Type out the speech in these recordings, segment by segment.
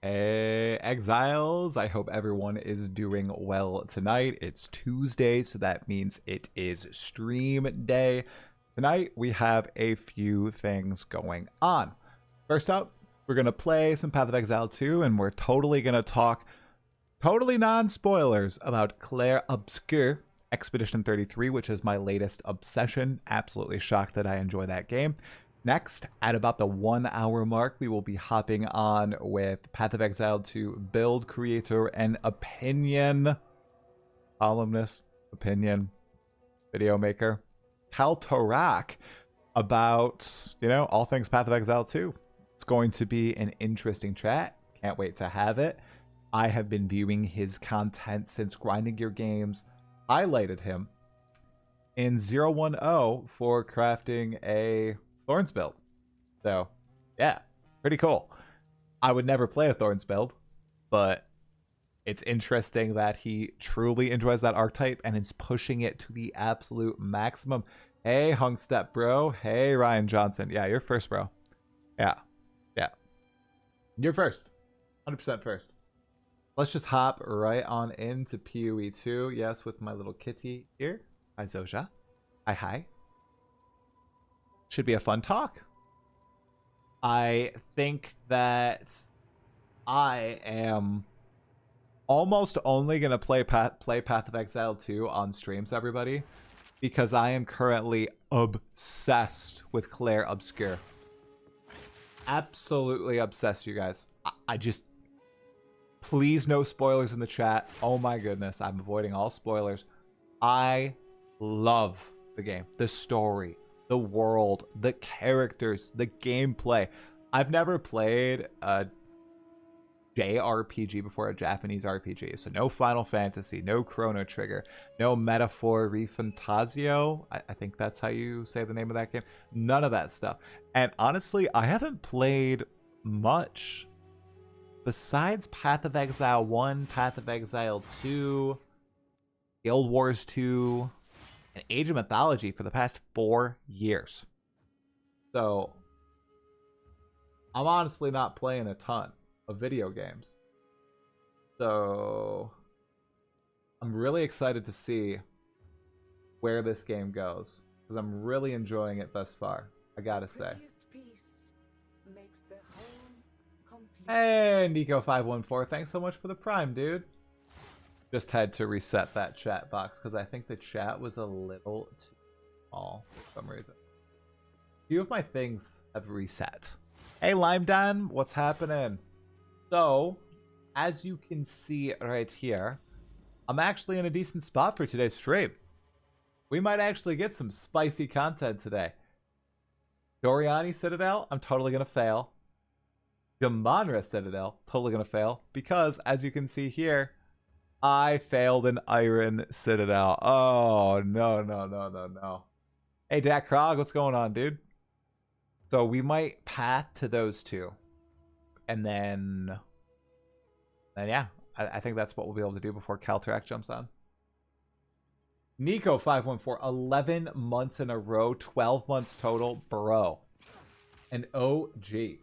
Hey, Exiles. I hope everyone is doing well tonight. It's Tuesday, so that means it is stream day. Tonight, we have a few things going on. First up, we're going to play some Path of Exile 2, and we're totally going to talk, totally non-spoilers, about Clair Obscur Expedition 33, which is my latest obsession. Absolutely shocked that I enjoy that game. Next, at about the 1 hour mark, we will be hopping on with Path of Exile 2 build creator and opinion columnist, opinion video maker, KallTorak, about, all things Path of Exile 2. It's going to be an interesting chat. Can't wait to have it. I have been viewing his content since Grinding Gear Games highlighted him in 010 for crafting a Thorns build. So, yeah, pretty cool. I would never play a Thorns build, but it's interesting that he truly enjoys that archetype and is pushing it to the absolute maximum. Hey, Hung Step Bro. Hey, Ryan Johnson. Yeah, you're first, bro. Yeah. You're first. 100% first. Let's just hop right on into PoE 2. Yes, with my little kitty here. Hi, Zoja. Hi. Should be a fun talk. I think that I am almost only going to play Path of Exile 2 on streams, everybody, because I am currently obsessed with Clair Obscur. Absolutely obsessed, you guys. I just... Please, no spoilers in the chat. Oh my goodness, I'm avoiding all spoilers. I love the game, the story, the world, the characters, the gameplay. I've never played a JRPG before, a Japanese RPG. So no Final Fantasy, no Chrono Trigger, no Metaphor Refantasio. I think that's how you say the name of that game. None of that stuff. And honestly, I haven't played much besides Path of Exile 1, Path of Exile 2, Guild Wars 2, and Age of Mythology for the past 4 years. So, I'm honestly not playing a ton of video games. So, I'm really excited to see where this game goes, because I'm really enjoying it thus far, I gotta say. Hey, Nico514, thanks so much for the Prime, dude. Just had to reset that chat box because I think the chat was a little too small for some reason. A few of my things have reset. Hey, Lime Dan, what's happening? So, as you can see right here, I'm actually in a decent spot for today's stream. We might actually get some spicy content today. Doriani Citadel, I'm totally going to fail. Gamonra Citadel, totally going to fail. Because, as you can see here, I failed an Iron Citadel. Oh, no. Hey, Dak Krog, what's going on, dude? So we might path to those two. And then yeah, I think that's what we'll be able to do before KallTorak jumps on. Nico514, 11 months in a row, 12 months total. Bro. An OG.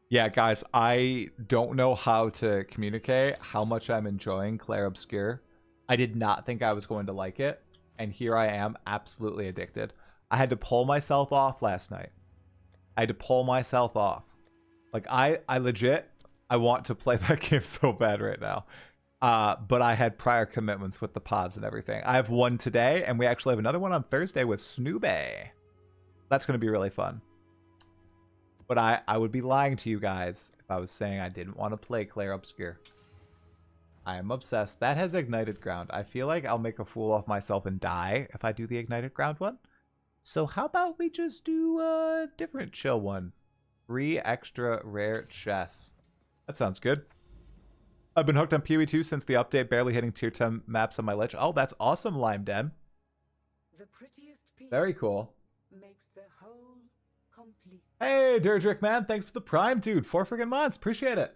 Yeah, guys, I don't know how to communicate how much I'm enjoying Clair Obscur. I did not think I was going to like it, and here I am, absolutely addicted. I had to pull myself off last night. I had to pull myself off. Like, I legit, I want to play that game so bad right now. But I had prior commitments with the pods and everything. I have one today, and we actually have another one on Thursday with Snoobay. That's going to be really fun. But I would be lying to you guys if I was saying I didn't want to play Clair Obscur. I am obsessed. That has Ignited Ground. I feel like I'll make a fool of myself and die if I do the Ignited Ground one. So how about we just do a different chill one? 3 extra rare chests. That sounds good. I've been hooked on PoE 2 since the update, barely hitting tier 10 maps on my lich. Oh, that's awesome, Lime Den. Very cool. Makes the whole complete. Hey, Durdrick, man. Thanks for the Prime, dude. 4 freaking months. Appreciate it.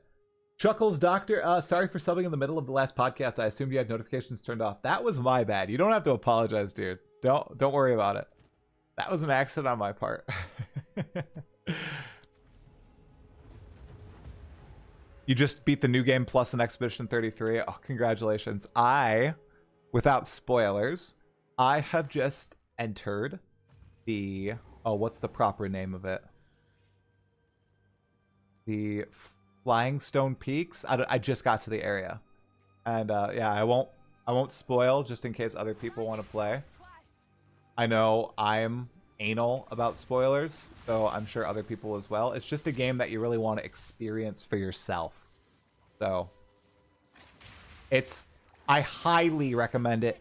Chuckles Doctor, sorry for subbing in the middle of the last podcast. I assumed you had notifications turned off. That was my bad. You don't have to apologize, dude. Don't worry about it. That was an accident on my part. You just beat the new game plus an Expedition 33. Oh, congratulations. Without spoilers, I have just entered the... Oh, what's the proper name of it? The Flying Stone Peaks. I just got to the area. And yeah, I won't spoil just in case other people want to play. I know I'm anal about spoilers, so I'm sure other people as well. It's just a game that you really want to experience for yourself. So I highly recommend it.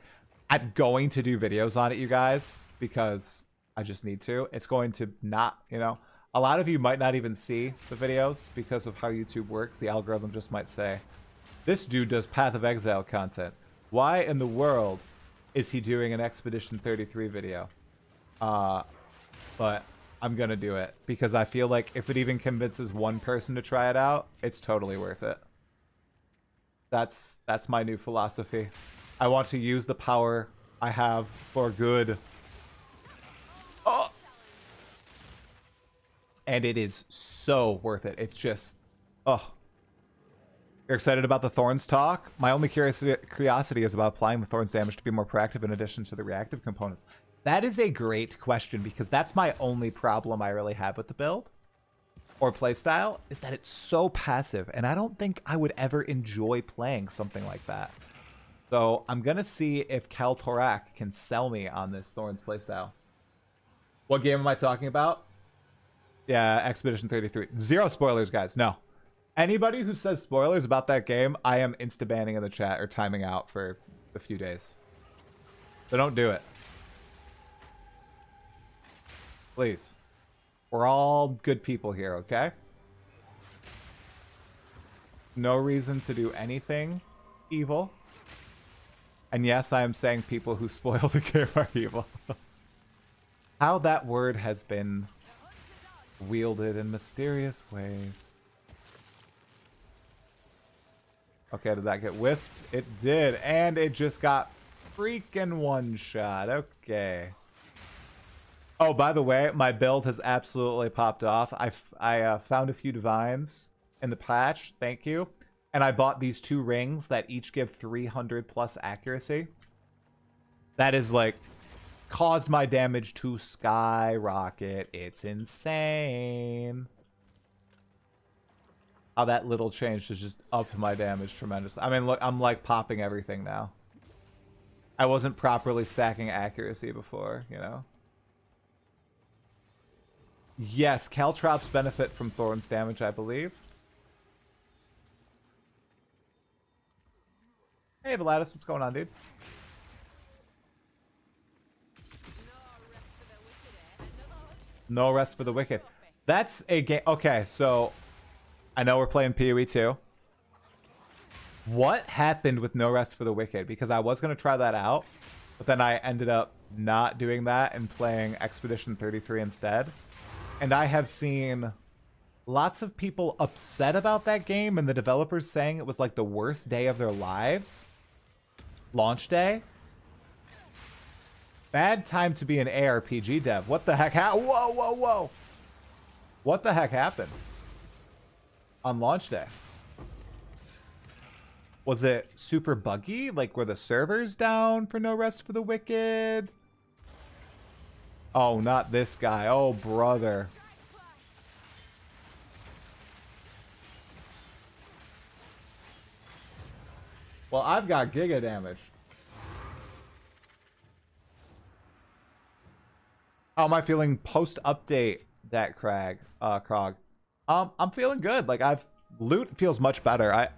I'm going to do videos on it, you guys, because I just need to. It's going to not, a lot of you might not even see the videos because of how YouTube works. The algorithm just might say, this dude does Path of Exile content. Why in the world is he doing an Expedition 33 video? But I'm gonna do it because I feel like if it even convinces one person to try it out, it's totally worth it. That's my new philosophy. I want to use the power I have for good. Oh! And it is so worth it. It's just, oh. You're excited about the Thorns talk? My only curiosity is about applying the Thorns damage to be more proactive in addition to the reactive components. That is a great question because that's my only problem I really have with the build or playstyle is that it's so passive and I don't think I would ever enjoy playing something like that. So I'm going to see if KallTorak can sell me on this Thorns playstyle. What game am I talking about? Yeah, Expedition 33. Zero spoilers, guys. No. Anybody who says spoilers about that game, I am insta-banning in the chat or timing out for a few days. So don't do it. Please. We're all good people here, okay? No reason to do anything evil. And yes, I am saying people who spoil the game are evil. How that word has been wielded in mysterious ways. Okay, did that get wisped? It did, and it just got freaking one shot. Okay. Oh, by the way, my build has absolutely popped off. I found a few divines in the patch. Thank you. And I bought these 2 rings that each give 300 plus accuracy. That is like caused my damage to skyrocket. It's insane. How that little change has just upped my damage tremendously. I mean, look, I'm like popping everything now. I wasn't properly stacking accuracy before, Yes, caltrops benefit from Thorn's damage, I believe. Hey, Vladis, what's going on, dude? No rest for the wicked. That's a game. Okay, so I know we're playing PoE 2. What happened with No Rest for the Wicked? Because I was going to try that out, but then I ended up not doing that and playing Expedition 33 instead. And I have seen lots of people upset about that game and the developers saying it was like the worst day of their lives. Launch day. Bad time to be an ARPG dev. What the heck? Whoa, whoa, whoa. What the heck happened on launch day? Was it super buggy? Like, were the servers down for No Rest for the Wicked? Oh, not this guy. Oh, brother. Well, I've got giga damage. How am I feeling post-update, that Krog? I'm feeling good. Like, loot feels much better. I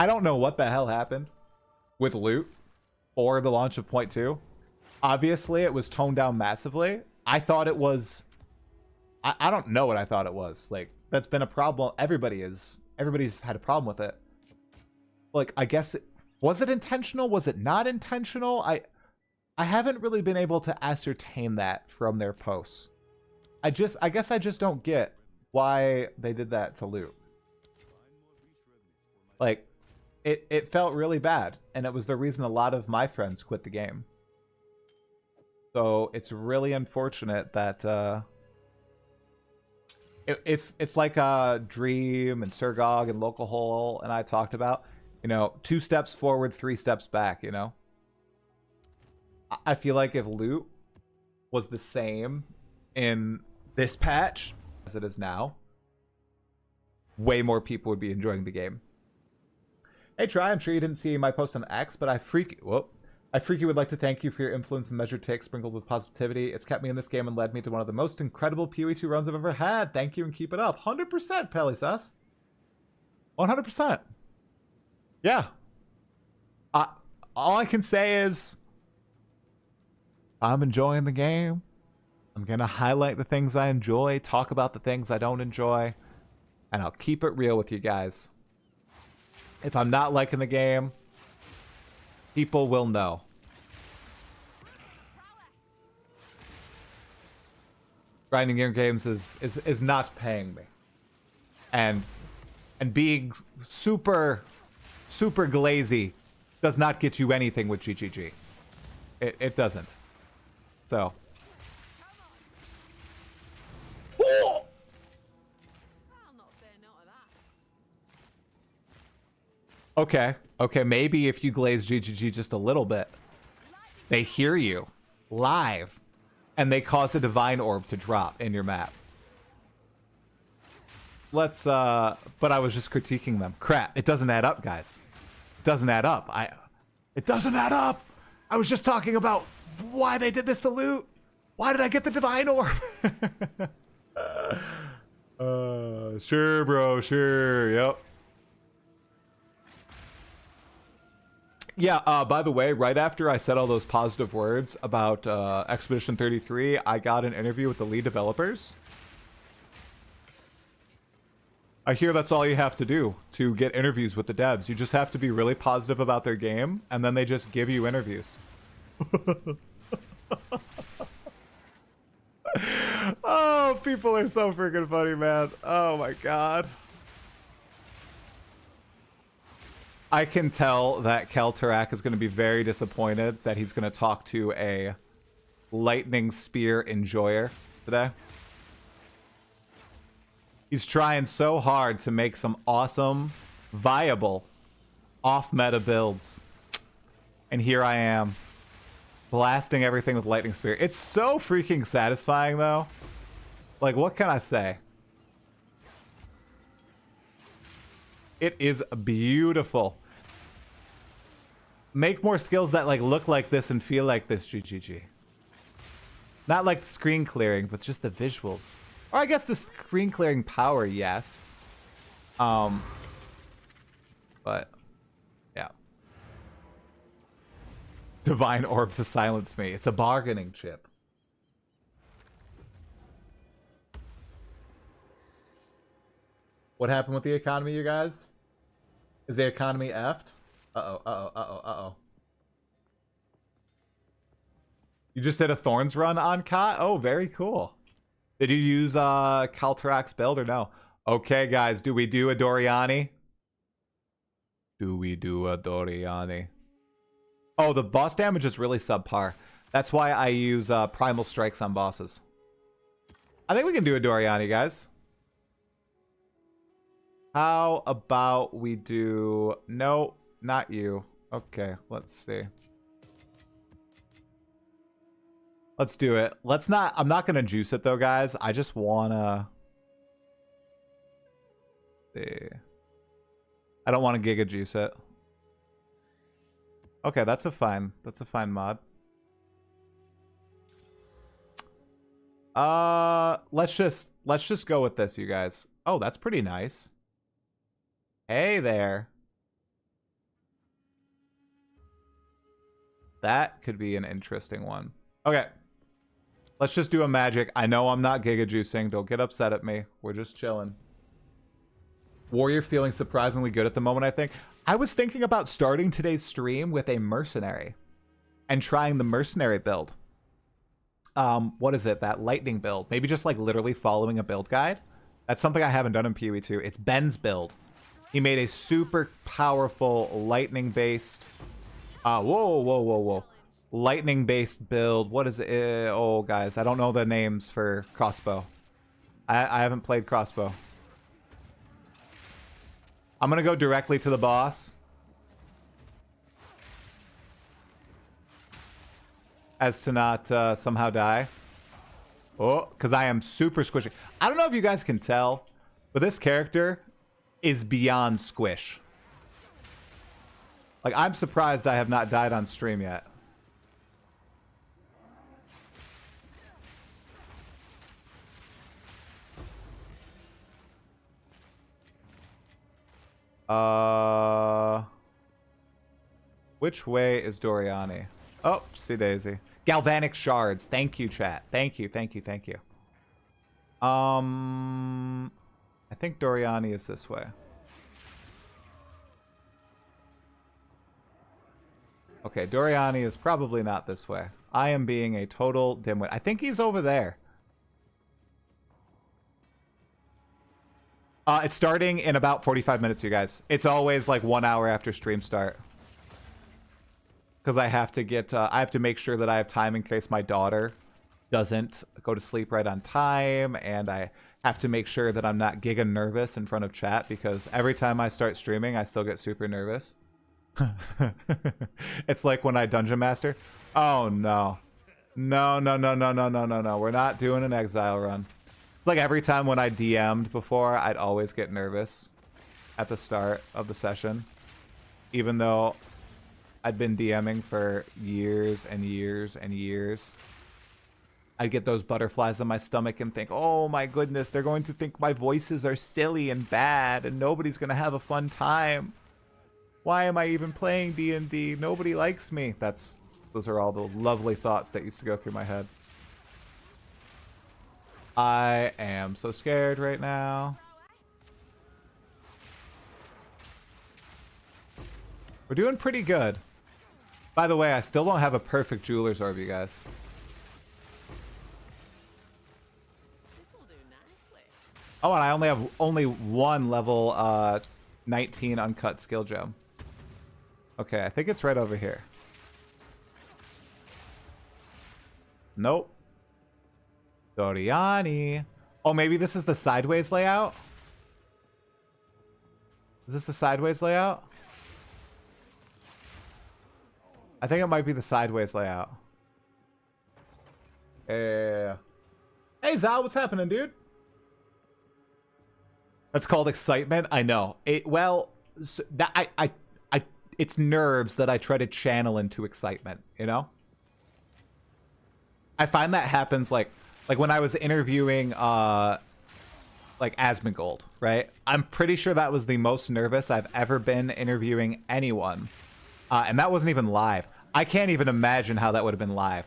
don't know what the hell happened with loot or the launch of Point 2. Obviously, it was toned down massively. I thought it was... I don't know what I thought it was. Like, that's been a problem. Everybody's had a problem with it. Like, I guess... Was it intentional? Was it not intentional? I haven't really been able to ascertain that from their posts. I guess I just don't get why they did that to loot. Like, it felt really bad, and it was the reason a lot of my friends quit the game. So it's really unfortunate that It's like Dream and Surgog and Local Hole and I talked about. You know, 2 steps forward, 3 steps back, you know? I feel like if loot was the same in this patch as it is now, way more people would be enjoying the game. Hey, Try, I'm sure you didn't see my post on X, but I freaky would like to thank you for your influence and measured take sprinkled with positivity. It's kept me in this game and led me to one of the most incredible PoE2 runs I've ever had. Thank you and keep it up. 100%, Pelisas. 100%. Yeah. All I can say is I'm enjoying the game. I'm going to highlight the things I enjoy, talk about the things I don't enjoy, and I'll keep it real with you guys. If I'm not liking the game, people will know. Grinding your games is not paying me. And being super glazy does not get you anything with GGG. It doesn't. So. Oh! Okay, maybe if you glaze GGG just a little bit, they hear you live, and they cause a divine orb to drop in your map. Let's, but I was just critiquing them. Crap, it doesn't add up, guys. It doesn't add up. It doesn't add up! I was just talking about why they did this to loot. Why did I get the divine orb? Sure, bro, sure, yep. Yeah, by the way, right after I said all those positive words about Expedition 33, I got an interview with the lead developers. I hear that's all you have to do to get interviews with the devs. You just have to be really positive about their game, and then they just give you interviews. Oh, people are so freaking funny, man. Oh my god. I can tell that KallTorak is going to be very disappointed that he's going to talk to a lightning spear enjoyer today. He's trying so hard to make some awesome, viable, off-meta builds. And here I am, blasting everything with lightning spear. It's so freaking satisfying, though. Like, what can I say? It is beautiful. Make more skills that like look like this and feel like this, GGG. Not like screen clearing, but just the visuals. Or I guess the screen clearing power, yes. But yeah. Divine orb to silence me. It's a bargaining chip. What happened with the economy, you guys? Is the economy effed? Uh-oh. You just did a Thorns run on Kat? Oh, very cool. Did you use KallTorak's build or no? Okay, guys, do we do a Doriani? Do we do a Doriani? Oh, the boss damage is really subpar. That's why I use Primal Strikes on bosses. I think we can do a Doriani, guys. How about we do... No, not you. Okay, let's see. Let's do it. Let's not... I'm not going to juice it, though, guys. I just want to... See. I don't want to Giga Juice it. Okay, that's a fine mod. Let's just go with this, you guys. Oh, that's pretty nice. Hey there. That could be an interesting one. Okay. Let's just do a magic. I know I'm not Giga Juicing. Don't get upset at me. We're just chilling. Warrior feeling surprisingly good at the moment, I think. I was thinking about starting today's stream with a mercenary and trying the mercenary build. What is it? That lightning build. Maybe just like literally following a build guide. That's something I haven't done in PoE2. It's Ben's build. He made a super powerful lightning-based... whoa. Lightning-based build. What is it? Oh, guys, I don't know the names for crossbow. I haven't played crossbow. I'm gonna go directly to the boss. As to not somehow die. Oh, because I am super squishy. I don't know if you guys can tell, but this character is beyond squish. Like, I'm surprised I have not died on stream yet. Which way is Doriani? Oh, see Daisy. Galvanic shards. Thank you, chat. Thank you, thank you, thank you. I think Doriani is this way. Okay, Doriani is probably not this way. I am being a total dimwit. I think he's over there. It's starting in about 45 minutes, you guys. It's always like 1 hour after stream start. Because I have to get, I have to make sure that I have time in case my daughter doesn't go to sleep right on time. And I have to make sure that I'm not giga nervous in front of chat, because every time I start streaming, I still get super nervous. It's like when I dungeon master. Oh, no. No, no, no, no, no, no, no, no. We're not doing an exile run. It's like every time when I DM'd before, I'd always get nervous at the start of the session. Even though I'd been DMing for years and years and years. I'd get those butterflies in my stomach and think, oh my goodness, they're going to think my voices are silly and bad and nobody's going to have a fun time. Why am I even playing D&D? Nobody likes me. Those are all the lovely thoughts that used to go through my head. I am so scared right now. We're doing pretty good. By the way, I still don't have a perfect jeweler's orb, you guys. Oh, and I only have one level 19 uncut skill gem. Okay, I think it's right over here. Nope. Doriani. Oh, maybe this is the sideways layout? Is this the sideways layout? I think it might be the sideways layout. Yeah. Hey, Zal, what's happening, dude? That's called excitement. I know. So that it's nerves that I try to channel into excitement, you know? I find that happens like when I was interviewing like Asmongold, right? I'm pretty sure that was the most nervous I've ever been interviewing anyone. And that wasn't even live. I can't even imagine how that would have been live.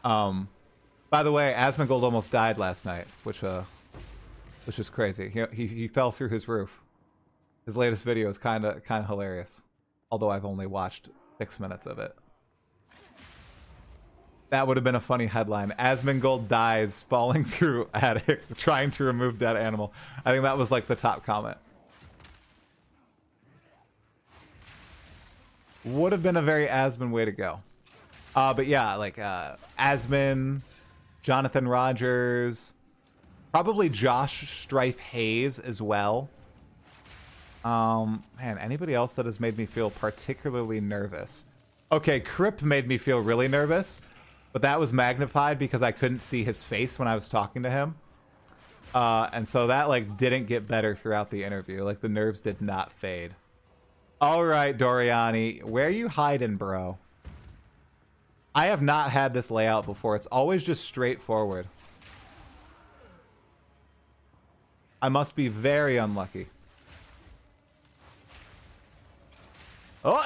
By the way, Asmongold almost died last night, which is crazy. He fell through his roof. His latest video is kind of hilarious, although I've only watched 6 minutes of it. That would have been a funny headline. Asmongold dies falling through attic, trying to remove dead animal. I think that was like the top comment. Would have been a very Asmon way to go. But yeah, like Asmon, Jonathan Rogers, probably Josh Strife Hayes as well. Man, anybody else that has made me feel particularly nervous? Okay, Crip made me feel really nervous, but that was magnified because I couldn't see his face when I was talking to him. And so that like didn't get better throughout the interview. Like the nerves did not fade. All right, Doriani, where you hiding, bro? I have not had this layout before. It's always just straightforward. I must be very unlucky. Oh,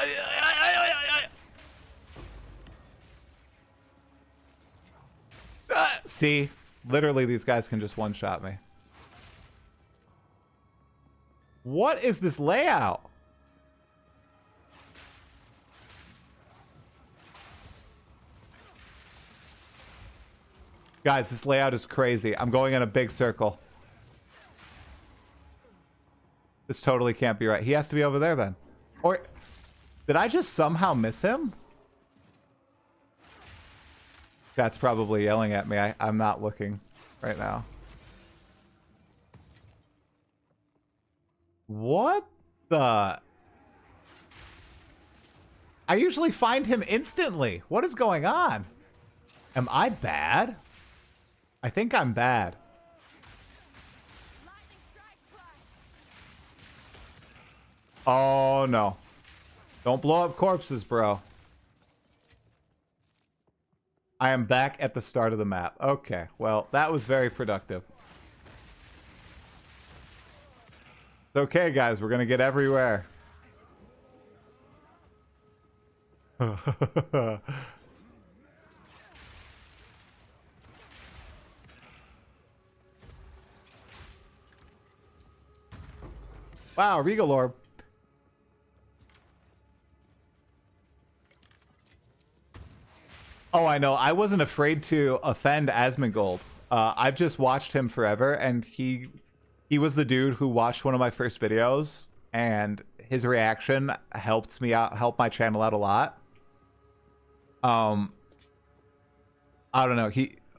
see, literally these guys can just one-shot me. What is this layout? Guys, this layout is crazy. I'm going in a big circle. This totally can't be right. He has to be over there then. Or did I just somehow miss him? That's probably yelling at me. I'm not looking right now. What the? I usually find him instantly. What is going on? Am I bad? I think I'm bad. Oh, no. Don't blow up corpses, bro. I am back at the start of the map. Okay, well, that was very productive. It's okay, guys. We're going to get everywhere. Wow, Regal Orb. Oh, I know. I wasn't afraid to offend Asmongold. I've just watched him forever, and he was the dude who watched one of my first videos, and his reaction helped me out, helped my channel out a lot. I don't know.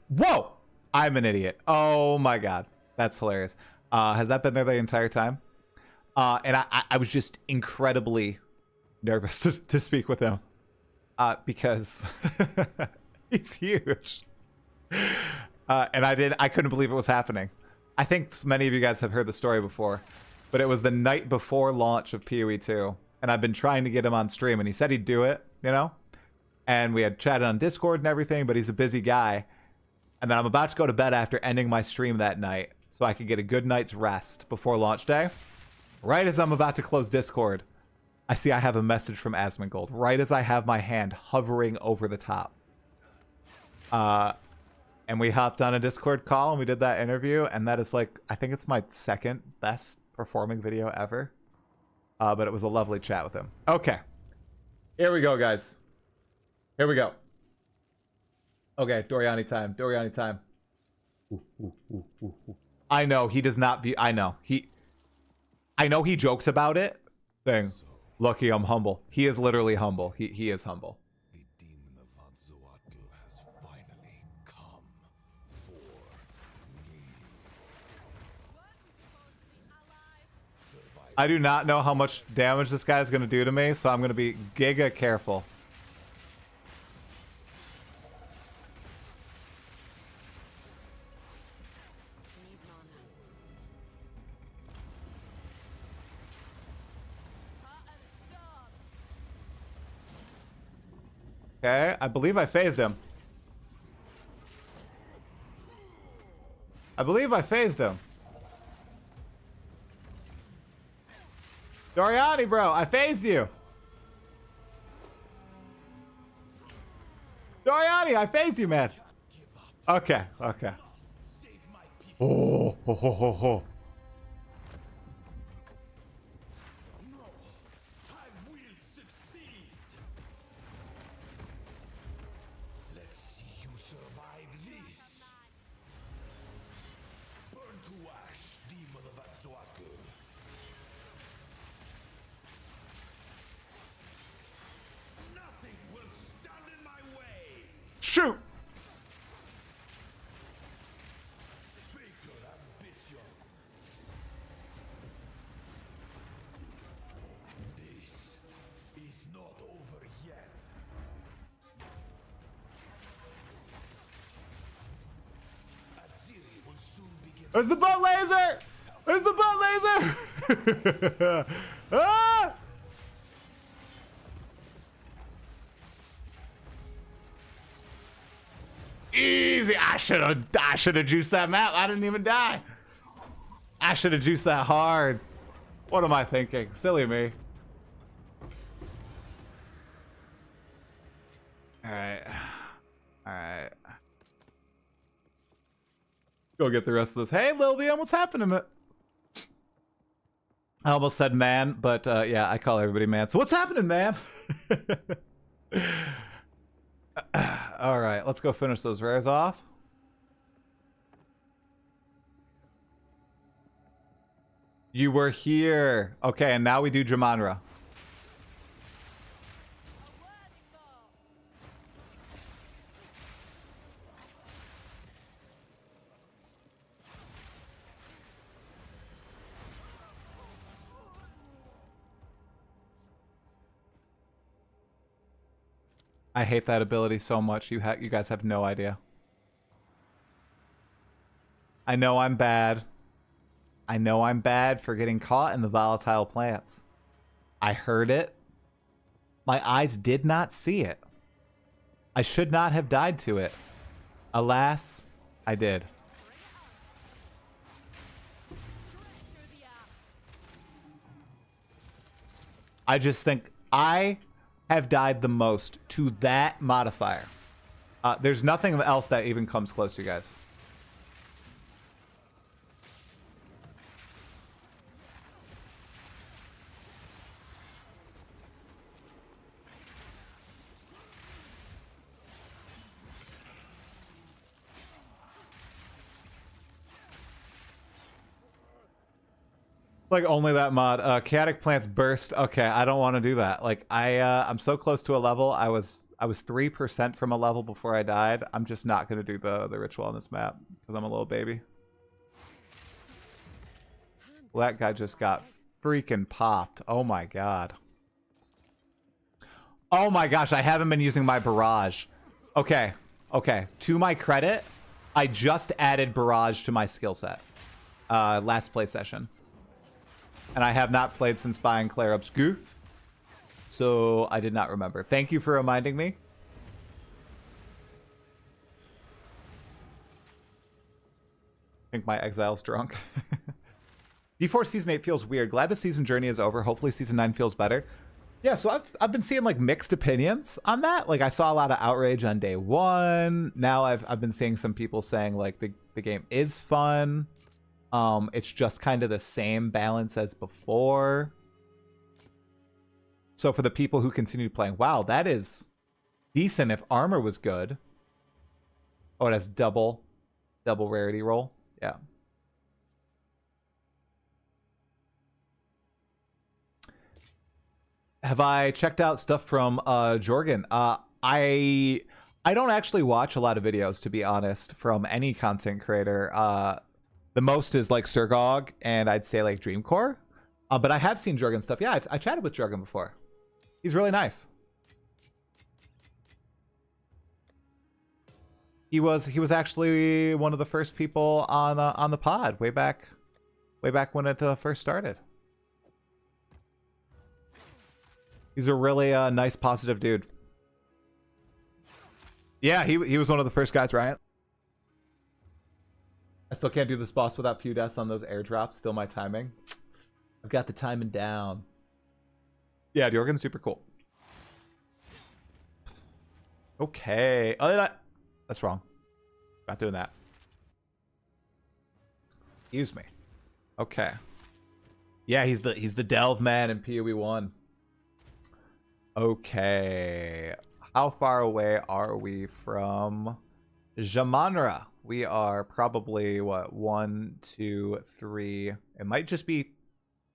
Whoa! I'm an idiot. Oh my god. That's hilarious. Has that been there the entire time? And I was just incredibly nervous to speak with him. Because he's huge. And I couldn't believe it was happening. I think many of you guys have heard the story before, but it was the night before launch of PoE 2, and I've been trying to get him on stream, and he said he'd do it, you know? And we had chatted on Discord and everything, but he's a busy guy. And then I'm about to go to bed after ending my stream that night, so I could get a good night's rest before launch day. Right as I'm about to close Discord, I see I have a message from Asmongold, right as I have my hand hovering over the top. And we hopped on a Discord call and we did that interview, and that is like, I think it's my second best performing video ever. But it was a lovely chat with him. Okay. Here we go, guys. Here we go. Okay, Doriani time. Doriani time. I know he does not be. I know he jokes about it. Thing. Lucky I'm humble. He is literally humble. He is humble. The demon of Atzoatl has finally come for me. I do not know how much damage this guy is going to do to me, so I'm going to be giga careful. Okay, I believe I phased him. I believe I phased him. Doriani, bro, I phased you. Doriani, I phased you, man. Okay, okay. Oh, ho, ho, ho, ho. Shoot! This is not over yet. Aziri will soon begin. There's the butt laser! There's the butt laser! Ah! Easy. I should have juiced that map. I didn't even die. I should have juiced that hard. What am I thinking? Silly me. Alright. Alright. Go get the rest of this. Hey, Lil VM, what's happening? I almost said man, but yeah, I call everybody man. So what's happening, man? All right, let's go finish those rares off. You were here. Okay, and now we do Jamanra. I hate that ability so much. You guys have no idea. I know I'm bad. I know I'm bad for getting caught in the volatile plants. I heard it. My eyes did not see it. I should not have died to it. Alas, I did. I just think I have died the most to that modifier. There's nothing else that even comes close, you guys. Like only that mod. Chaotic plants burst. Okay, I don't want to do that. Like I'm so close to a level. I was 3% from a level before I died. I'm just not gonna do the ritual on this map because I'm a little baby. Well, that guy just got freaking popped. Oh my god. Oh my gosh, I haven't been using my barrage. Okay, okay. To my credit, I just added barrage to my skill set. Last play session. And I have not played since buying Clair Obscur. So I did not remember. Thank you for reminding me. I think my exile's drunk. D4 Season 8 feels weird. Glad the season journey is over. Hopefully Season 9 feels better. Yeah, so I've been seeing like mixed opinions on that. Like I saw a lot of outrage on day 1. Now I've been seeing some people saying like the game is fun. It's just kind of the same balance as before. So for the people who continue playing, wow, that is decent if armor was good. Oh, it has double rarity roll. Yeah. Have I checked out stuff from Jorgen? I don't actually watch a lot of videos, to be honest, from any content creator. The most is like Surgog and I'd say like Dreamcore. But I have seen Jorgen stuff. Yeah, I chatted with Jorgen before. He's really nice. He was actually one of the first people on the pod way back when it first started. He's a really nice, positive dude. Yeah, he was one of the first guys, right? I still can't do this boss without few deaths on those airdrops. Still my timing. I've got the timing down. Yeah, Jorgen's super cool. Okay. Oh, that's wrong. Not doing that. Excuse me. Okay. Yeah, he's the delve man in PoE 1. Okay. How far away are we from Jamanra? We are probably, what, 1, 2, 3. It might just be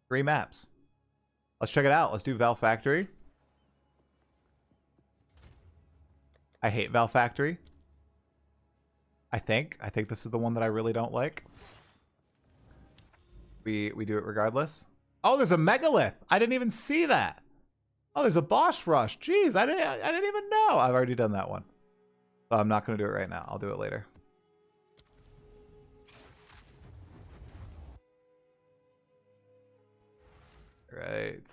3 maps. Let's check it out. Let's do Val Factory. I hate Val Factory. I think this is the one that I really don't like. We do it regardless. Oh, there's a megalith. I didn't even see that. Oh, there's a boss rush. Jeez, I didn't even know. I've already done that one. So I'm not going to do it right now. I'll do it later. Right.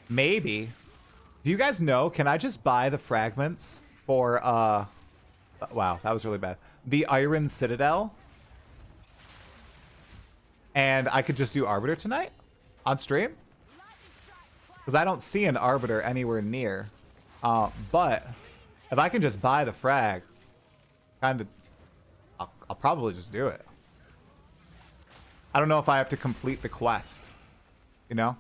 Maybe. Do you guys know? Can I just buy the fragments for wow, that was really bad. The Iron Citadel. And I could just do Arbiter tonight on stream? Because I don't see an Arbiter anywhere near. But if I can just buy the frag, kind of, I'll probably just do it. I don't know if I have to complete the quest, you know,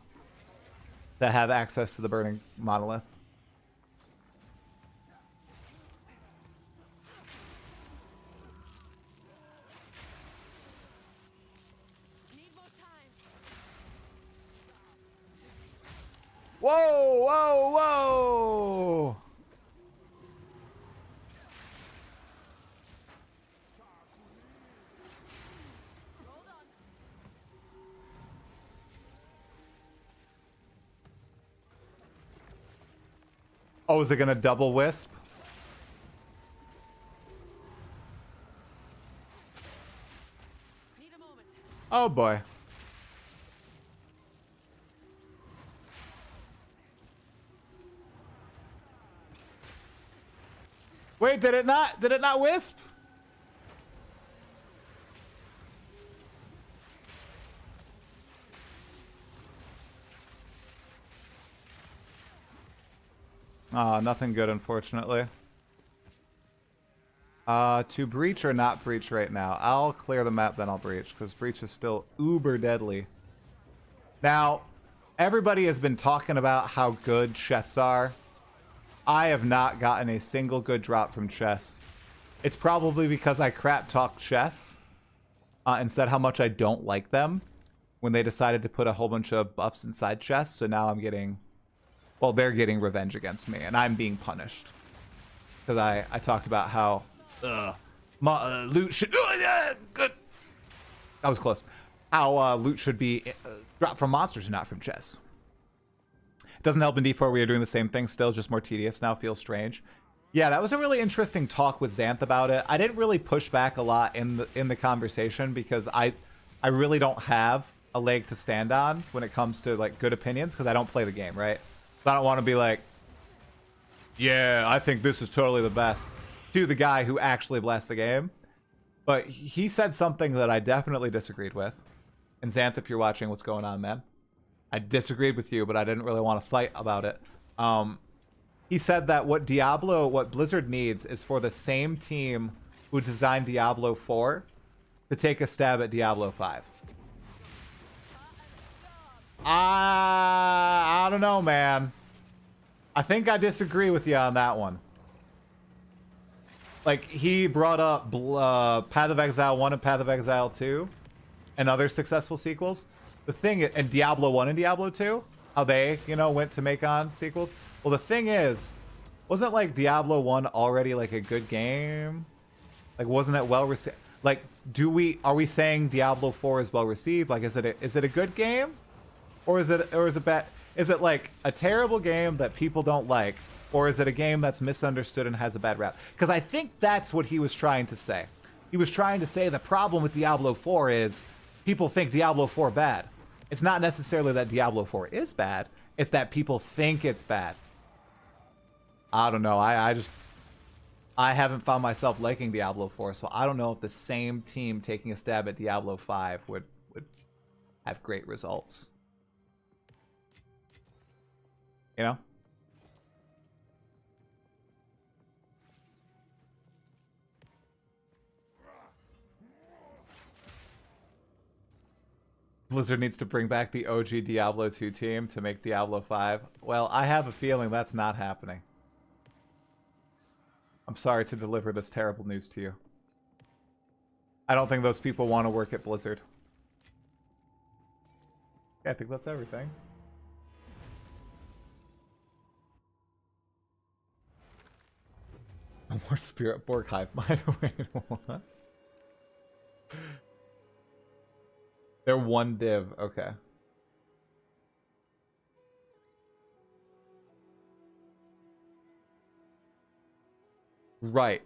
to have access to the burning monolith. Whoa, whoa, whoa! Oh, is it gonna double wisp? Oh boy. Wait, did it not? Did it not wisp? Oh, nothing good, unfortunately. To breach or not breach right now? I'll clear the map, then I'll breach, because breach is still uber deadly. Now, everybody has been talking about how good chests are. I have not gotten a single good drop from chests. It's probably because I crap talk chests and said how much I don't like them when they decided to put a whole bunch of buffs inside chests. So now I'm getting, well, they're getting revenge against me, and I'm being punished because I talked about how loot should good. That was close. How loot should be dropped from monsters and not from chests. Doesn't help in D4. We are doing the same thing still, just more tedious now. Feels strange. Yeah, that was a really interesting talk with Xanth about it. I didn't really push back a lot in the conversation because I really don't have a leg to stand on when it comes to like good opinions because I don't play the game, right? So I don't want to be like, yeah, I think this is totally the best to the guy who actually blessed the game. But he said something that I definitely disagreed with. And Xanth, if you're watching, what's going on, man? I disagreed with you, but I didn't really want to fight about it. He said that what Blizzard needs is for the same team who designed Diablo 4 to take a stab at Diablo 5. I don't know, man. I think I disagree with you on that one. Like, he brought up Path of Exile 1 and Path of Exile 2 and other successful sequels. The thing, and Diablo 1 and Diablo 2, how they, you know, went to make on sequels. Well, the thing is, wasn't like Diablo 1 already like a good game? Like, wasn't it well received? Like, are we saying Diablo 4 is well received? Like, is it a good game? Or is it bad? Is it like a terrible game that people don't like? Or is it a game that's misunderstood and has a bad rap? Because I think that's what he was trying to say. He was trying to say the problem with Diablo 4 is people think Diablo 4 bad. It's not necessarily that Diablo 4 is bad. It's that people think it's bad. I don't know. I haven't found myself liking Diablo 4, so I don't know if the same team taking a stab at Diablo 5 would have great results. You know? Blizzard needs to bring back the OG Diablo 2 team to make Diablo 5. Well, I have a feeling that's not happening. I'm sorry to deliver this terrible news to you. I don't think those people want to work at Blizzard. Yeah, I think that's everything. No more Spirit Borg hype, by the way. What? They're one div. Okay. Right.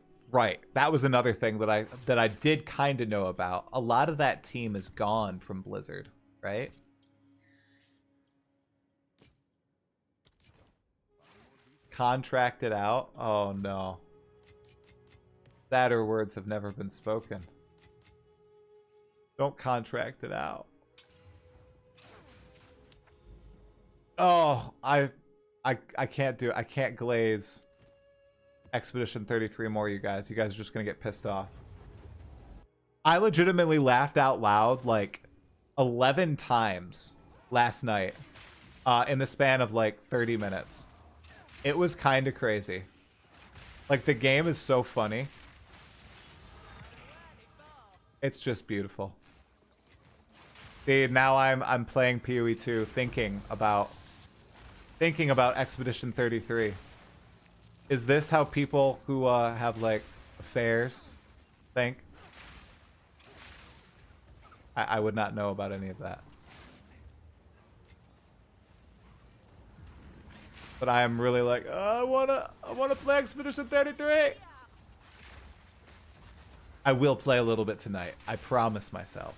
That was another thing that I did kind of know about. A lot of that team is gone from Blizzard, right? Contracted out? Oh no. Sadder words have never been spoken. Don't contract it out. Oh, I can't do it. I can't glaze Expedition 33 more, you guys. You guys are just gonna get pissed off. I legitimately laughed out loud like 11 times last night in the span of like 30 minutes. It was kind of crazy. Like, the game is so funny. It's just beautiful. See, now I'm playing PoE 2 thinking about Expedition 33. Is this how people who have like affairs think? I would not know about any of that. But I am really like, oh, I wanna play Expedition 33. I will play a little bit tonight. I promise myself.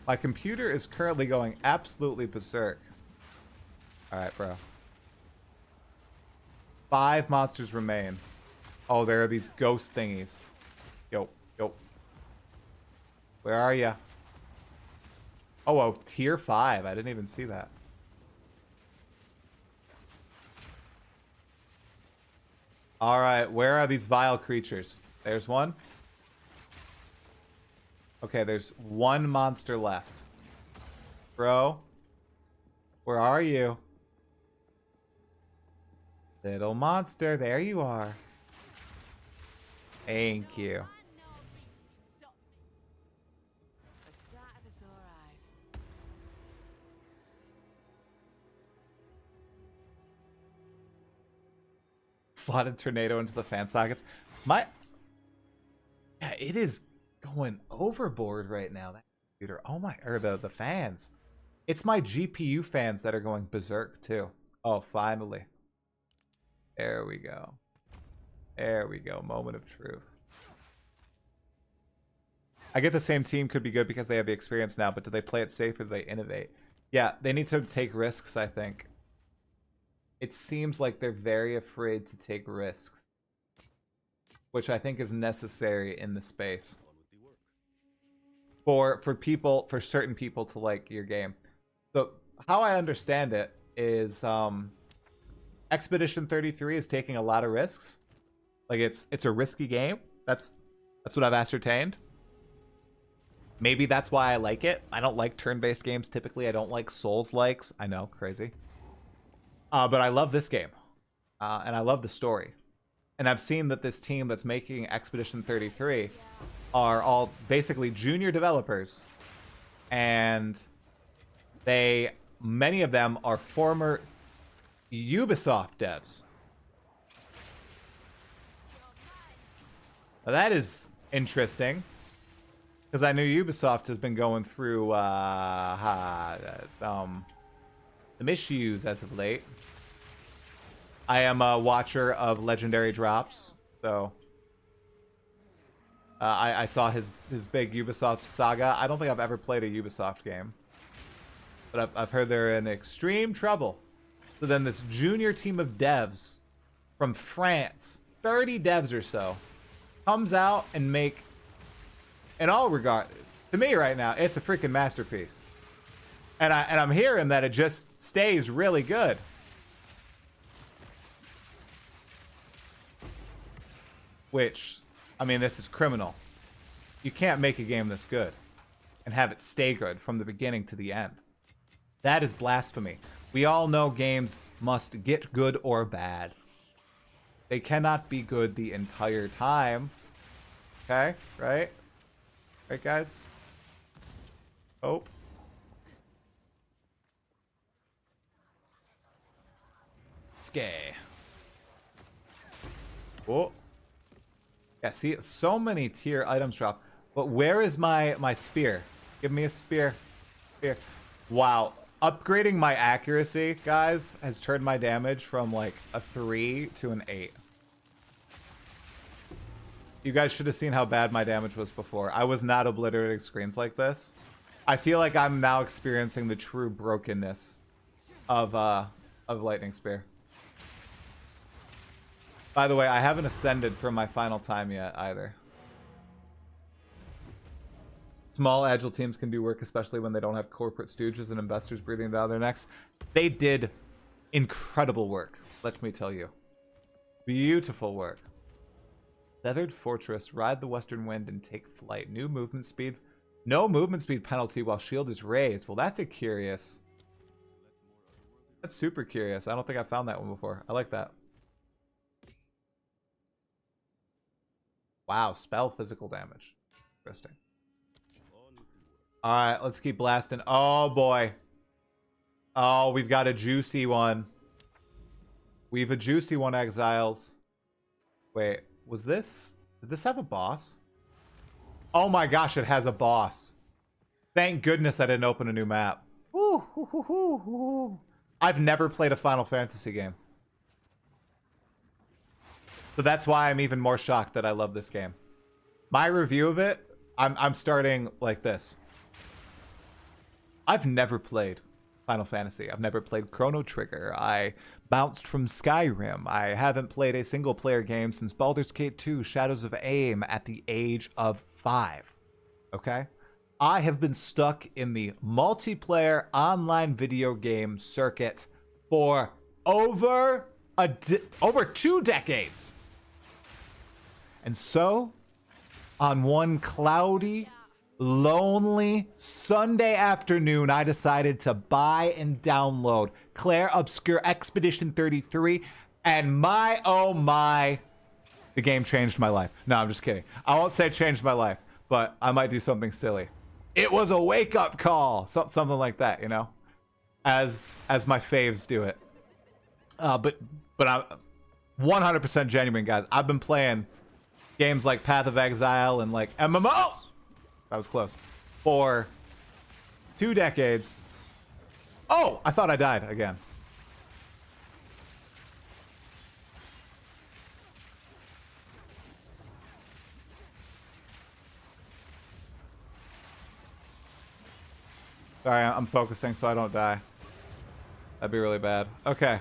My computer is currently going absolutely berserk. Alright, bro. 5 monsters remain. Oh, there are these ghost thingies. Yo. Where are ya? Oh, tier 5. I didn't even see that. Alright, where are these vile creatures? There's one. Okay, there's one monster left. Bro. Where are you? Little monster, there you are. Thank you. Slotted tornado into the fan sockets. Yeah, it is going overboard right now. That computer. Oh my, or the fans. It's my GPU fans that are going berserk too. Oh, finally. There we go. There we go. Moment of truth. I get the same team could be good because they have the experience now, but do they play it safe or do they innovate? Yeah, they need to take risks, I think. It seems like they're very afraid to take risks, which I think is necessary in the space for certain people to like your game. So how I understand it is Expedition 33 is taking a lot of risks. Like it's a risky game. That's what I've ascertained. Maybe that's why I like it. I don't like turn-based games typically. I don't like Souls-likes. I know, crazy. But I love this game. And I love the story. And I've seen that this team that's making Expedition 33 are all basically junior developers. And many of them are former Ubisoft devs. Now that is interesting. Because I know Ubisoft has been going through some issues as of late. I am a watcher of legendary drops, so I saw his big Ubisoft saga. I don't think I've ever played a Ubisoft game, but I've heard they're in extreme trouble. So then this junior team of devs from France, 30 devs or so, comes out and make, in all regard, to me right now, it's a freaking masterpiece. And I'm hearing that it just stays really good. Which, I mean, this is criminal. You can't make a game this good and have it stay good from the beginning to the end. That is blasphemy. We all know games must get good or bad. They cannot be good the entire time. Okay? Right? Right, guys? Oh. Scare. Oh. Yeah, see, so many tier items drop. But where is my spear? Give me a spear. Spear. Wow. Upgrading my accuracy, guys, has turned my damage from like a 3 to an 8. You guys should have seen how bad my damage was before. I was not obliterating screens like this. I feel like I'm now experiencing the true brokenness of Lightning Spear. By the way, I haven't ascended for my final time yet either. Small agile teams can do work, especially when they don't have corporate stooges and investors breathing down their necks. They did incredible work, let me tell you. Beautiful work. Feathered Fortress, ride the western wind and take flight. New movement speed. No movement speed penalty while shield is raised. Well, that's a curious. That's super curious. I don't think I found that one before. I like that. Wow, spell physical damage. Interesting. Alright, let's keep blasting. Oh, boy. Oh, we've got a juicy one. We've a juicy one, Exiles. Wait, was this... Did this have a boss? Oh my gosh, it has a boss. Thank goodness I didn't open a new map. Ooh, ooh, ooh, ooh, ooh. I've never played a Final Fantasy game. So that's why I'm even more shocked that I love this game. My review of it, I'm starting like this. I've never played Final Fantasy. I've never played Chrono Trigger. I bounced from Skyrim. I haven't played a single player game since Baldur's Gate 2 Shadows of Aim at the age of 5. Okay? I have been stuck in the multiplayer online video game circuit for over 2 decades. And so, on one cloudy, lonely Sunday afternoon, I decided to buy and download Clair Obscur Expedition 33, and my, oh my, the game changed my life. No, I'm just kidding. I won't say it changed my life, but I might do something silly. It was a wake-up call, something like that, you know, as my faves do it. But I'm 100% genuine, guys. I've been playing games like Path of Exile and like MMOs. That was close. For 2 decades. Oh, I thought I died again. Sorry, I'm focusing so I don't die. That'd be really bad. Okay.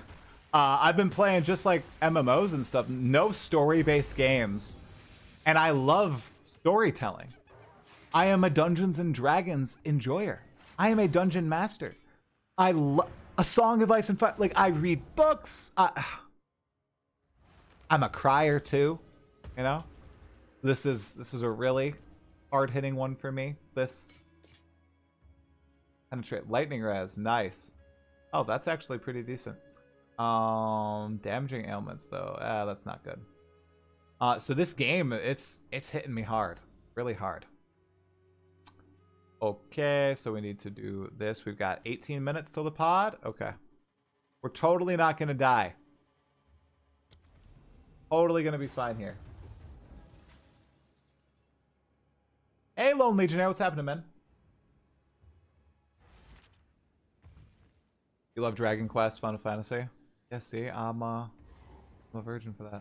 I've been playing just like MMOs and stuff. No story-based games. And I love storytelling. I am a Dungeons and Dragons enjoyer. I am a dungeon master. I love A Song of Ice and Fire. Like, I read books. I'm a crier too, you know? This is a really hard-hitting one for me. This penetrate lightning res, nice. Oh, that's actually pretty decent. Damaging ailments though. That's not good. So this game, it's hitting me hard, really hard. Okay, so we need to do this. We've got 18 minutes till the pod. Okay. We're totally not gonna die. Totally gonna be fine here. Hey, Lone Legionnaire, what's happening, man? You love Dragon Quest, Final Fantasy? Yeah, see, I'm a virgin for that.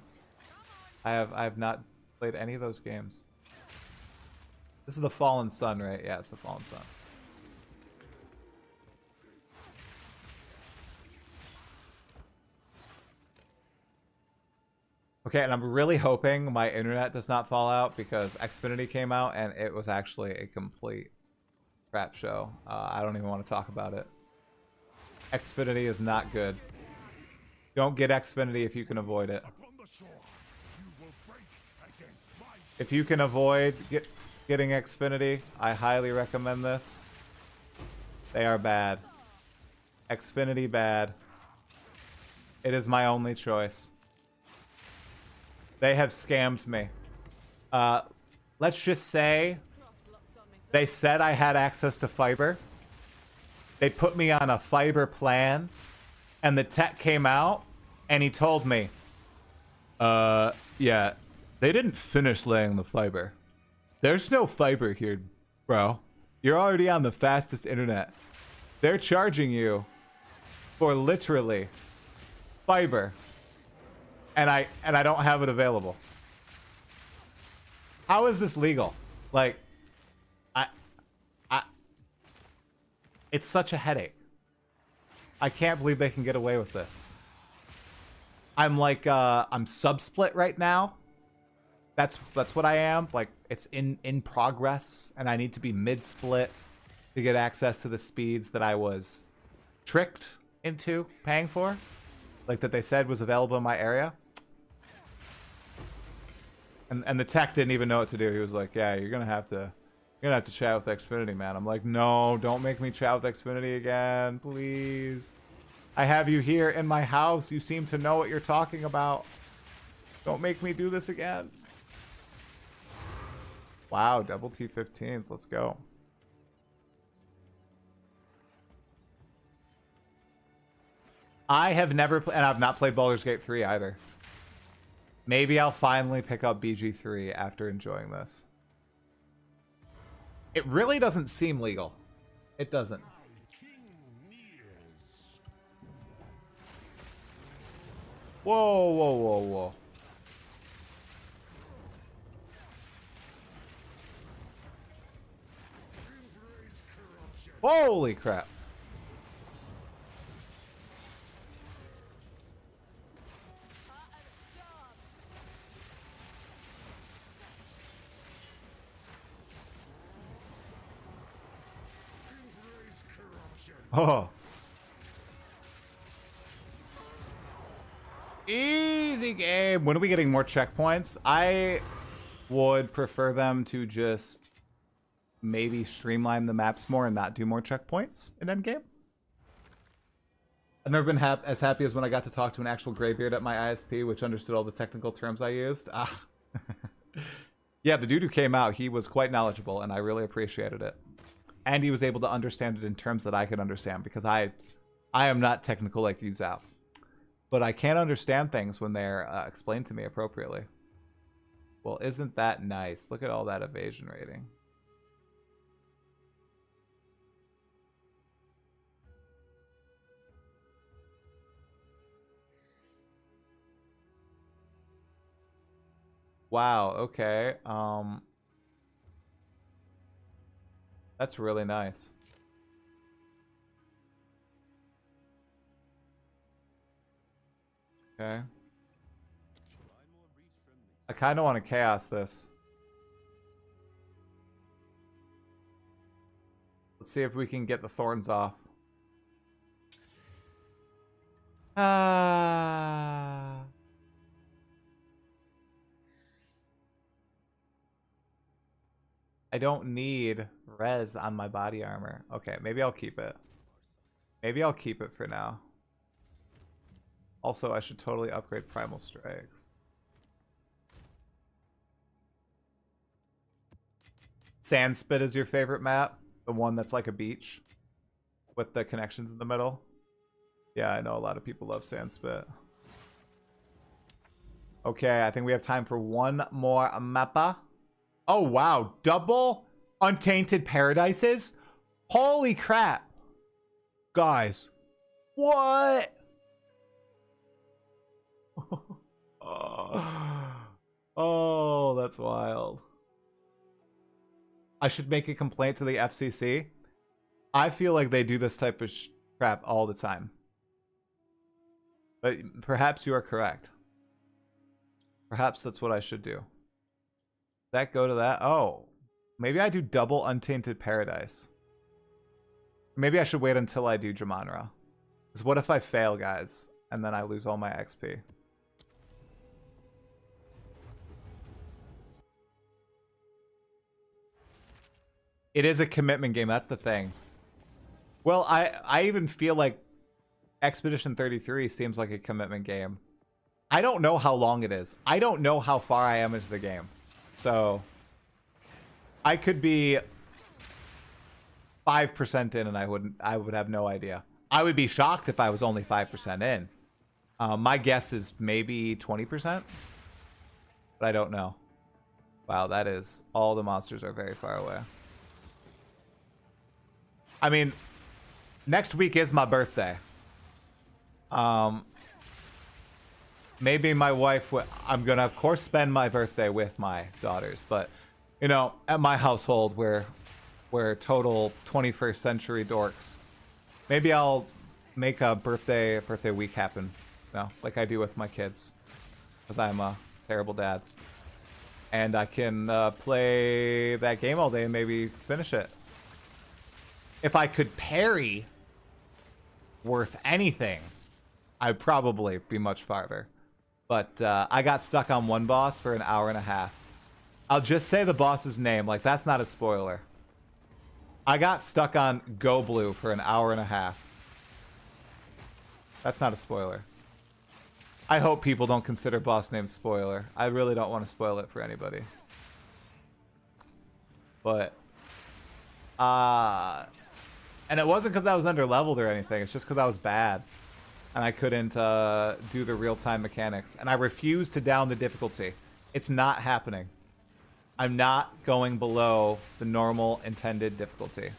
I have not played any of those games. This is the Fallen Sun, right? Yeah, it's the Fallen Sun. Okay, and I'm really hoping my internet does not fall out because Xfinity came out and it was actually a complete crap show. I don't even want to talk about it. Xfinity is not good. Don't get Xfinity if you can avoid it. If you can avoid getting Xfinity, I highly recommend this. They are bad. Xfinity bad. It is my only choice. They have scammed me. Let's just say they said I had access to fiber. They put me on a fiber plan, and the tech came out, and he told me, yeah, they didn't finish laying the fiber. There's no fiber here, bro. You're already on the fastest internet. They're charging you for literally fiber, and I don't have it available. How is this legal? Like, it's such a headache. I can't believe they can get away with this. I'm like, I'm sub-split right now. That's what I am. Like, it's in progress, and I need to be mid-split to get access to the speeds that I was tricked into paying for. Like, that they said was available in my area. And the tech didn't even know what to do. He was like, yeah, you're gonna have to chat with Xfinity, man. I'm like, no, don't make me chat with Xfinity again, please. I have you here in my house. You seem to know what you're talking about. Don't make me do this again. Wow, double T15th. Let's go. I have never and I've not played Baldur's Gate 3 either. Maybe I'll finally pick up BG3 after enjoying this. It really doesn't seem legal. It doesn't. Whoa, whoa, whoa, whoa. Holy crap. Oh. Easy game. When are we getting more checkpoints? I would prefer them to just maybe streamline the maps more and not do more checkpoints in Endgame. I've never been as happy as when I got to talk to an actual graybeard at my ISP, which understood all the technical terms I used. Ah. Yeah, the dude who came out, he was quite knowledgeable, and I really appreciated it. And he was able to understand it in terms that I could understand, because I am not technical like you, Zap. But I can't understand things when they're explained to me appropriately. Well, isn't that nice? Look at all that evasion rating. Wow, okay. That's really nice. Okay. I kind of want to chaos this. Let's see if we can get the thorns off. Ah. I don't need res on my body armor. Okay, maybe I'll keep it. Maybe I'll keep it for now. Also, I should totally upgrade Primal Strikes. Sandspit is your favorite map? The one that's like a beach with the connections in the middle? Yeah, I know a lot of people love Sandspit. Okay, I think we have time for one more mappa. Oh, wow. Double Untainted Paradises? Holy crap. Guys. What? Oh, that's wild. I should make a complaint to the FCC. I feel like they do this type of crap all the time. But perhaps you are correct. Perhaps that's what I should do. That go to that? Oh. Maybe I do double Untainted Paradise. Maybe I should wait until I do Jamanra. Because what if I fail, guys, and then I lose all my XP? It is a commitment game, that's the thing. Well, I even feel like Expedition 33 seems like a commitment game. I don't know how long it is. I don't know how far I am into the game. So I could be 5% in and I would have no idea. I would be shocked if I was only 5% in. My guess is maybe 20%. But I don't know. Wow, that is... all the monsters are very far away. I mean, next week is my birthday. Maybe my wife... I'm going to, of course, spend my birthday with my daughters. But, you know, at my household, we're total 21st century dorks. Maybe I'll make a birthday week happen. You know, like I do with my kids. Because I'm a terrible dad. And I can play that game all day and maybe finish it. If I could parry worth anything, I'd probably be much farther. But I got stuck on one boss for an hour and a half. I'll just say the boss's name. Like, that's not a spoiler. I got stuck on Go Blue for an hour and a half. That's not a spoiler. I hope people don't consider boss names spoiler. I really don't want to spoil it for anybody. But... and it wasn't because I was under-leveled or anything. It's just because I was bad. And I couldn't do the real-time mechanics. And I refused to down the difficulty. It's not happening. I'm not going below the normal intended difficulty.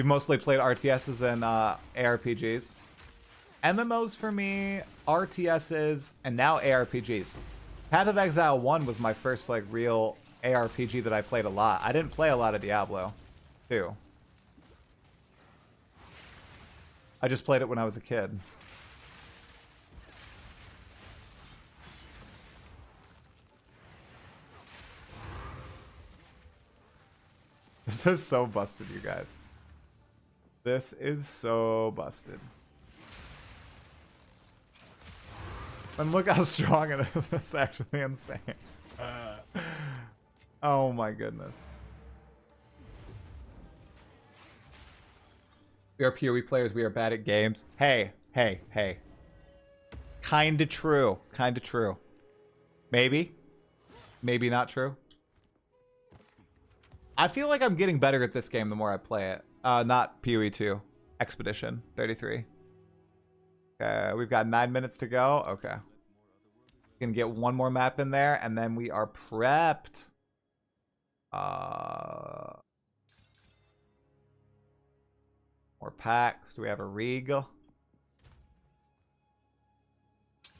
You've mostly played RTSs and ARPGs. MMOs for me, RTSs, and now ARPGs. Path of Exile 1 was my first like real ARPG that I played a lot. I didn't play a lot of Diablo 2. I just played it when I was a kid. This is so busted, you guys. This is so busted. And look how strong it is. It's actually insane. Oh my goodness. We are PoE players. We are bad at games. Hey, hey, hey. Kinda true. Kinda true. Maybe. Maybe not true. I feel like I'm getting better at this game the more I play it. Not PoE 2. Expedition 33. Okay, we've got 9 minutes to go. Okay. Gonna get one more map in there, and then we are prepped. More packs. Do we have a Regal?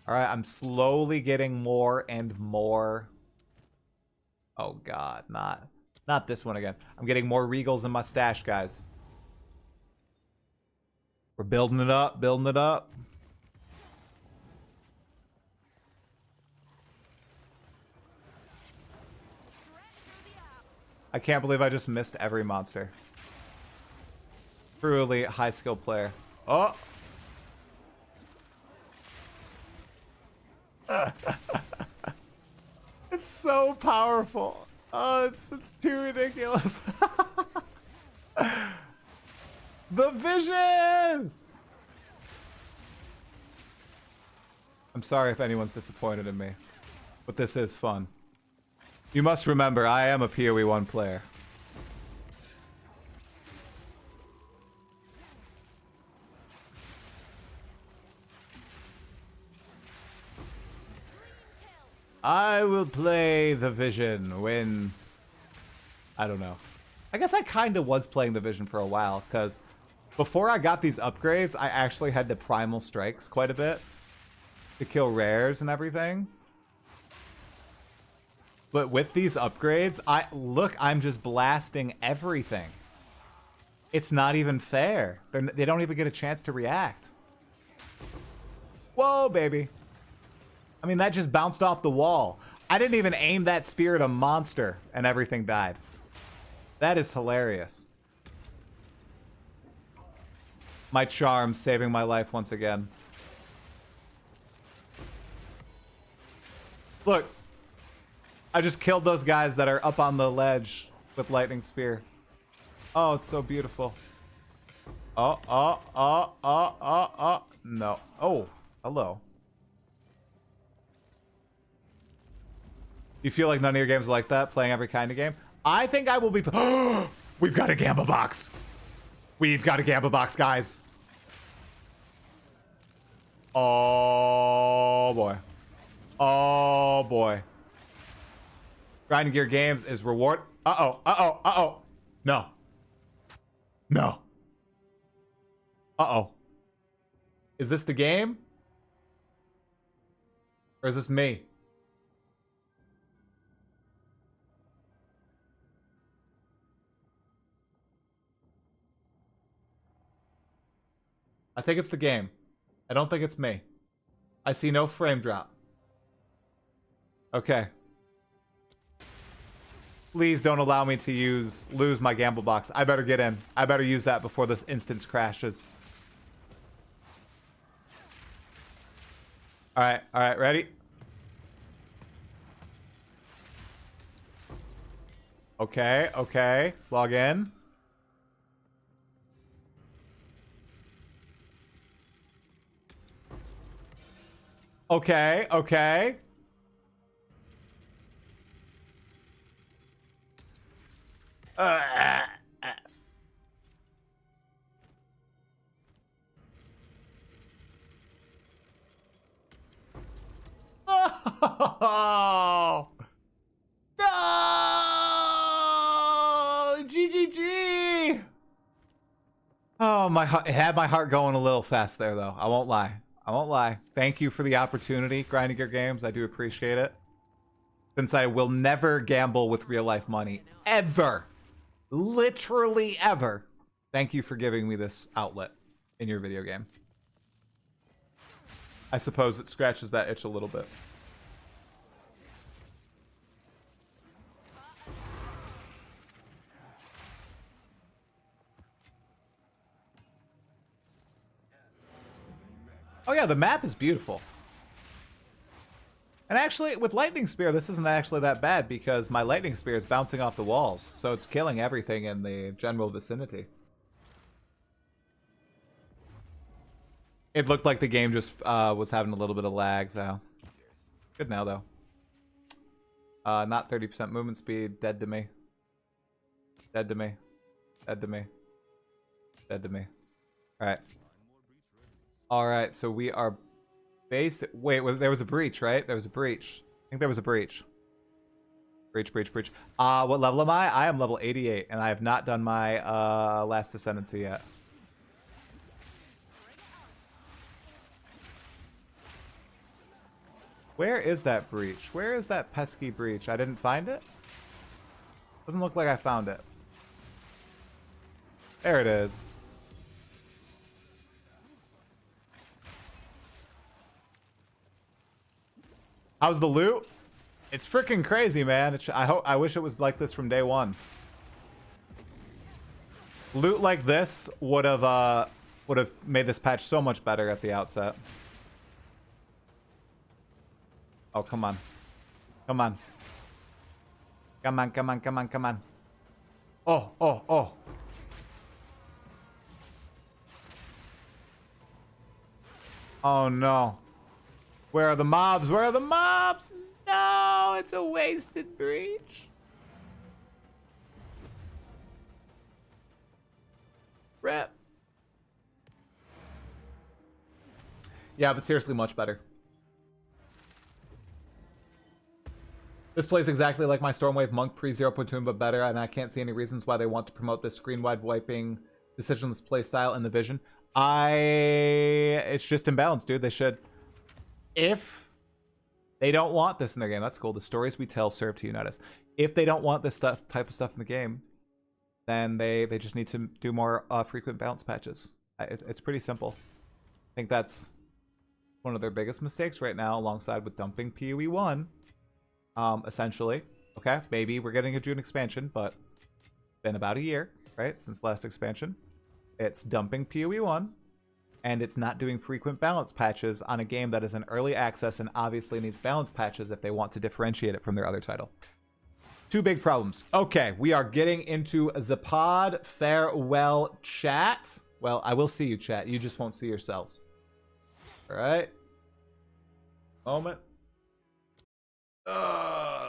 Alright, I'm slowly getting more and more. Oh god, not this one again. I'm getting more Regals in my stash, guys. We're building it up, building it up. I can't believe I just missed every monster. Truly high skill player. Oh! It's so powerful. Oh, it's too ridiculous. The vision! I'm sorry if anyone's disappointed in me, but this is fun. You must remember, I am a PoE 1 player. I will play the Vision when... I don't know. I guess I kind of was playing the Vision for a while, because before I got these upgrades, I actually had the Primal Strikes quite a bit to kill rares and everything. But with these upgrades, I'm just blasting everything. It's not even fair. They don't even get a chance to react. Whoa, baby. I mean, that just bounced off the wall. I didn't even aim that spear at a monster, and everything died. That is hilarious. My charm saving my life once again. Look. I just killed those guys that are up on the ledge with lightning spear. Oh, it's so beautiful. Oh. No. Oh, hello. You feel like none of your games are like that, playing every kind of game? I think I will be... We've got a Gamba box. We've got a Gamba box, guys. Oh, boy. Oh, boy. Grinding Gear Games is reward. Uh-oh. No. No. Uh-oh. Is this the game? Or is this me? I think it's the game. I don't think it's me. I see no frame drop. Okay. Please don't allow me to lose my gamble box. I better get in. I better use that before this instance crashes. Alright, ready? Okay. Log in. Okay. Oh! No! GGG! my heart, it had my heart going a little fast there, though. I won't lie. I won't lie. Thank you for the opportunity, Grinding Your Games. I do appreciate it. Since I will never gamble with real-life money. Ever. Literally ever. Thank you for giving me this outlet in your video game. I suppose it scratches that itch a little bit. Oh yeah, the map is beautiful. And actually, with Lightning Spear, this isn't actually that bad because my Lightning Spear is bouncing off the walls, so it's killing everything in the general vicinity. It looked like the game just was having a little bit of lag, so... Good now, though. Not 30% movement speed. Dead to me. Dead to me. Dead to me. Dead to me. Alright. Alright, so we are... Wait, there was a breach, right? There was a breach. I think there was a breach. Breach. What level am I? I am level 88, and I have not done my last ascendancy yet. Where is that breach? Where is that pesky breach? I didn't find it? Doesn't look like I found it. There it is. How's the loot? It's freaking crazy, man. I wish it was like this from day one. Loot like this would have made this patch so much better at the outset. Oh, come on. Come on. Come on, come on, come on, come on. Oh. Oh, no. Where are the mobs? Where are the mobs? No, it's a wasted breach. Rip. Yeah, but seriously, much better. This plays exactly like my Stormwave Monk pre-0.2, but better, and I can't see any reasons why they want to promote this screen-wide wiping decisionless playstyle in the vision. It's just imbalanced, dude. They should... If they don't want this in their game, that's cool. The stories we tell serve to unite us. If they don't want this type of stuff in the game, then they just need to do more frequent balance patches. It's pretty simple. I think that's one of their biggest mistakes right now, alongside with dumping PoE 1. Essentially. Okay, maybe we're getting a June expansion, but been about a year, right, since last expansion. It's dumping PoE 1. And it's not doing frequent balance patches on a game that is in early access and obviously needs balance patches if they want to differentiate it from their other title. Two big problems. Okay, we are getting into the pod. Farewell, chat. Well, I will see you, chat. You just won't see yourselves. All right. Moment.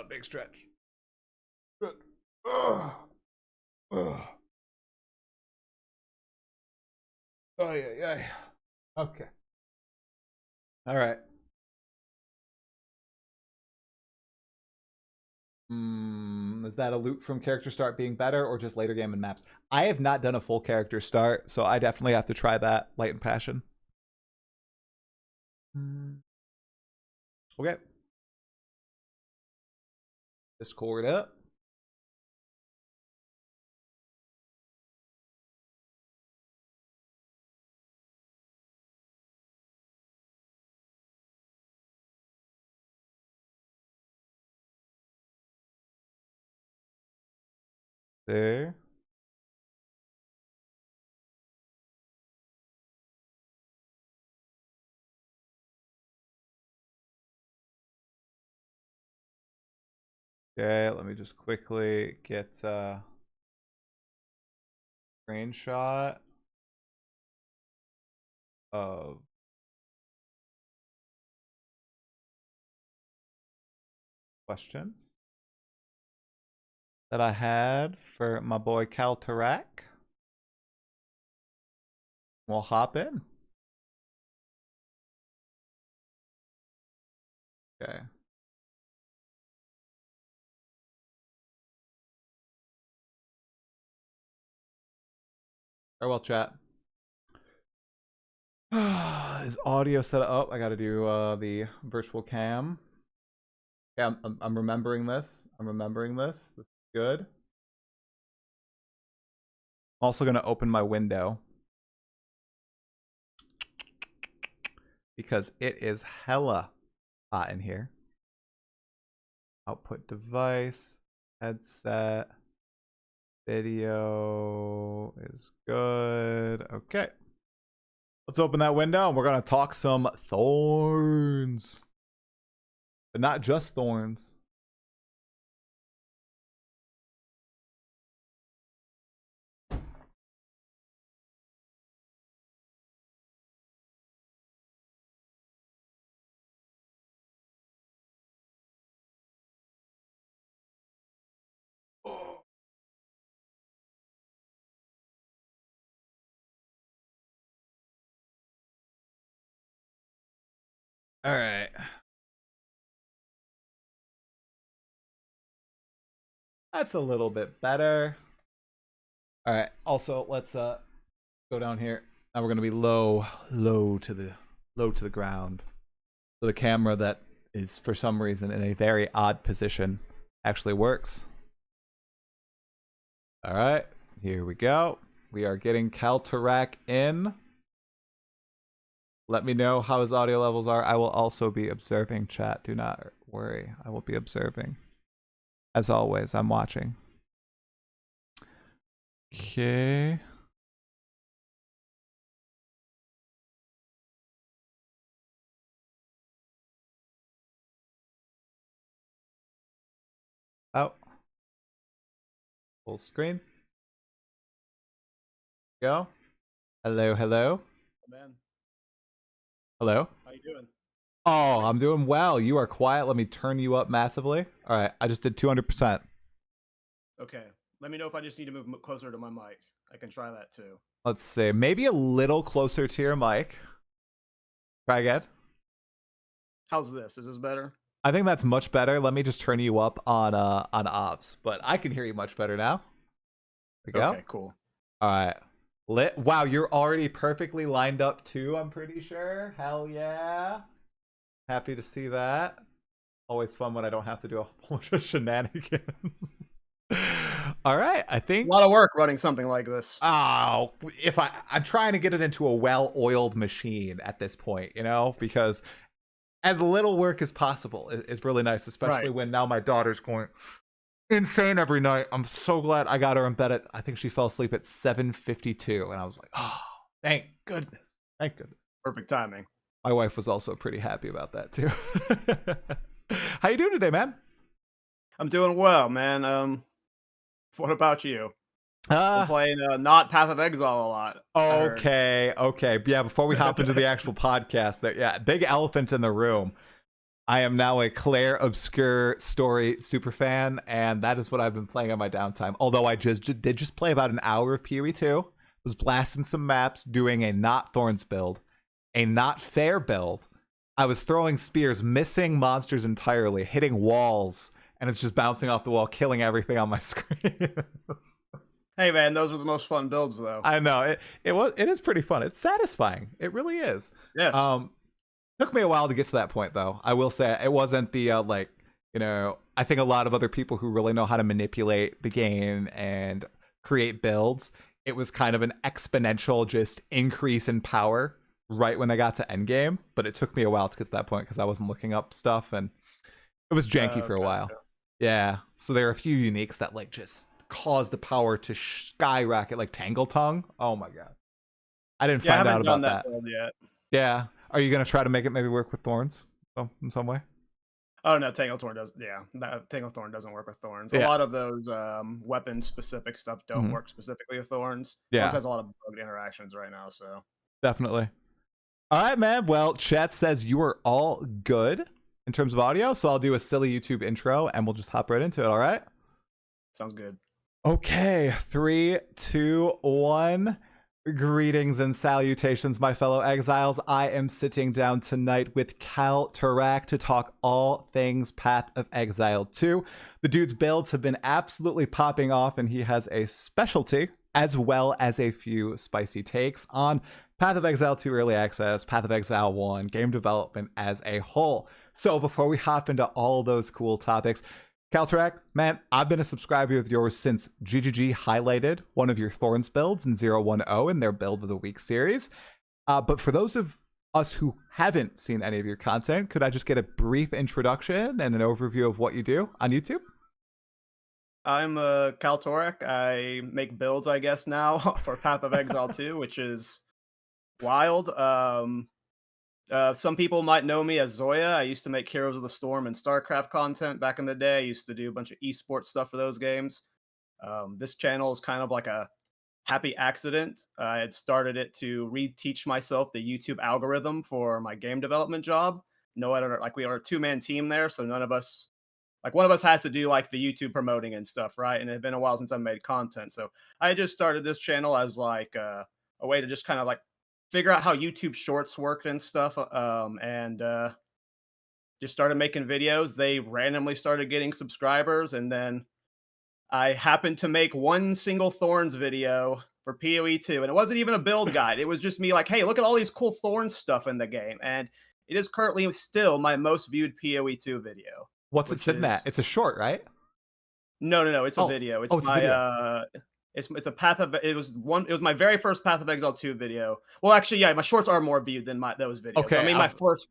Big stretch. Good. Oh, yeah. Okay. All right. Is that a loot from character start being better or just later game and maps? I have not done a full character start, so I definitely have to try that. Light and Passion. Okay. Discord up. There. Okay, let me just quickly get screenshot of questions that I had for my boy KallTorak. We'll hop in. Okay. Farewell, chat. Is audio set up? I gotta do the virtual cam. Yeah, I'm remembering this. I'm remembering this. This is good. I'm also gonna open my window because it is hella hot in here. Output device, headset, video is good. Okay. Let's open that window and we're going to talk some thorns. But not just thorns. All right. That's a little bit better. All right. Also, let's go down here. Now we're going to be low to the ground. So the camera that is for some reason in a very odd position actually works. All right. Here we go. We are getting KallTorak in. Let me know how his audio levels are. I will also be observing chat. Do not worry. I will be observing. As always, I'm watching. Okay. Oh. Full screen. Go. Hello, hello. Man, Hello. how you doing? Oh, I'm doing well. You are quiet. Let me turn you up massively. All right. I just did 200%. Okay, let me know if I just need to move closer to my mic. I can try that too. Let's see. Maybe a little closer to your mic. Try again. How's this? Is this better? I think that's much better. Let me just turn you up on ops, but I can hear you much better now. There we go. Okay, cool. All right. Lit. Wow, you're already perfectly lined up too, I'm pretty sure. Hell yeah. Happy to see that. Always fun when I don't have to do a whole bunch of shenanigans. All right, I think. A lot of work running something like this. Oh, if I'm trying to get it into a well-oiled machine at this point, you know, because as little work as possible is really nice, especially Right. when now my daughter's going insane every night. I'm so glad I got her in bed at, I think she fell asleep at 7:52, and I was like, oh, thank goodness. Thank goodness. Perfect timing. My wife was also pretty happy about that too. How you doing today, man? I'm doing well, man. What about you? Been Uh, playing not Path of Exile a lot. I heard. okay. Yeah, before we hop into the actual podcast, there, yeah, big elephant in the room. I am now a Clair Obscur story super fan, and that is what I've been playing on my downtime. Although I did play about an hour of PoE2, was blasting some maps, doing a not Thorns build, a not fair build. I was throwing spears, missing monsters entirely, hitting walls, and it's just bouncing off the wall, killing everything on my screen. Hey, man, those were the most fun builds, though. I know it is pretty fun. It's satisfying. It really is. Yes. Took me a while to get to that point, though. I will say it wasn't the like, you know, I think a lot of other people who really know how to manipulate the game and create builds, it was kind of an exponential just increase in power right when I got to Endgame. But it took me a while to get to that point because I wasn't looking up stuff and it was janky for a while. Okay. Yeah. So there are a few uniques that like just cause the power to skyrocket, like Tangle Tongue. Oh my god. I didn't Yeah, I find haven't out done about that build yet. Yeah. Are you going to try to make it maybe work with thorns in some way? Oh no, Thorn does. Yeah, Thorn doesn't work with thorns. A Yeah. lot of those weapon specific stuff don't Mhm. work specifically with thorns. Yeah. Thorns has a lot of bugged interactions right now, so Definitely. All right, man. Well, chat says you are all good in terms of audio, so I'll do a silly YouTube intro and we'll just hop right into it, all right? sounds good. Okay, 3, 2, 1. Greetings and salutations, my fellow exiles. I am sitting down tonight with KallTorak to talk all things Path of Exile 2. The dude's builds have been absolutely popping off, and he has a specialty as well as a few spicy takes on Path of Exile 2 Early Access, Path of Exile 1, game development as a whole. So before we hop into all those cool topics, KallTorak, man, I've been a subscriber of yours since GGG highlighted one of your Thorns builds in 010 in their Build of the Week series. But for those of us who haven't seen any of your content, could I just get a brief introduction and an overview of what you do on YouTube? I'm KallTorak. I make builds, I guess, now for Path of Exile 2, which is wild. Some people might know me as Zoya. I used to make Heroes of the Storm and StarCraft content back in the day. I used to do a bunch of esports stuff for those games. This channel is kind of like a happy accident. I had started it to reteach myself the YouTube algorithm for my game development job. No other, like, we are a two-man team there, so none of us, like, one of us has to do like the YouTube promoting and stuff, right? And it had been a while since I made content, so I just started this channel as like a way to just kind of like figure out how YouTube Shorts worked and stuff, and just started making videos. They randomly started getting subscribers, and then I happened to make one single Thorns video for PoE 2, and it wasn't even a build guide. It was just me like, hey, look at all these cool Thorns stuff in the game, and it is currently still my most viewed PoE 2 video. What's it sitting at? It's a short, right? No. It's a video. It's my video. It's a Path of, it was my very first Path of Exile 2 video. Well, actually, yeah, my shorts are more viewed than those videos. Okay, I mean,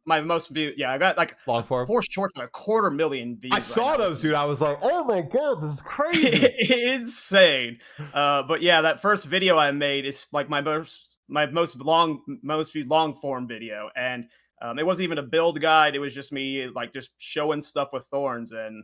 my most viewed, yeah, I got like long form 4 shorts and 250,000 views. I saw those, dude. I was like, oh my god, this is crazy. Insane. But yeah, that first video I made is like my most viewed long form video, and it wasn't even a build guide. It was just me like just showing stuff with Thorns, and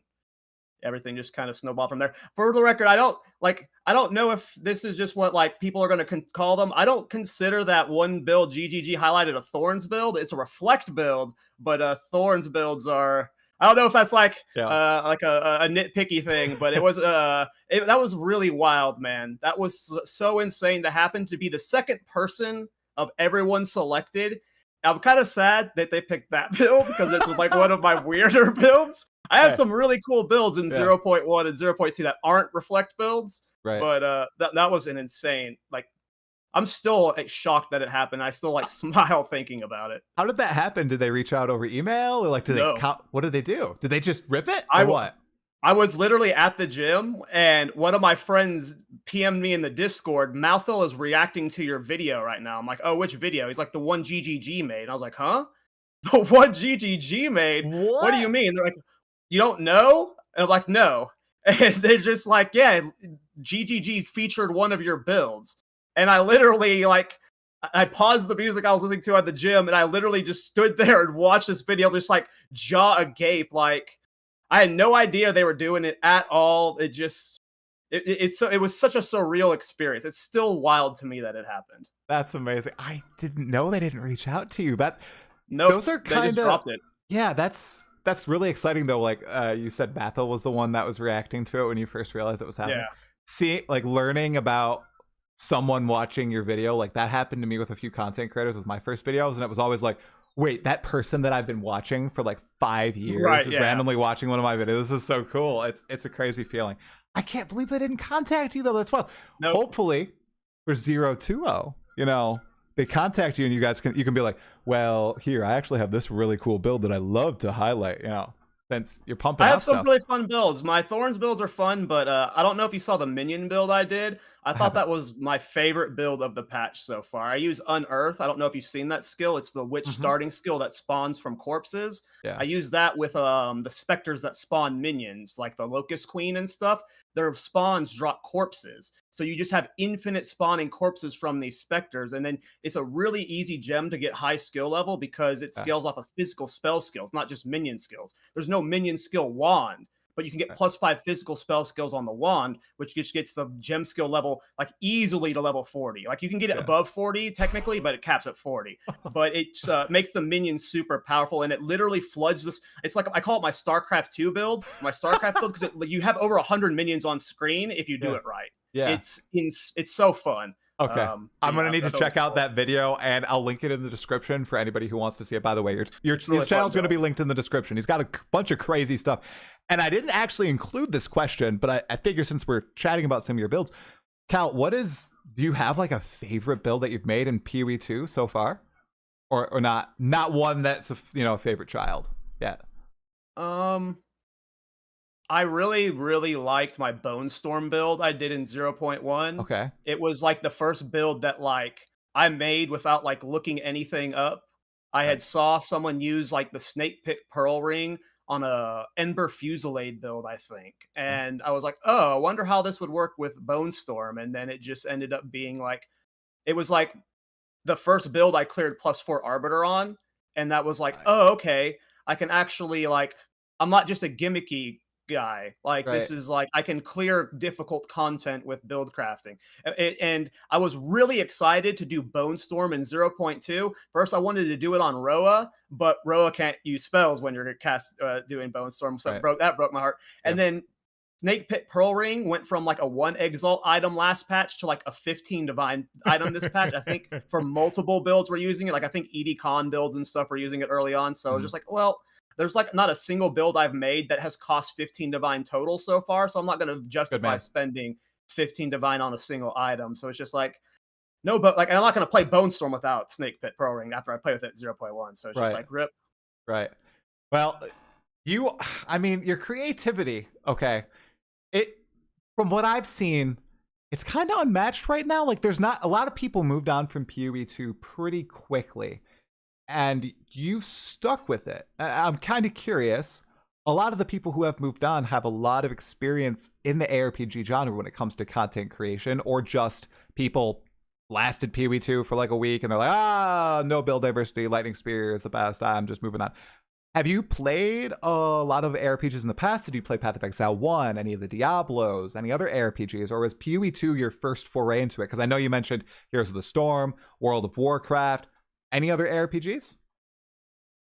everything just kind of snowballed from there. For the record, I don't know if this is just what like people are going to call them. I don't consider that one build GGG highlighted a Thorns build. It's a Reflect build, but Thorns builds are, I don't know if that's like a nitpicky thing, but it was that was really wild, man. That was so insane to happen, to be the second person of everyone selected. I'm kind of sad that they picked that build because it's like one of my weirder builds. I have some really cool builds in 0.1 and 0.2 that aren't Reflect builds, right? But that was an insane, like, I'm still shocked that it happened. I still like smile thinking about it. How did that happen? Did they reach out over email, or like did they count? What did they do? Did they just rip it, or what? I was literally at the gym, and one of my friends PM'd me in the Discord. Mouthful is reacting to your video right now. I'm like, oh, which video? He's like, the one GGG made. And I was like, huh? The one GGG made? What do you mean? They're like, you don't know? And I'm like, no. And they're just like, yeah, GGG featured one of your builds. And I literally, like, I paused the music I was listening to at the gym, and I literally just stood there and watched this video, just like jaw agape. Like, I had no idea they were doing it at all. It just, it was such a surreal experience. It's still wild to me that it happened. That's amazing. I didn't know they didn't reach out to you. No, those are kind of, they just dropped it. Yeah, that's really exciting though. Like you said, Bethel was the one that was reacting to it when you first realized it was happening. Yeah. See, like learning about someone watching your video, like that happened to me with a few content creators with my first videos, and it was always like, wait, that person that I've been watching for like 5 years is randomly watching one of my videos. This is so cool. It's a crazy feeling. I can't believe they didn't contact you though. That's wild. Nope. Hopefully for 020, you know, they contact you and you can be like, well, here, I actually have this really cool build that I love to highlight, you know, since you're pumping I out have some stuff. really fun builds. My Thorns builds are fun, but I don't know if you saw the minion build I did. I thought that was my favorite build of the patch so far. I use Unearth. I don't know if you've seen that skill. It's the witch starting skill that spawns from corpses. Yeah. I use that with the specters that spawn minions, like the Locust Queen and stuff. Their spawns drop corpses. So you just have infinite spawning corpses from these specters. And then it's a really easy gem to get high skill level because it scales off of physical spell skills, not just minion skills. There's no minion skill wand, but you can get +5 physical spell skills on the wand, which just gets the gem skill level like easily to level 40. Like you can get it above 40 technically, but it caps at 40. But it makes the minions super powerful, and it literally floods this. It's like, I call it my StarCraft 2 build, my StarCraft build, because you have over 100 minions on screen if you do it right. Yeah, it's so fun. Okay, I'm gonna need to check out that video, and I'll link it in the description for anybody who wants to see it. By the way, his channel's gonna be linked in the description. He's got a bunch of crazy stuff, and I didn't actually include this question, but I figure since we're chatting about some of your builds, Cal, do you have like a favorite build that you've made in PoE 2 so far? Or not? Not one that's a favorite child yet. Um, I really, really liked my Bone Storm build I did in 0.1. Okay. It was like the first build that like I made without like looking anything up. I had Nice. saw someone use like the Snake Pit Pearl Ring on a Ember Fusillade build, I think. Okay. And I was like, oh, I wonder how this would work with Bone Storm. And then it just ended up being like it was like the first build I cleared +4 Arbiter on, and that was like, Right. "Oh, okay. I can actually, like I'm not just a gimmicky guy. Like, Right. this is like I can clear difficult content with build crafting." And I was really excited to do Bone Storm in 0.2. First, I wanted to do it on Roa, but Roa can't use spells when you're doing Bone Storm, so Right. that broke my heart. And Yep. then Snake Pit Pearl Ring went from like a 1 Exalt item last patch to like a 15 Divine item this patch. I think for multiple builds we're using it. Like I think ED Con builds and stuff were using it early on. So I was Mhm. just like, well, there's like not a single build I've made that has cost 15 Divine total so far. So I'm not going to Good justify man. spending 15 Divine on a single item. So it's just like, no, but like, and I'm not going to play Bone Storm without Snake Pit Pearl Ring after I play with it at 0.1. So it's just Right. like, rip. Right. Well, I mean, your creativity, okay. It From what I've seen, it's kind of unmatched right now. Like there's not a lot of people moved on from PoE 2 pretty quickly, and you've stuck with it. I'm kind of curious. A lot of the people who have moved on have a lot of experience in the ARPG genre when it comes to content creation, or just people lasted PoE 2 for like a week and they're like, no build diversity, lightning spear is the best, I'm just moving on. Have you played a lot of ARPGs in the past? Did you play Path of Exile 1, any of the Diablos, any other ARPGs, or was PoE 2 your first foray into it? Because I know you mentioned Heroes of the Storm, World of Warcraft. Any other ARPGs?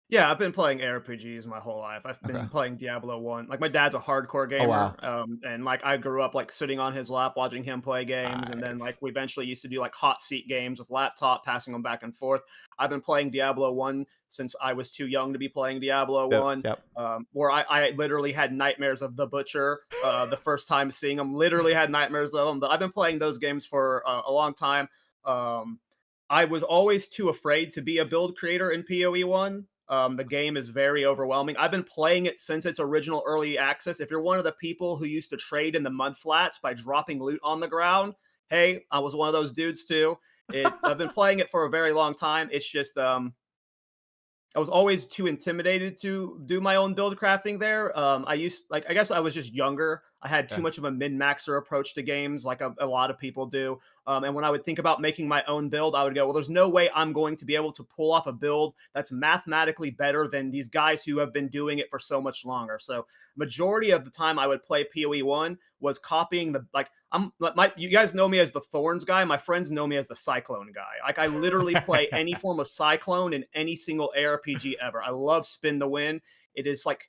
Yeah, I've been playing ARPGs my whole life. I've Okay. been playing Diablo 1. Like, my dad's a hardcore Oh, gamer, wow. and, like, I grew up, like, sitting on his lap watching him play games, and then, like, Nice. we eventually used to do, like, hot seat games with laptop, passing them back and forth. I've been playing Diablo 1 since I was too young to be playing Diablo Yep. 1, Yep. where I literally had nightmares of the Butcher, the first time seeing him, literally had nightmares of him, but I've been playing those games for a long time. Um, I was always too afraid to be a build creator in PoE 1. The game is very overwhelming. I've been playing it since its original early access. If you're one of the people who used to trade in the mud flats by dropping loot on the ground, hey, I was one of those dudes too. I've been playing it for a very long time. It's just I was always too intimidated to do my own build crafting there. I guess I was just younger. I had too Yeah. much of a min maxer approach to games, like a lot of people do. And when I would think about making my own build, I would go, well, there's no way I'm going to be able to pull off a build that's mathematically better than these guys who have been doing it for so much longer. So, majority of the time I would play PoE 1 was copying you guys know me as the Thorns guy. My friends know me as the Cyclone guy. Like I literally play any form of Cyclone in any single ARPG ever. I love Spin the Win. It is like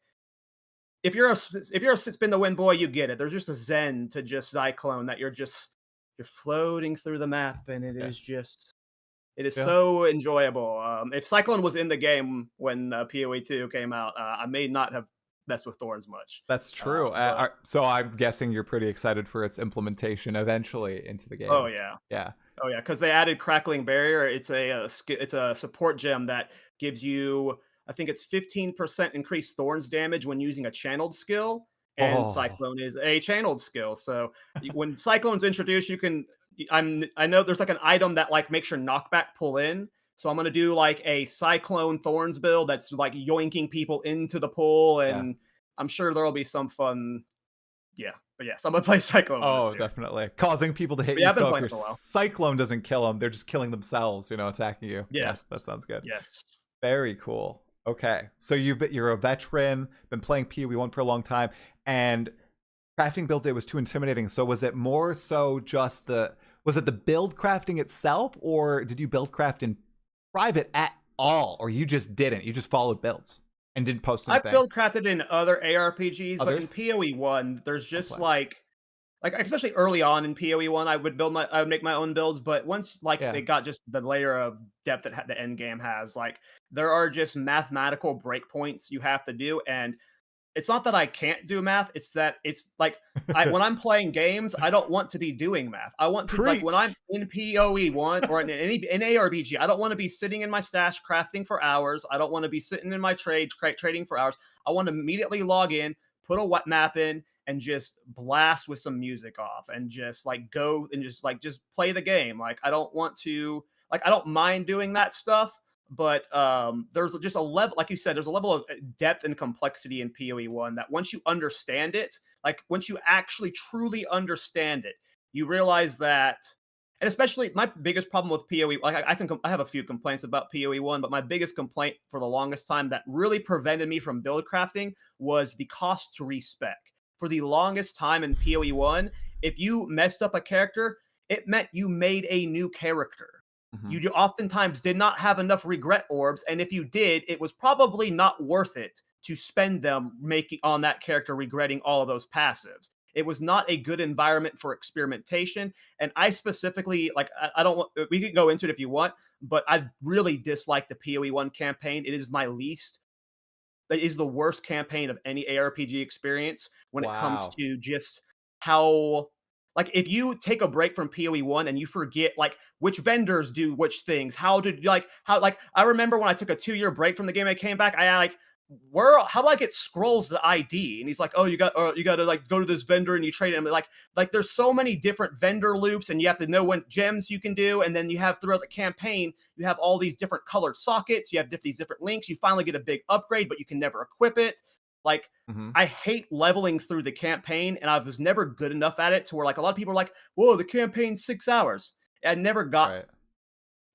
if you're a Spin the Win boy, you get it. There's just a zen to just Cyclone that you're floating through the map, and Yeah. it is Yeah. so enjoyable. If Cyclone was in the game when PoE 2 came out, I may not have messed with Thorns much. That's true. But So I'm guessing you're pretty excited for its implementation eventually into the oh game. yeah. Yeah. Oh yeah, because they added Crackling Barrier. It's a support gem that gives you, I think it's 15% increased Thorns damage when using a channeled skill, and Oh, Cyclone is a channeled skill. So when Cyclone's introduced, I know there's like an item that like makes your knockback pull in. So I'm gonna do like a Cyclone Thorns build that's like yoinking people into the pool, yeah. and I'm sure there'll be some fun. Yeah, but yes, I'm gonna play Cyclone when it's Oh, here. definitely. Causing people to hit But you. yeah, I've been So if playing your it for a while. cyclone doesn't kill them, they're just killing themselves, attacking you. Yeah, Yes, that sounds good. yes. Very cool. Okay. So you're a veteran, been playing PoE 1 for a long time, and crafting builds, it was too intimidating. So was it more so just was it the build crafting itself, or did you build craft in private at all? Or you just didn't? You just followed builds and didn't post I've anything? build crafted in other ARPGs, but in Others? PoE 1, there's just Okay. like especially early on in PoE 1, I would make my own builds, but once like Yeah. it got just the layer of depth that the end game has, like there are just mathematical breakpoints you have to do, and it's not that I can't do math. It's that it's like when I'm playing games, I don't want to be doing math. I want to like when I'm Preach. in PoE1 or in ARPG, I don't want to be sitting in my stash crafting for hours. I don't want to be sitting in my trading for hours. I want to immediately log in, put a map in, and just blast with some music off and just like go and just play the game. Like I don't want to I don't mind doing that stuff, but there's just a level, like you said, there's a level of depth and complexity in PoE1 that once you understand it, like once you actually truly understand it, you realize that. And especially my biggest problem with PoE, like I have a few complaints about PoE1, but my biggest complaint for the longest time that really prevented me from build crafting was the cost to respec. For the longest time in PoE1, if you messed up a character, it meant you made a new character. Mhm. You oftentimes did not have enough regret orbs, and if you did, it was probably not worth it to spend them making on that character regretting all of those passives. It was not a good environment for experimentation, and I specifically I don't want, we could go into it if you want, but I really dislike the PoE1 campaign. It is my least. It is the worst campaign of any ARPG experience when it comes Wow. to just how like if you take a break from PoE1 and you forget like which vendors do which things, how did how like I remember when I took a 2-year break from the game, I came back, I like how do I get scrolls to ID? And he's like, oh, you got to like go to this vendor and you trade it. Like there's so many different vendor loops, and you have to know what gems you can do, and then you have throughout the campaign, you have all these different colored sockets, you have these different links, you finally get a big upgrade, but you can never equip it. Like Hmm. I hate leveling through the campaign, and I was never good enough at it to where like a lot of people are like, whoa, the campaign's 6 hours. I never got. Right.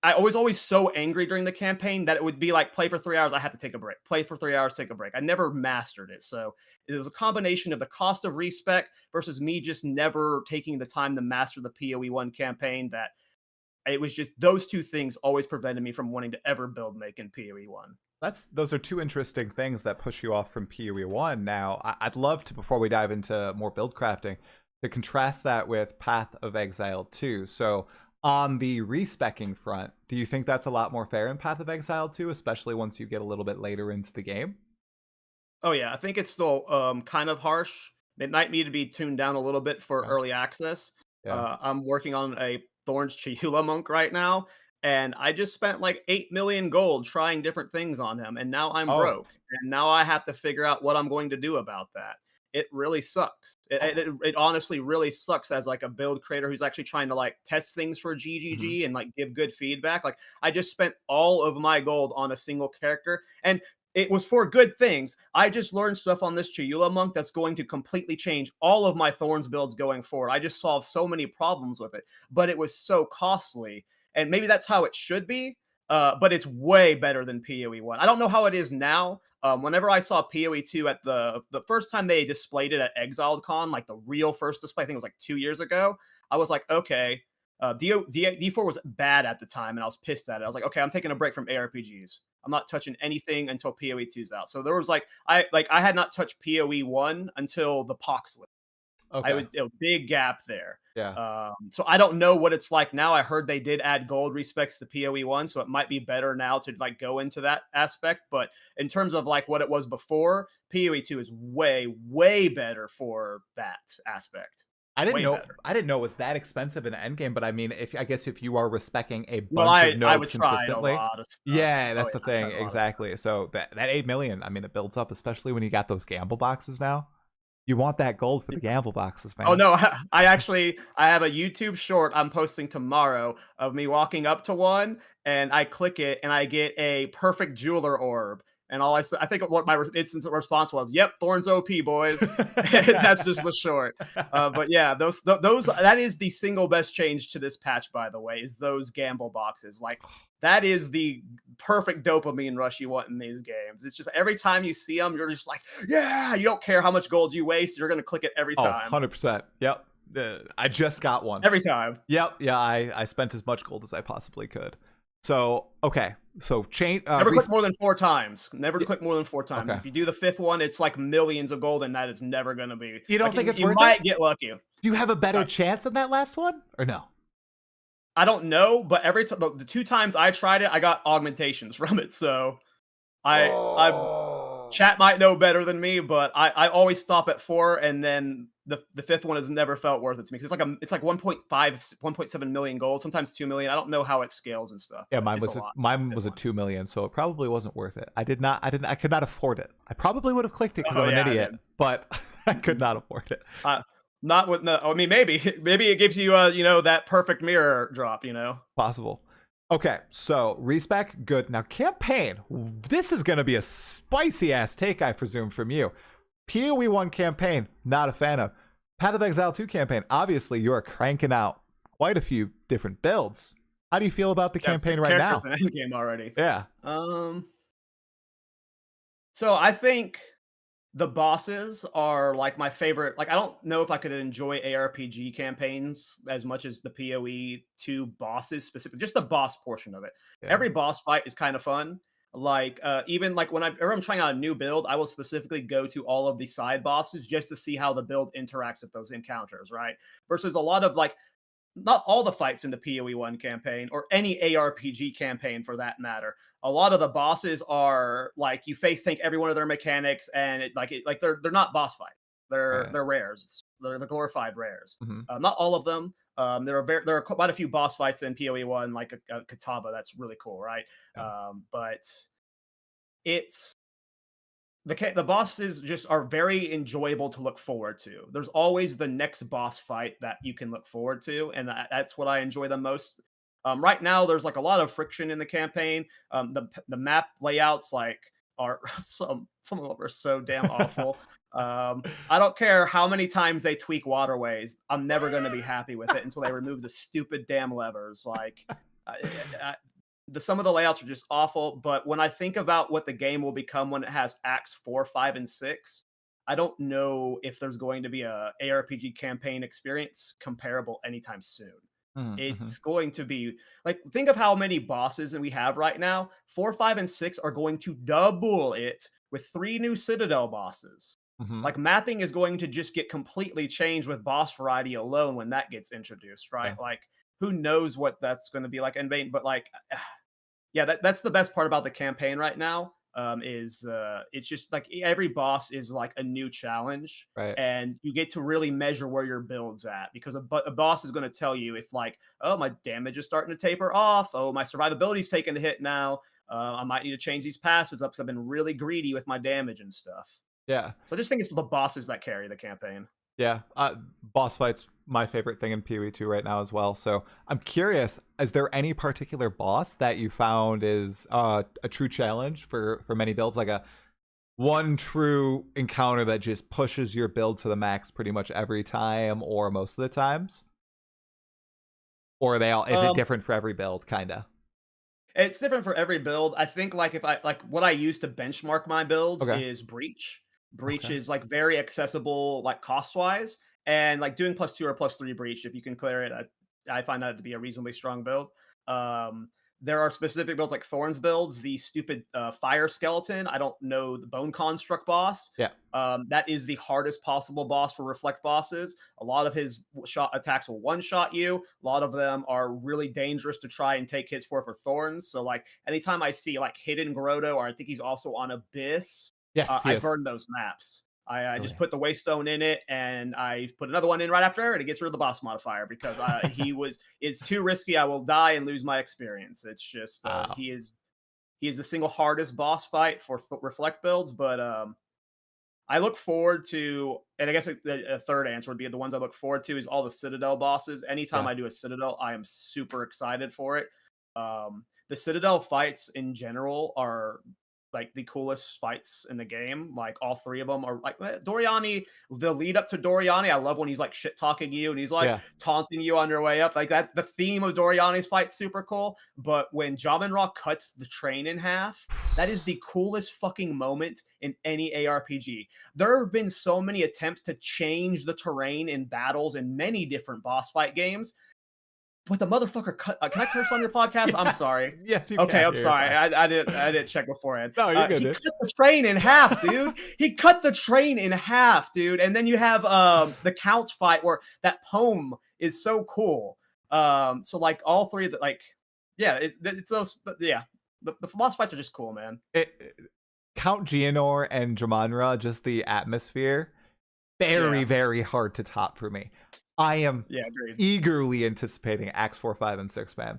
I was always so angry during the campaign that it would be like play for 3 hours, I have to take a break. Play for 3 hours, take a break. I never mastered it. So it was a combination of the cost of respec versus me just never taking the time to master the PoE1 campaign, that it was just those two things always prevented me from wanting to ever build make in PoE1. Those are two interesting things that push you off from PoE1. Now, I'd love to, before we dive into more build crafting, to contrast that with Path of Exile 2. So on the respecking front, do you think that's a lot more fair in Path of Exile 2, especially once you get a little bit later into the game? Oh yeah, I think it's still kind of harsh. It might need to be tuned down a little bit for Okay. early access. Yeah. I'm working on a Thorns Chihula monk right now, and I just spent like 8 million gold trying different things on him, and now I'm Oh. broke, and now I have to figure out what I'm going to do about that. It really sucks. It honestly really sucks as like a build creator who's actually trying to like test things for Mhm. GGG and like give good feedback. Like I just spent all of my gold on a single character, and it was for good things. I just learned stuff on this Chiyula monk that's going to completely change all of my Thorns builds going forward. I just solved so many problems with it, but it was so costly. And maybe that's how it should be, but it's way better than PoE1. I don't know how it is now. Whenever I saw PoE2 at the first time they displayed it at ExiledCon, like the real first display, I think it was like 2 years ago, I was like, okay, D4 was bad at the time, and I was pissed at it. I was like, okay, I'm taking a break from ARPGs. I'm not touching anything until PoE2's out. So there was like I had not touched PoE1 until the Pox list. I Okay. was a big gap there. Yeah. So I don't know what it's like now. I heard they did add gold respects to PoE1, so it might be better now to like go into that aspect. But in terms of like what it was before, PoE2 is way better for that aspect. Way better. I didn't know it was that expensive in Endgame, but I mean, if I guess if you are respecing a Well, bunch of I nodes would try a consistently, lot of stuff. yeah, Oh that's the yeah, I thing tried a lot of stuff. exactly. So that 8 million, I mean, it builds up, especially when you got those gamble boxes now. You want that gold for the gamble boxes, Oh man. no, I have a YouTube short I'm posting tomorrow of me walking up to one, and I click it and I get a perfect jeweler orb. And I think what my instant response was, "Yep, Thorns OP boys." That's just the short. But yeah, those that is the single best change to this patch, by the way, is those gamble boxes. Like that is the perfect dopamine rush you want in these games. It's just every time you see them, you're just like, yeah, you don't care how much gold you waste. You're going to click it every Oh, time. 100%. Yep. I just got one. Every time. Yep. Yeah, I spent as much gold as I possibly could. So, okay. So, Never click more than 4 times. Never click more than 4 times. Okay. If you do the fifth one, it's like millions of gold, and that is never going to be. You don't like, think it's you worth might it? get lucky. Do you have a better chance in that last one or no? I don't know, but every time the 2 times I tried it, I got augmentations from it. So I chat might know better than me, but I always stop at 4, and then the fifth one has never felt worth it to me because it's like 1.5, 1.7 million gold, sometimes 2 million. I don't know how it scales and stuff. Yeah, But mine it's was a lot. mine was a 2 million, so it probably wasn't worth it. I could not afford it. I probably would have clicked it because Oh I'm an yeah, I idiot, did. but I could not afford it. Not with no. I mean, maybe it gives you that perfect mirror drop. Possible. Okay, so respec, good. Now campaign. This is gonna be a spicy ass take, I presume, from you. PoE 1 campaign, not a fan of. Path of Exile 2 campaign, obviously you are cranking out quite a few different builds. How do you feel about the campaign right now? Characters in Endgame already. Yeah. So I think the bosses are like my favorite. Like I don't know if I could enjoy ARPG campaigns as much as the PoE 2 bosses specifically, just the boss portion of it. Yeah. Every boss fight is kind of fun. Like even like whenever I'm trying out a new build, I will specifically go to all of the side bosses just to see how the build interacts with those encounters, right? Versus a lot of like not all the fights in the PoE 1 campaign or any ARPG campaign for that matter. A lot of the bosses are like you face tank every one of their mechanics, and they're not boss fights. They're rares. They're the glorified rares. Not all of them. There are quite a few boss fights in PoE 1, like a Katava. That's really cool, right? Yeah. But it's the bosses just are very enjoyable to look forward to. There's always the next boss fight that you can look forward to, and that's what I enjoy the most. Right now, there's like a lot of friction in the campaign. The map layouts are some of them are so damn awful. I don't care how many times they tweak waterways. I'm never going to be happy with it until they remove the stupid damn levers. Like, some of the layouts are just awful. But when I think about what the game will become when it has acts 4, 5, and 6, I don't know if there's going to be a ARPG campaign experience comparable anytime soon. It's going to be like, think of how many bosses we have right now. 4, 5, and 6 are going to double it with 3 new Citadel bosses. Like mapping is going to just get completely changed with boss variety alone when that gets introduced, right? Yeah. Like who knows what that's going to be like in vain, but like yeah, that's the best part about the campaign right now. Is it's just like every boss is like a new challenge, Right. and you get to really measure where your build's at because a boss is going to tell you if like, oh, my damage is starting to taper off, oh, my survivability's taking a hit now, I might need to change these passives up because I've been really greedy with my damage and stuff. Yeah. So I just think it's the bosses that carry the campaign. Yeah, boss fights my favorite thing in PoE 2 right now as well. So I'm curious, is there any particular boss that you found is a true challenge for many builds, like a one true encounter that just pushes your build to the max pretty much every time or most of the times? Or are they all? Is it different for every build, kinda? It's different for every build. I think like if I like what I use to benchmark my builds Okay. is Breach. Breach Okay. is like very accessible, like cost wise, and like doing +2 or +3 Breach if you can clear it. I find that to be a reasonably strong build. Um, there are specific builds like Thorns builds, the stupid fire skeleton. I don't know the bone construct boss. Yeah. That is the hardest possible boss for reflect bosses. A lot of his shot attacks will one shot you. A lot of them are really dangerous to try and take hits for Thorns. So like anytime I see like Hidden Grotto, or I think he's also on Abyss, Yes, he I is. burn those maps. I Oh, just yeah. put the Waystone in it, and I put another one in right after, and it gets rid of the boss modifier because it's too risky. I will die and lose my experience. It's just Wow. he is the single hardest boss fight for reflect builds. But I look forward to, and I guess a third answer would be the ones I look forward to is all the Citadel bosses. Anytime Yeah. I do a Citadel, I am super excited for it. The Citadel fights in general are like the coolest fights in the game. Like all 3 of them are like Doriani, the lead up to Doriani. I love when he's like shit talking you and he's like Yeah. taunting you on your way up. Like that, the theme of Doriani's fight's super cool. But when Jamin-Ra cuts the train in half, that is the coolest fucking moment in any ARPG. There have been so many attempts to change the terrain in battles in many different boss fight games. But the motherfucker cut. Can I curse on your podcast? I'm Yes. sorry. Yes, you Okay, can. I'm You're sorry. fine. I didn't check beforehand. No, you're good, He dude. cut the train in half, dude. He cut the train in half, dude. And then you have the Counts fight where that poem is so cool. So like all 3 of the like, yeah, it's those. Yeah, the boss fights are just cool, man. Count Geonor and Jamanra, just the atmosphere, very hard to top for me. I am agreed. eagerly anticipating Acts 4, 5, and 6, man.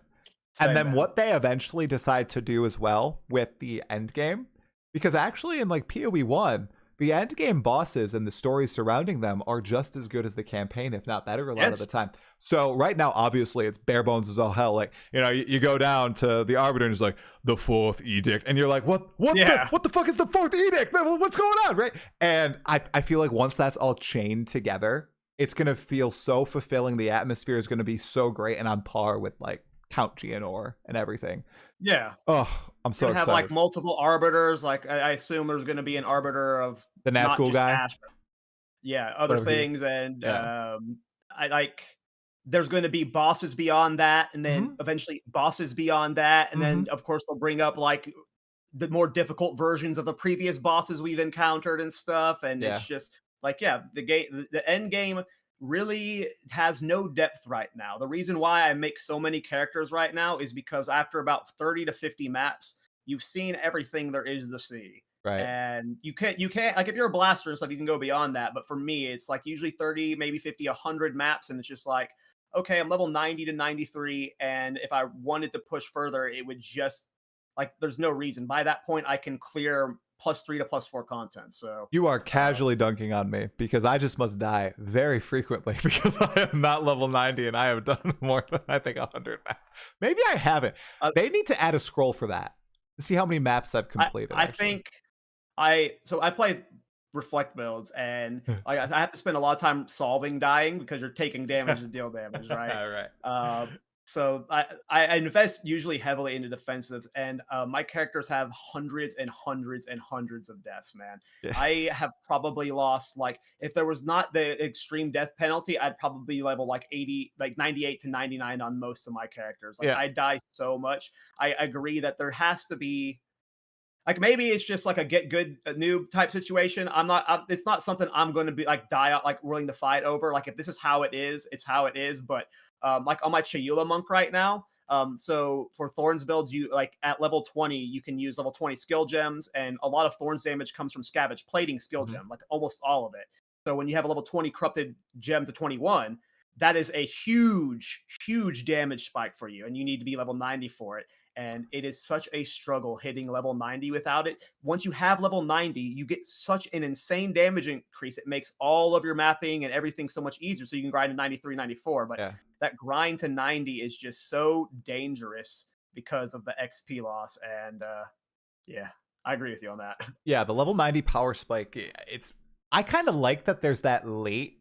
Same, and then man. what they eventually decide to do as well with the end game, because actually in like PoE 1, the end game bosses and the stories surrounding them are just as good as the campaign, if not better, a lot of the time. So right now, obviously, it's bare bones as all hell. Like, you know, you go down to the Arbiter and it's like the 4th edict, and you're like, what the fuck is the 4th edict, man? What's going on, right? And I feel like once that's all chained together, it's gonna feel so fulfilling. The atmosphere is gonna be so great and on par with like Count Geonor and everything. Yeah. Oh, I'm so excited. Have like multiple arbiters. Like I assume there's going to be an arbiter of the Nazgul guy. Ash, other things, and I like. There's going to be bosses beyond that, and then eventually bosses beyond that, and then of course they'll bring up like the more difficult versions of the previous bosses we've encountered and stuff. And it's just like the end game really has no depth right now. The reason why I make so many characters right now is because after about 30 to 50 maps, you've seen everything there is to see. Right. And you can't like if you're a blaster and stuff, you can go beyond that. But for me, it's like usually 30, maybe 50, 100 maps, and it's just like, okay, I'm level 90 to 93, and if I wanted to push further, it would just like there's no reason. By that point, I can clear +3 to +4 content. So you are casually dunking on me because I just must die very frequently because I am not level 90 and I have done more than I think 100 maps. Maybe I haven't. They need to add a scroll for that to see how many maps I've completed. I think I play reflect builds, and like I have to spend a lot of time solving dying because you're taking damage to deal damage, right? Right. So I invest usually heavily into defensives, and my characters have hundreds and hundreds and hundreds of deaths, man. Yeah. I have probably lost, like, if there was not the extreme death penalty, I'd probably level like 80, like 98 to 99 on most of my characters. Like I die so much. I agree that there has to be, like, maybe it's just like a get good noob type situation. It's not something I'm going to be like die out, like willing to fight over. Like if this is how it is, it's how it is. But like on my Chayula monk right now. So for Thorns builds, you like at level 20, you can use level 20 skill gems, and a lot of Thorns damage comes from Scavenge Plating skill gem, like almost all of it. So when you have a level 20 corrupted gem to 21, that is a huge, huge damage spike for you, and you need to be level 90 for it. And it is such a struggle hitting level 90 without it. Once you have level 90, you get such an insane damage increase. It makes all of your mapping and everything so much easier. So you can grind to 93, 94. But that grind to 90 is just so dangerous because of the XP loss. And I agree with you on that. Yeah, the level 90 power spike, I kind of like that there's that late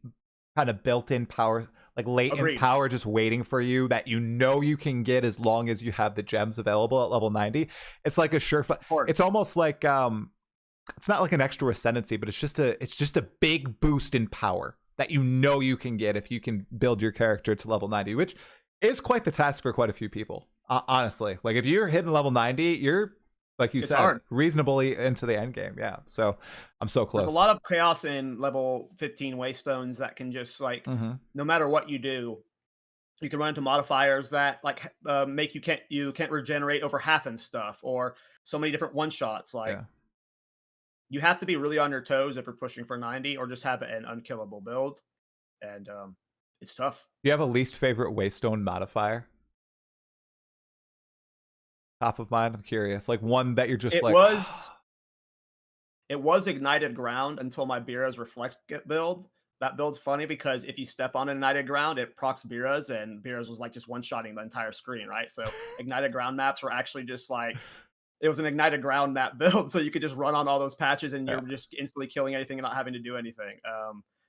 kind of built-in power, like latent power just waiting for you that you know you can get as long as you have the gems available at level 90. It's like a surefire. It's almost like it's not like an extra ascendancy, but it's just a big boost in power that you know you can get if you can build your character to level 90, which is quite the task for quite a few people. Honestly, like if you're hitting level 90, you're, like you said, reasonably into the end game. Yeah. So I'm so close. There's a lot of chaos in level 15 waystones that can just like, no matter what you do, you can run into modifiers that like make you can't regenerate over half and stuff, or so many different one shots. Like you have to be really on your toes if you're pushing for 90, or just have an unkillable build. And it's tough. Do you have a least favorite waystone modifier? Top of mind, I'm curious. Like one that you're just It was Ignited Ground until my Bira's Reflect build. That build's funny because if you step on Ignited Ground, it procs Bira's, and Bira's was like just one-shotting the entire screen, right? So Ignited Ground maps were actually just like, it was an Ignited Ground map build, so you could just run on all those patches and you're just instantly killing anything and not having to do anything.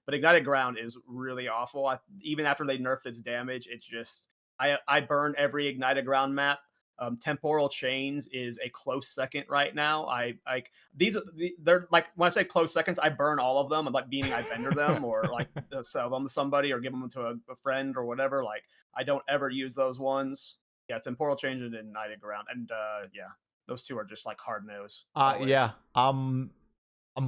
But Ignited Ground is really awful. Even after they nerfed its damage, it's just, I burn every Ignited Ground map. Temporal Chains is a close second right now. They're like, when I say close seconds, I burn all of them. I'm like, meaning I vendor them or like sell them to somebody or give them to a friend or whatever. Like I don't ever use those ones. Yeah, Temporal Chains and Ignited Ground, and those two are just like hard nose. I'm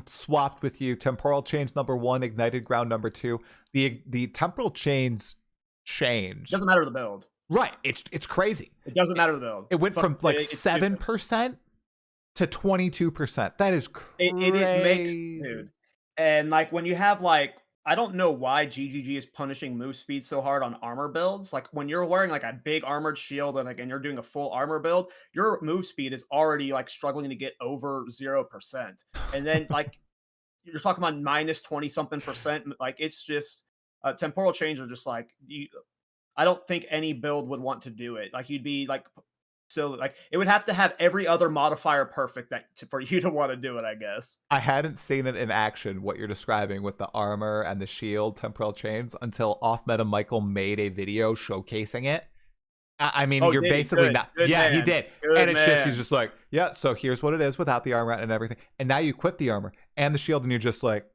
swapped with you. Temporal Chains #1, Ignited Ground #2. The Temporal Chains change doesn't matter the build. Right, it's crazy. It doesn't matter the build. It went from like 7% to 22%. That is It makes, crazy. dude. And like when you have like, I don't know why GGG is punishing move speed so hard on armor builds. Like when you're wearing like a big armored shield and like and you're doing a full armor build, your move speed is already like struggling to get over 0%. And then like you're talking about minus 20 something percent. Like it's just temporal change are just like you, I don't think any build would want to do it. Like you'd be like so like it would have to have every other modifier perfect for you to want to do it, I guess. I hadn't seen it in action, what you're describing with the armor and the shield temporal chains, until Off Meta Michael made a video showcasing it. I mean, Oh, you're did he? basically Good. not. Good Yeah, he man. did. Good And it's just, he's man. just like, yeah, so here's what it is without the armor and everything. And now you equip the armor and the shield, and you're just like,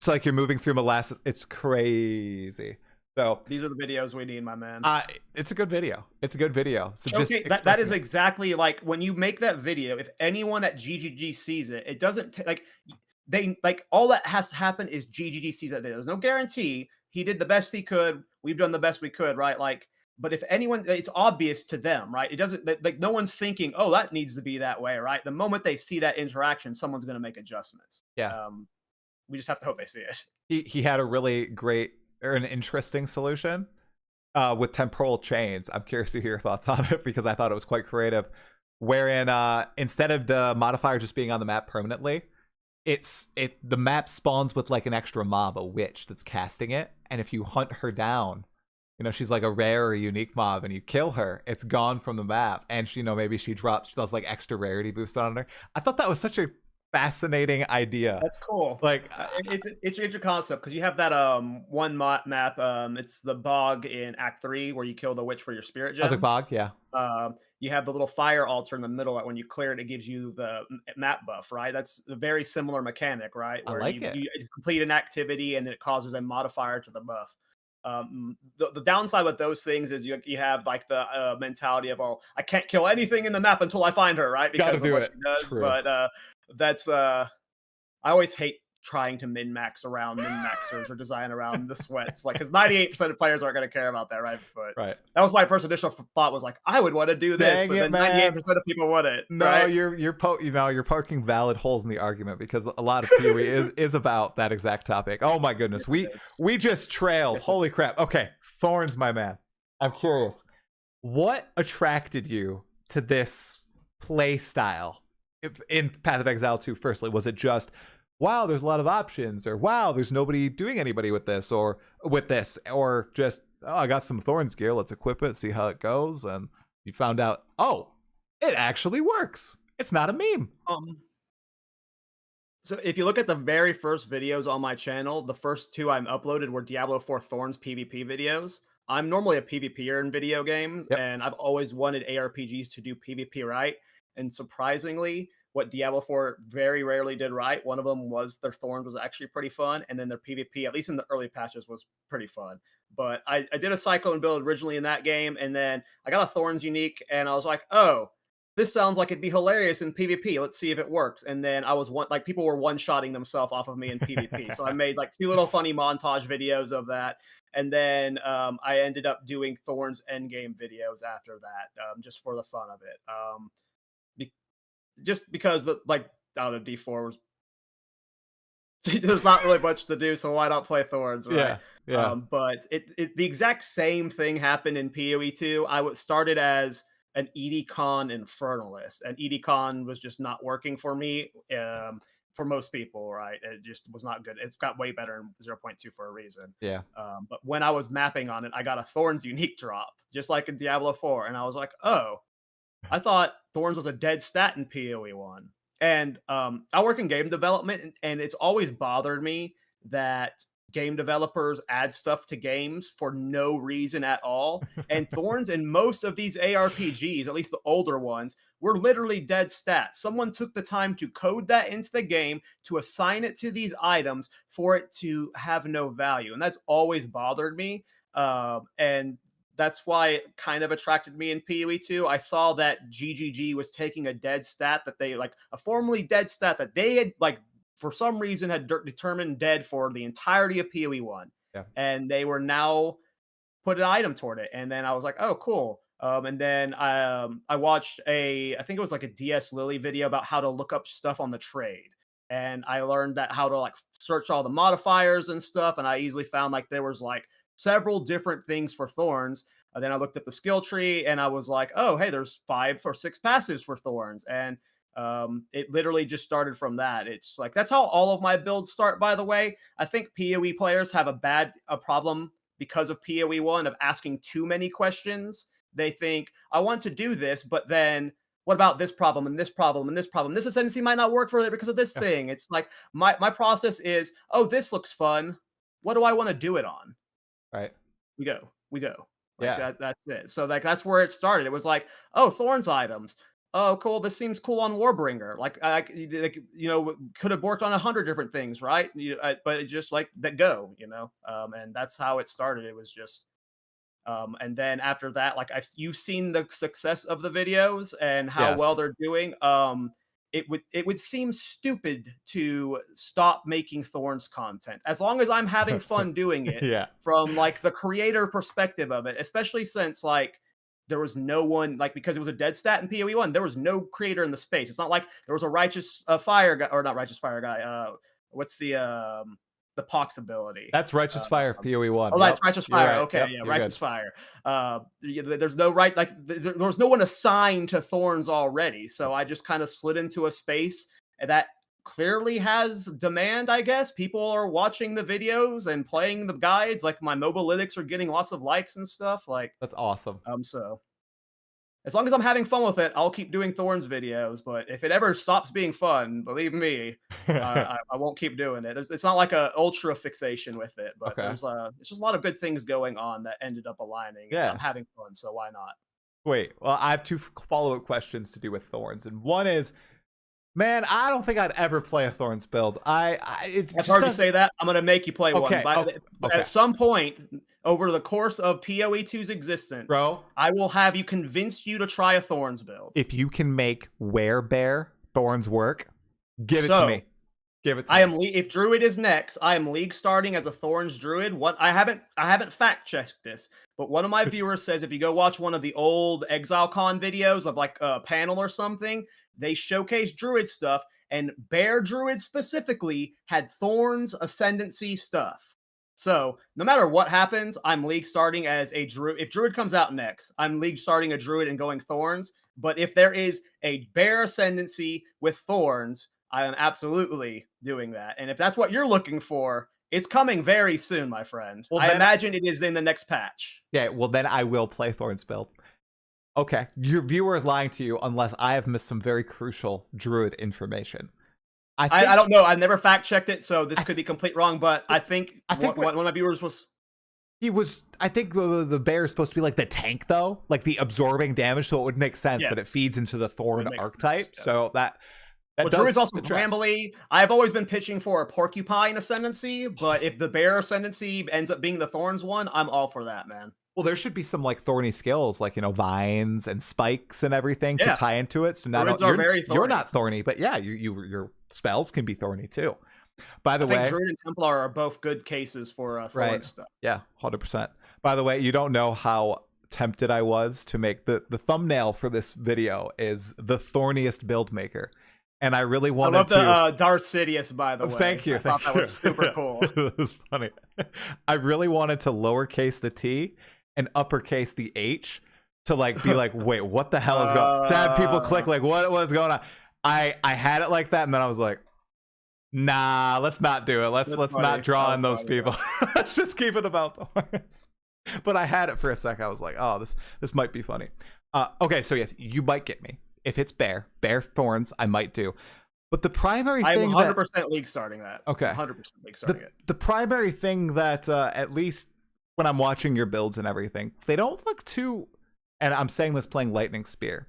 it's like you're moving through molasses. It's crazy. So, These are the videos we need, my man. it's a good video. It's a good video. So just Okay, that is expressing it. exactly like when you make that video. If anyone at GGG sees it, it doesn't like they like all that has to happen is GGG sees that video. There's no guarantee. He did the best he could. We've done the best we could, right? Like, but if anyone, it's obvious to them, right? It doesn't like no one's thinking, oh, that needs to be that way, right? The moment they see that interaction, someone's going to make adjustments. Yeah. We just have to hope they see it. He had a really great or an interesting solution with temporal chains. I'm curious to hear your thoughts on it because I thought it was quite creative. Wherein instead of the modifier just being on the map permanently, the map spawns with like an extra mob, a witch that's casting it, and if you hunt her down, you know, she's like a rare or unique mob, and you kill her, it's gone from the map, and she, you know, maybe she does like extra rarity boost on her. I thought that was such a fascinating idea. That's cool. Like It's an interesting concept because you have that one map. It's the bog in Act 3 where you kill the witch for your spirit I was like, gem. bog, yeah. You have the little fire altar in the middle that when you clear it, it gives you the map buff, right? That's a very similar mechanic, right? I Where like it. you complete an activity and then it causes a modifier to the buff. The downside with those things is you have like the mentality of, oh, I can't kill anything in the map until I find her, right? Gotta Because of do what it. she does. True. But that's I always hate trying to min-max around min-maxers or design around the sweats, like because 98% of players aren't going to care about that, right? But Right. that was my first initial thought was like, I would want to do this, Dang but it, then man. 98% of people wouldn't. No, right? you're poking valid holes in the argument because a lot of PoE is about that exact topic. Oh my goodness, we just trailed. Holy crap. Okay, Thorns, my man. I'm curious. What attracted you to this play style in Path of Exile 2? Firstly, was it just, wow, there's a lot of options, or wow, there's nobody doing anybody with this, or just, oh, I got some Thorns gear, let's equip it, see how it goes, and you found out, oh, it actually works. It's not a meme. So if you look at the very first videos on my channel, the first two I uploaded were Diablo 4 Thorns PvP videos. I'm normally a PvPer in video games, Yep. and I've always wanted ARPGs to do PvP right. And surprisingly, what Diablo 4 very rarely did right, one of them was their Thorns was actually pretty fun, and then their PvP, at least in the early patches, was pretty fun. But I did a Cyclone build originally in that game, and then I got a Thorns unique, and I was like, oh, this sounds like it'd be hilarious in PvP. Let's see if it works. And then I was people were one-shotting themselves off of me in PvP. So I made like 2 little funny montage videos of that. And then I ended up doing Thorn's Endgame videos after that, just for the fun of it. Just because out of D4 was there's not really much to do, so why not play Thorns, right? Yeah. But the exact same thing happened in PoE 2. Started as an EDCon Infernalist, and EDCon was just not working for me. For most people, right? It just was not good. It's got way better in 0.2 for a reason. Yeah. But when I was mapping on it, I got a Thorns unique drop, just like in Diablo 4, and I was like, oh, I thought Thorns was a dead stat in PoE 1. And I work in game development, and it's always bothered me that game developers add stuff to games for no reason at all. And Thorns in most of these ARPGs, at least the older ones, were literally dead stats. Someone took the time to code that into the game, to assign it to these items for it to have no value. And that's always bothered me. And that's why it kind of attracted me in PoE 2. I saw that GGG was taking a dead stat that they a formerly dead stat that they had for some reason had determined dead for the entirety of PoE 1. Yeah. And they were now put an item toward it. And then I was like, oh, cool. And then I watched I think it was like a DS Lily video about how to look up stuff on the trade. And I learned that how to like search all the modifiers and stuff. And I easily found like there was like several different things for thorns. And then I looked at the skill tree and I was like, oh, hey, there's 5 or 6 passives for thorns. And it literally just started from that. It's like that's how all of my builds start, by the way. I think PoE players have a problem because of PoE 1 of asking too many questions. They think, I want to do this, but then what about this problem and this problem and this problem? This ascendancy might not work for it because of this thing. It's like my process is, oh, this looks fun. What do I want to do it on? Right. We go. Like Yeah. that's it. So like that's where it started. It was like, oh, thorns items. Oh, cool. This seems cool on Warbringer. Like could have worked on 100 different things, right? But it just like that go, and that's how it started. It was just and then after that, like you've seen the success of the videos and how well Yes. they're doing. It would seem stupid to stop making Thorns content as long as I'm having fun doing it Yeah. from like the creator perspective of it, especially since like there was no one like because it was a dead stat in PoE 1, there was no creator in the space. It's not like there was a righteous fire guy or not righteous fire guy. What's the Pox ability? That's Righteous Fire, PoE 1. Oh, that's Righteous You're Fire. right. Okay, Yep, yeah, you're Righteous good. Fire. There's no right, like there was no one assigned to Thorns already, so I just kind of slid into a space that clearly has demand. I guess people are watching the videos and playing the guides. Like my mobilytics are getting lots of likes and stuff. Like That's awesome. so as long as I'm having fun with it, I'll keep doing Thorns videos. But if it ever stops being fun, believe me, I won't keep doing it. It's not like a ultra fixation with it, but Okay. it's just a lot of good things going on that ended up aligning. Yeah. And I'm having fun, so why not? Wait, well, I have 2 follow-up questions to do with Thorns. And one is, man, I don't think I'd ever play a Thorns build. It's hard to say that. I'm going to make you play Okay, one. okay. At some point over the course of PoE 2's existence, Bro, I will have you convince you to try a Thorns build. if you can make Werebear Thorns work, give it to me. Give it to me. If Druid is next, I am league starting as a Thorns Druid. What I haven't fact checked this, but one of my viewers says if you go watch one of the old ExileCon videos of like a panel or something, they showcase Druid stuff, and Bear Druid specifically had Thorns Ascendancy stuff. So no matter what happens, I'm league starting as a Druid. If Druid comes out next, I'm league starting a Druid and going Thorns. But if there is a Bear Ascendancy with Thorns, I am absolutely doing that. And if that's what you're looking for, it's coming very soon, my friend. Well, I imagine it is in the next patch. Yeah, well, then I will play Thorns build. Okay, your viewer is lying to you unless I have missed some very crucial Druid information. I don't know. I've never fact checked it, so this could be complete wrong. But I think one of my viewers was. I think the bear is supposed to be like the tank, though, like the absorbing damage. So it would make sense that it feeds into the Thorn archetype. Sense, yeah. So that Druid's also rambly. I've always been pitching for a porcupine ascendancy, but if the bear ascendancy ends up being the Thorns one, I'm all for that, man. Well, there should be some like thorny skills, like vines and spikes and everything to tie into it. So now you're not thorny, but yeah, your spells can be thorny too. By the way, I think Druid and Templar are both good cases for thorn stuff. Yeah, 100%. By the way, you don't know how tempted I was to make the thumbnail for this video is the thorniest build maker. And I really wanted to. I love the Darth Sidious, by the way. Thank you. I thought that was super cool. It was funny. I really wanted to lowercase the T and uppercase the H to be like, wait, what the hell is going on? To have people click like, what was going on? I had it like that, and then I was like, nah, let's not do it. Let's not draw in those people. Let's just keep it about thorns. But I had it for a sec. I was like, oh, this might be funny. Okay, so yes, you might get me. If it's bear thorns, I might do. But the primary thing I'm 100% league starting that. Okay. 100% league starting it. The primary thing that, at least when I'm watching your builds and everything, they don't look too, and I'm saying this playing Lightning Spear.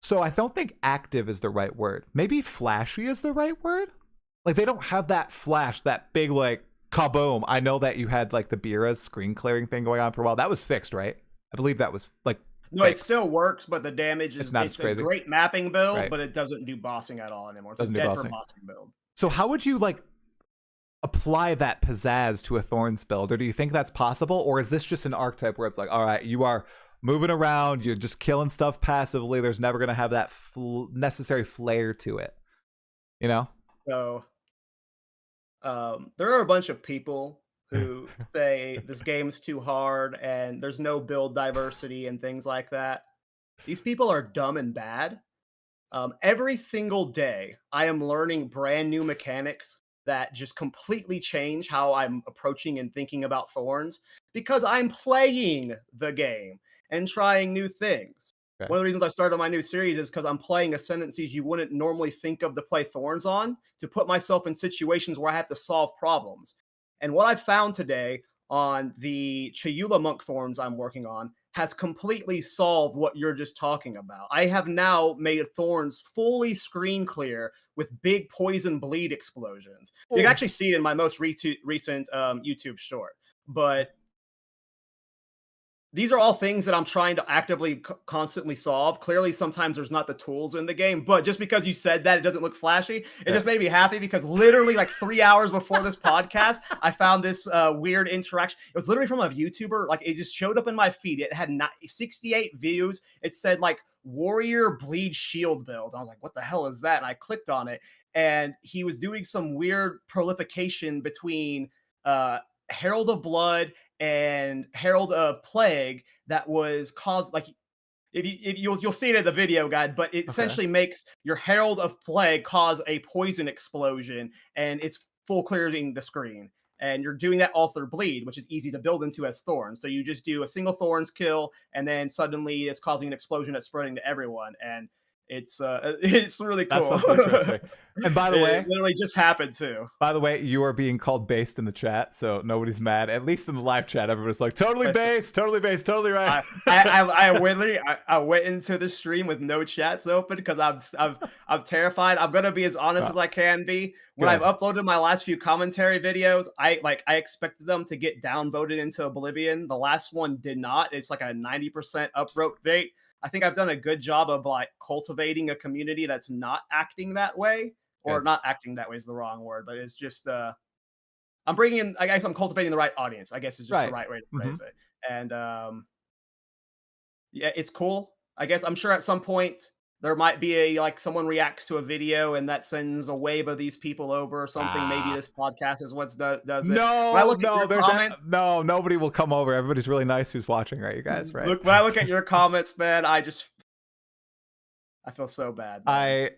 So I don't think active is the right word. Maybe flashy is the right word? Like, they don't have that flash, that big, like, kaboom. I know that you had, like, the Bira's screen clearing thing going on for a while. That was fixed, right? I believe that was, like, no, fixed. It still works, but the damage is not as crazy. A great mapping build, but it doesn't do bossing at all anymore. It's dead for bossing build. So how would you, like, apply that pizzazz to a Thorns build? Or do you think that's possible? Or is this just an archetype where it's like, all right, you are moving around, you're just killing stuff passively. There's never gonna have that necessary flair to it, you know. So there are a bunch of people who say this game's too hard and there's no build diversity and things like that. These people are dumb and bad. Every single day, I am learning brand new mechanics that just completely change how I'm approaching and thinking about Thorns because I'm playing the game and trying new things. Okay. One of the reasons I started my new series is because I'm playing ascendancies you wouldn't normally think of to play Thorns on, to put myself in situations where I have to solve problems. And what I found today on the Chayula Monk Thorns I'm working on has completely solved what you're just talking about. I have now made Thorns fully screen clear with big poison bleed explosions. You can actually see it in my most recent YouTube short. But these are all things that I'm trying to actively constantly solve. Clearly, sometimes there's not the tools in the game, but just because you said that, it doesn't look flashy. It just made me happy because literally like 3 hours before this podcast, I found this weird interaction. It was literally from a YouTuber. Like it just showed up in my feed. It had 68 views. It said like warrior bleed shield build. I was like, what the hell is that? And I clicked on it and he was doing some weird prolification between Herald of Blood and Herald of Plague that was caused like you'll see it in the video guide, but it essentially makes your Herald of Plague cause a poison explosion and it's full clearing the screen. And you're doing that all through bleed, which is easy to build into as thorns. So you just do a single thorns kill, and then suddenly it's causing an explosion that's spreading to everyone. And it's really cool. That sounds interesting. And by the way, it literally just happened too. By the way, you are being called based in the chat, so nobody's mad. At least in the live chat, everybody's like, totally based, totally right. I went into the stream with no chats open because I'm terrified. I'm gonna be as honest as I can be. When I've uploaded my last few commentary videos, I expected them to get downvoted into oblivion. The last one did not. It's like a 90% upvote rate. I think I've done a good job of like cultivating a community that's not acting that way. Or not acting that way is the wrong word, but it's just I'm bringing in. I guess I'm cultivating the right audience. I guess is just the right way to phrase it. And yeah, it's cool. I guess I'm sure at some point there might be a like someone reacts to a video and that sends a wave of these people over or something. Maybe this podcast is what does it. No, nobody will come over. Everybody's really nice who's watching, right? You guys, right? Look, when I look at your comments, man, I feel so bad. Man. I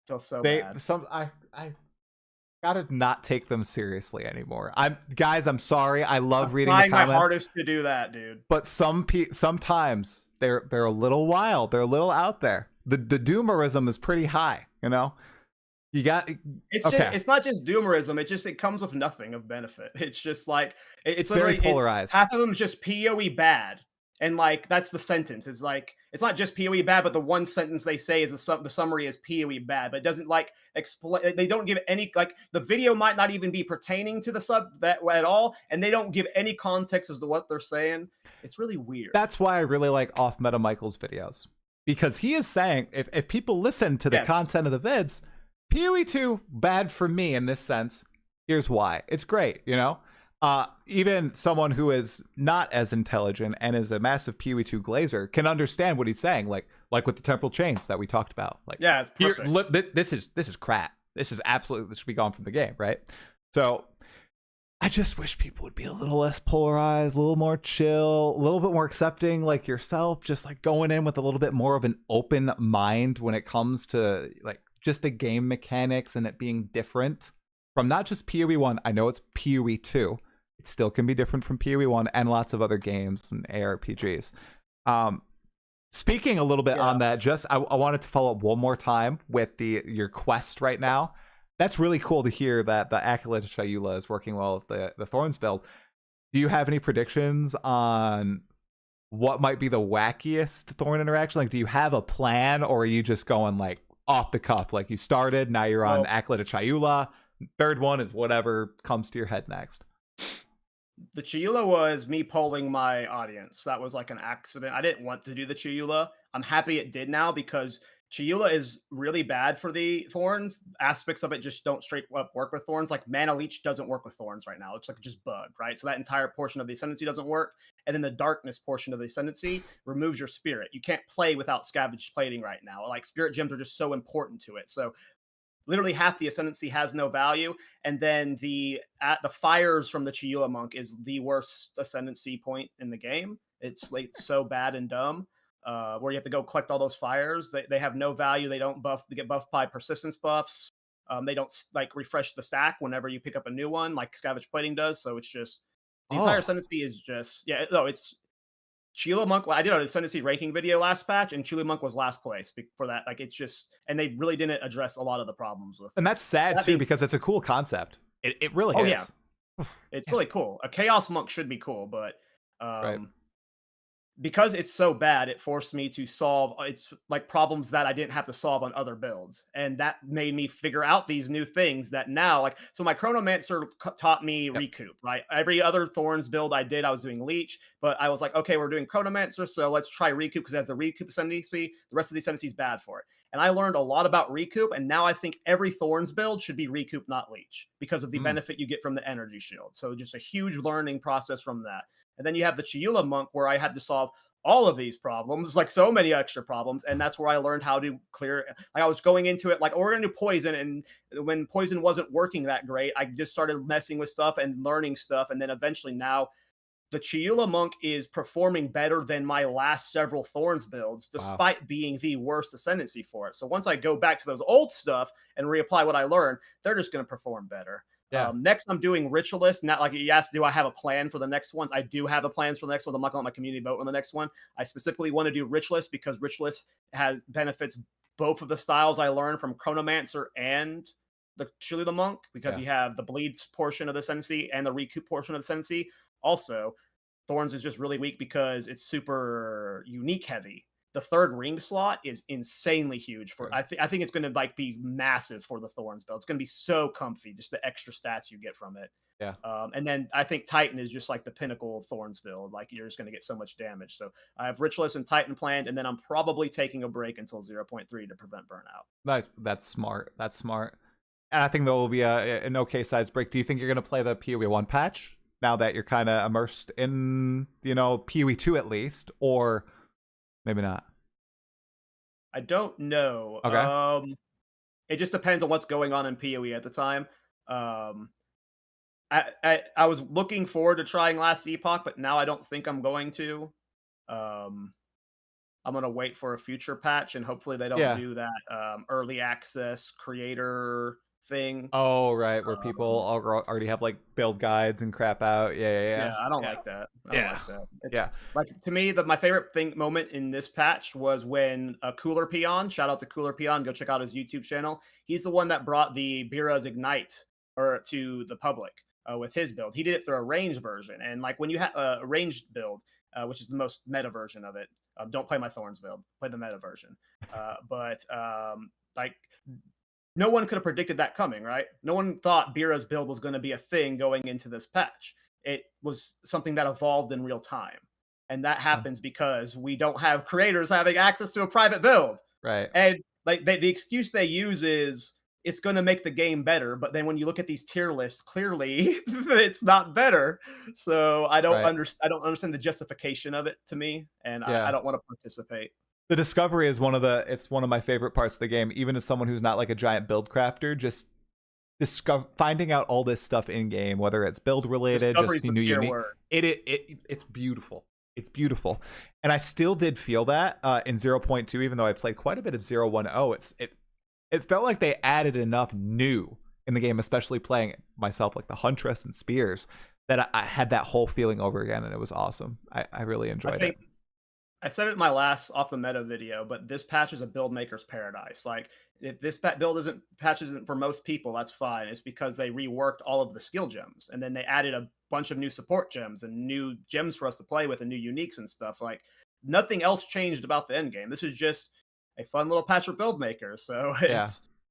feel so bad. I gotta not take them seriously anymore. I'm sorry. I love reading the comments. Trying my hardest to do that, dude. But sometimes they're a little wild. They're a little out there. The doomerism is pretty high. You know, you got. It's not just doomerism. It comes with nothing of benefit. It's just like it's very polarized. Half of them is just PoE bad. And like that's the sentence. It's like it's not just PoE bad, but the one sentence they say is the summary is PoE bad, but it doesn't like explain. They don't give any like the video might not even be pertaining to the sub that at all, and they don't give any context as to what they're saying. It's really weird. That's why I really like Off Meta Michael's videos because he is saying if people listen to the content of the vids, PoE 2 bad for me in this sense. Here's why. It's great, you know. Even someone who is not as intelligent and is a massive PoE 2 glazer can understand what he's saying, like with the temporal chains that we talked about. Like, yeah, it's perfect. This is crap. This should be gone from the game, right? So I just wish people would be a little less polarized, a little more chill, a little bit more accepting, like yourself, just like going in with a little bit more of an open mind when it comes to like just the game mechanics and it being different from not just PoE 1. I know it's PoE 2. It still can be different from PoE 1 and lots of other games and ARPGs. Speaking a little bit on that, I wanted to follow up one more time with your quest right now. That's really cool to hear that the Acolyte of Chayula is working well with the Thorns build. Do you have any predictions on what might be the wackiest Thorn interaction? Like, do you have a plan, or are you just going like off the cuff? Like you started, now you're on Acolyte of Chayula. Third one is whatever comes to your head next. The Chayula was me polling my audience. That was like an accident. I didn't want to do the Chayula. I'm happy it did now because Chiula is really bad for the Thorns. Aspects of it just don't straight up work with Thorns. Like Mana Leech doesn't work with Thorns right now. It's like just bug, right? So that entire portion of the Ascendancy doesn't work. And then the Darkness portion of the Ascendancy removes your Spirit. You can't play without Scavenged Plating right now. Like Spirit Gems are just so important to it. So literally half the Ascendancy has no value. And then the fires from the Chiula Monk is the worst Ascendancy point in the game. It's like so bad and dumb. Where you have to go collect all those fires. They have no value. They don't buff. They get buffed by persistence buffs. They don't like refresh the stack whenever you pick up a new one, like Scavenge Plating does. So it's just the entire Ascendancy is just it's Chila Monk. I did an Ascendancy ranking video last patch, and Chila Monk was last place for that. Like it's just, and they really didn't address a lot of the problems with. And that's sad too, because it's a cool concept. It really is. Yeah, it's really cool. A Chaos Monk should be cool, but right. Because it's so bad, it forced me to solve it's like problems that I didn't have to solve on other builds. And that made me figure out these new things that now, like, so my Chronomancer taught me recoup, right? Every other Thorns build I did, I was doing Leech, but I was like, okay, we're doing Chronomancer, so let's try recoup because it has the recoup ascendancy. The rest of the ascendancy is bad for it. And I learned a lot about recoup, and now I think every Thorns build should be recoup, not Leech, because of the benefit you get from the energy shield. So just a huge learning process from that. And then you have the Chiula Monk, where I had to solve all of these problems, like so many extra problems. And that's where I learned how to clear. Like I was going into it, like, oh, we're going to do poison. And when poison wasn't working that great, I just started messing with stuff and learning stuff. And then eventually now the Chiula Monk is performing better than my last several Thorns builds, despite being the worst ascendancy for it. So once I go back to those old stuff and reapply what I learned, they're just going to perform better. Yeah. Next, I'm doing Ritualist. Not like you asked, do I have a plan for the next ones? I do have a plans for the next ones. I'm not going to let my community vote on the next one. I specifically want to do Ritualist because Ritualist has benefits both of the styles I learned from Chronomancer and the Chiula Monk, because you have the bleed portion of the Ascendancy and the recoup portion of the Ascendancy. Also, Thorns is just really weak because it's super unique heavy. The third ring slot is insanely huge for. I think it's going to like be massive for the Thorns build. It's going to be so comfy, just the extra stats you get from it. Yeah. And then I think Titan is just like the pinnacle of Thorns build. Like you're just going to get so much damage. So I have Ritualist and Titan planned, and then I'm probably taking a break until 0.3 to prevent burnout. Nice. That's smart. That's smart. And I think there will be an okay size break. Do you think you're going to play the PoE 1 patch now that you're kind of immersed in, PoE 2 at least, or maybe not? I don't know. Okay. It just depends on what's going on in PoE at the time. I was looking forward to trying last Epoch, but now I don't think I'm going to. I'm gonna wait for a future patch, and hopefully they don't do that early access creator thing. Oh, right, where people already have like build guides and crap out. Yeah, I don't like that. I don't like that. It's, like, to me, my favorite moment in this patch was when Cooler Peon, shout out to Cooler Peon, go check out his YouTube channel. He's the one that brought the Bira's Ignite to the public with his build. He did it through a ranged version, and like when you have a ranged build, which is the most meta version of it, don't play my Thorns build, play the meta version. Like, no one could have predicted that coming, right? No one thought Bira's build was going to be a thing going into this patch. It was something that evolved in real time. And that happens because we don't have creators having access to a private build. Right. And like the excuse they use is it's going to make the game better. But then when you look at these tier lists, clearly it's not better. So I don't understand the justification of it to me. And I don't want to participate. The discovery is one of my favorite parts of the game, even as someone who's not like a giant build crafter. Just finding out all this stuff in game, whether it's build related, just new unique. It's beautiful. It's beautiful. And I still did feel that in 0.2, even though I played quite a bit of 0.10. It felt like they added enough new in the game, especially playing it myself, like the Huntress and Spears, that I had that whole feeling over again, and it was awesome. I really enjoyed it. I said it in my last off the meta video, but this patch is a build maker's paradise. Like, if this build patch isn't for most people, that's fine. It's because they reworked all of the skill gems, and then they added a bunch of new support gems and new gems for us to play with and new uniques and stuff. Like, nothing else changed about the end game. This is just a fun little patch for build makers. So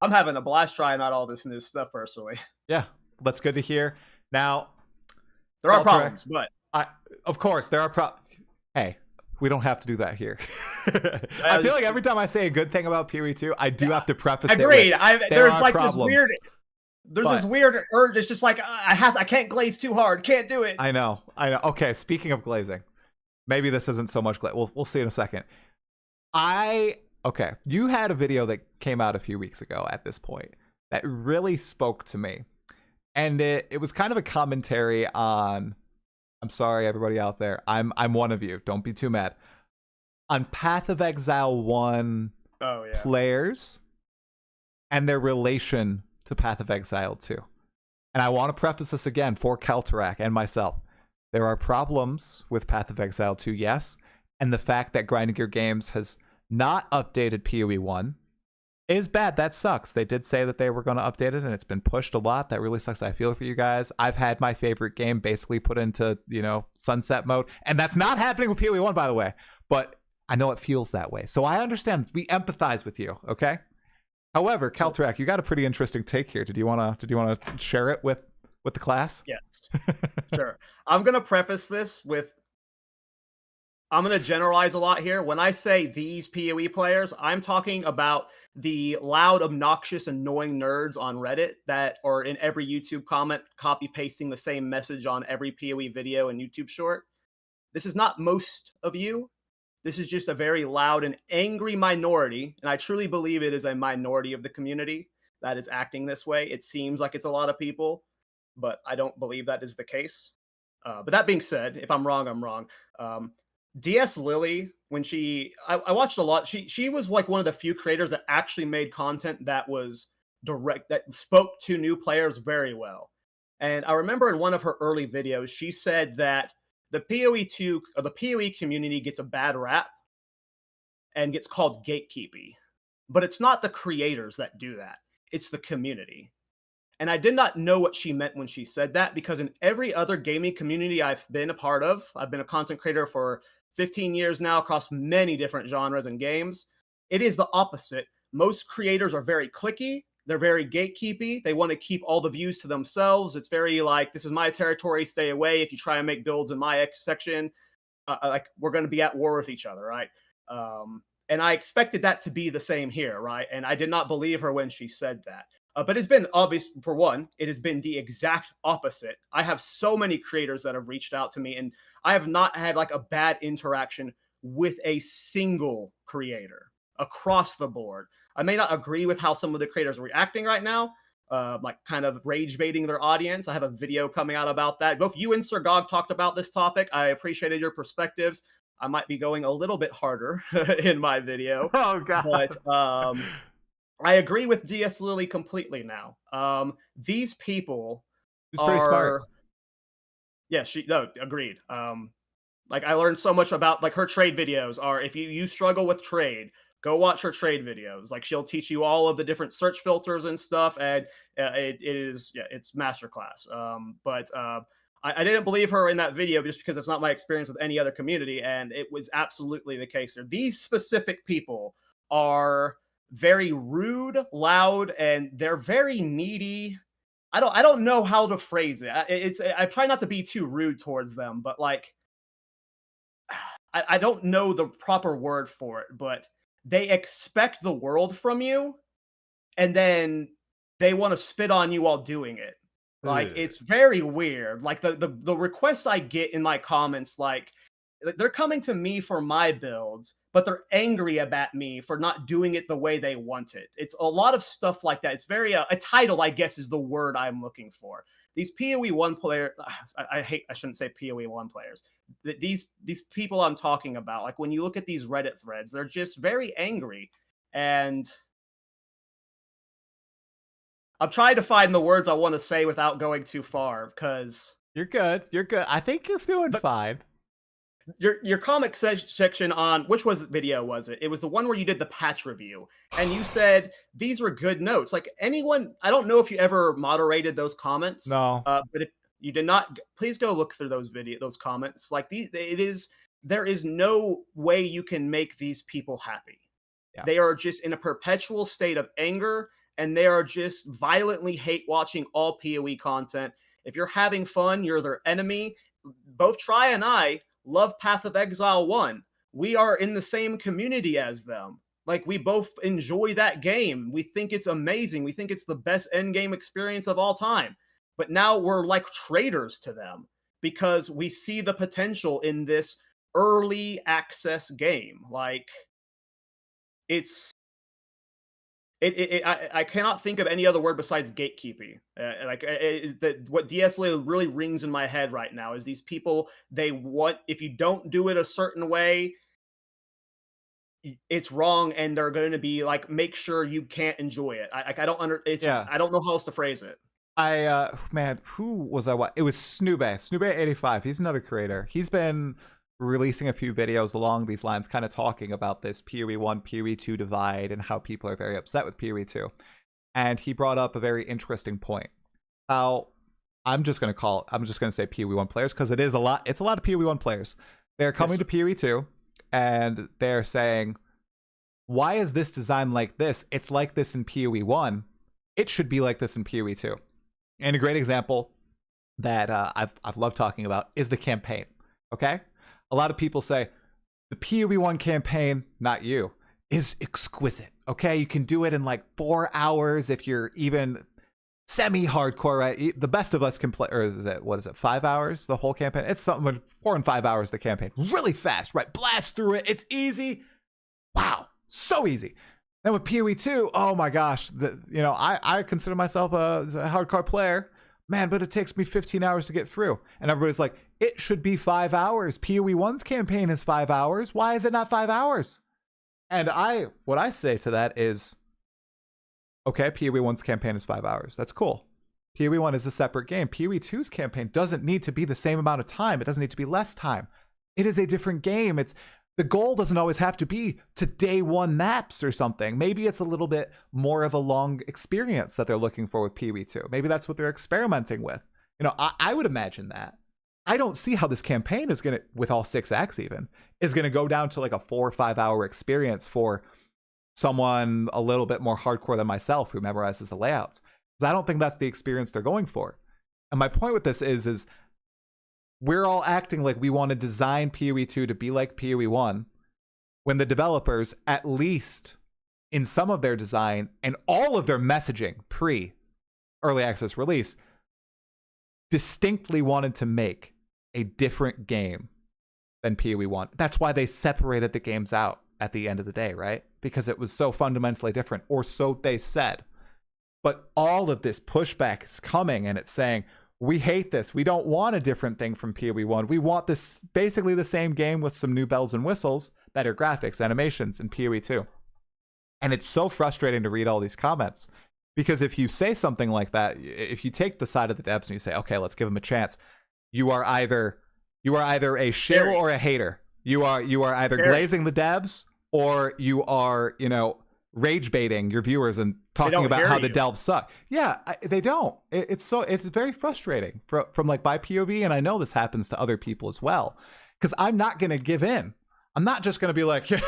I'm having a blast trying out all this new stuff personally. Yeah, that's good to hear. Now, there are problems, but of course there are problems. Hey, We don't have to do that here. I feel like every time I say a good thing about PoE 2, I do have to preface it with, There's like problems. this weird urge. It's just like I can't glaze too hard. Can't do it. I know. Okay, speaking of glazing, maybe this isn't so much glaze. We'll see in a second. Okay, you had a video that came out a few weeks ago at this point that really spoke to me. And it was kind of a commentary on, I'm sorry everybody out there, I'm one of you, don't be too mad, on Path of Exile 1 players and their relation to Path of Exile 2. And I want to preface this again for KallTorak and myself. There are problems with Path of Exile 2, yes, and the fact that Grinding Gear Games has not updated PoE 1 is bad. That sucks. They did say that they were going to update it, and it's been pushed a lot. That really sucks. I feel for you guys. I've had my favorite game basically put into, sunset mode, and that's not happening with PoE 1, by the way. But I know it feels that way, so I understand. We empathize with you, okay? However, KallTorak, you got a pretty interesting take here. Did you want to share it with the class? Yes, sure. I'm gonna preface this with, I'm going to generalize a lot here. When I say these PoE players, I'm talking about the loud, obnoxious, annoying nerds on Reddit that are in every YouTube comment copy-pasting the same message on every PoE video and YouTube short. This is not most of you. This is just a very loud and angry minority, and I truly believe it is a minority of the community that is acting this way. It seems like it's a lot of people, but I don't believe that is the case. But that being said, if I'm wrong, I'm wrong. DS Lily, when I watched a lot, she was like one of the few creators that actually made content that was direct, that spoke to new players very well. And I remember in one of her early videos, she said that the PoE community gets a bad rap and gets called gatekeepy. But it's not the creators that do that. It's the community. And I did not know what she meant when she said that, because in every other gaming community I've been a part of, I've been a content creator for 15 years now across many different genres and games. It is the opposite. Most creators are very cliquey. They're very gatekeepy. They want to keep all the views to themselves. It's very like, this is my territory, stay away. If you try and make builds in my section, like we're going to be at war with each other, right? And I expected that to be the same here, right? And I did not believe her when she said that. But it's been obvious, for one, it has been the exact opposite. I have so many creators that have reached out to me, and I have not had like a bad interaction with a single creator across the board. I may not agree with how some of the creators are reacting right now, like kind of rage baiting their audience. I have a video coming out about that. Both you and Sir Gog talked about this topic. I appreciated your perspectives. I might be going a little bit harder in my video. Oh, God. But I agree with DS Lily completely now. These people She's pretty smart. Yes, agreed. Like I learned so much about like her trade videos are, if you struggle with trade, go watch her trade videos. Like she'll teach you all of the different search filters and stuff, and it's masterclass. But I didn't believe her in that video just because it's not my experience with any other community, and it was absolutely the case there. These specific people are very rude, loud, and they're very needy. I don't know how to phrase it. I try not to be too rude towards them, but like I don't know the proper word for it, but they expect the world from you, and then they want to spit on you while doing it. Like it's very weird. Like the requests I get in my comments, like they're coming to me for my builds, but they're angry at me for not doing it the way they want it. It's a lot of stuff like that. It's very a title, I guess, is the word I'm looking for. These PoE 1 players, I shouldn't say PoE 1 players. These people I'm talking about, like when you look at these Reddit threads, they're just very angry. And I'm trying to find the words I want to say without going too far, because you're good. I think you're doing fine. Your comic section on which video was it? It was the one where you did the patch review, and you said these were good notes. Like anyone, I don't know if you ever moderated those comments. No. But if you did not, please go look through those comments. Like there is no way you can make these people happy. Yeah. They are just in a perpetual state of anger, and they are just violently hate watching all PoE content. If you're having fun, you're their enemy. Both Try and I love Path of Exile 1. we are in the same community as them. Like, we both enjoy that game. We think it's amazing. We think it's the best endgame experience of all time. But now we're like traitors to them because we see the potential in this early access game. Like, it's I cannot think of any other word besides gatekeeping. What DSLA really rings in my head right now is these people, they want, if you don't do it a certain way, it's wrong, and they're going to be like, make sure you can't enjoy it. I don't Yeah. I don't know how else to phrase it. Man, who was I? It was Snube85. He's another creator. He's been releasing a few videos along these lines, kind of talking about this PoE 1, PoE 2 divide and how people are very upset with PoE 2. And he brought up a very interesting point. How I'm just going to say PoE 1 players, because it's a lot of PoE 1 players. They're coming to PoE 2 and they're saying, why is this designed like this? It's like this in PoE 1. It should be like this in PoE 2. And a great example that I've loved talking about is the campaign. Okay? A lot of people say, the PoE 1 campaign, not you, is exquisite. Okay? You can do it in like 4 hours if you're even semi-hardcore, right? The best of us can play, or is it 5 hours, the whole campaign? It's something 4 and 5 hours, the campaign. Really fast, right? Blast through it. It's easy. Wow. So easy. Then with PoE 2, oh my gosh, I consider myself a hardcore player, man, but it takes me 15 hours to get through. And everybody's like, it should be 5 hours. PoE 1's campaign is 5 hours. Why is it not 5 hours? And what I say to that is, okay, PoE 1's campaign is 5 hours. That's cool. PoE 1 is a separate game. PoE 2's campaign doesn't need to be the same amount of time. It doesn't need to be less time. It is a different game. The goal doesn't always have to be to day one maps or something. Maybe it's a little bit more of a long experience that they're looking for with PoE 2. Maybe that's what they're experimenting with. I would imagine that. I don't see how this campaign is going to, with all 6 acts even, is going to go down to like a 4 or 5 hour experience for someone a little bit more hardcore than myself who memorizes the layouts. Because I don't think that's the experience they're going for. And my point with this is we're all acting like we want to design PoE 2 to be like PoE 1 when the developers, at least in some of their design and all of their messaging pre-early access release, distinctly wanted to make a different game than PoE 1. That's why they separated the games out at the end of the day, right? Because it was so fundamentally different, or so they said. But all of this pushback is coming, and it's saying, we hate this. We don't want a different thing from PoE 1. We want this basically the same game with some new bells and whistles, better graphics, animations in PoE 2. And it's so frustrating to read all these comments, because if you say something like that, if you take the side of the devs and you say, okay, let's give them a chance, you are either a shill or a hater. You are either glazing the devs, or you are, rage baiting your viewers and talking about how the delves suck. Yeah, they don't. It's very frustrating from like my POV, and I know this happens to other people as well, because I'm not going to give in. I'm not just going to be like, yeah,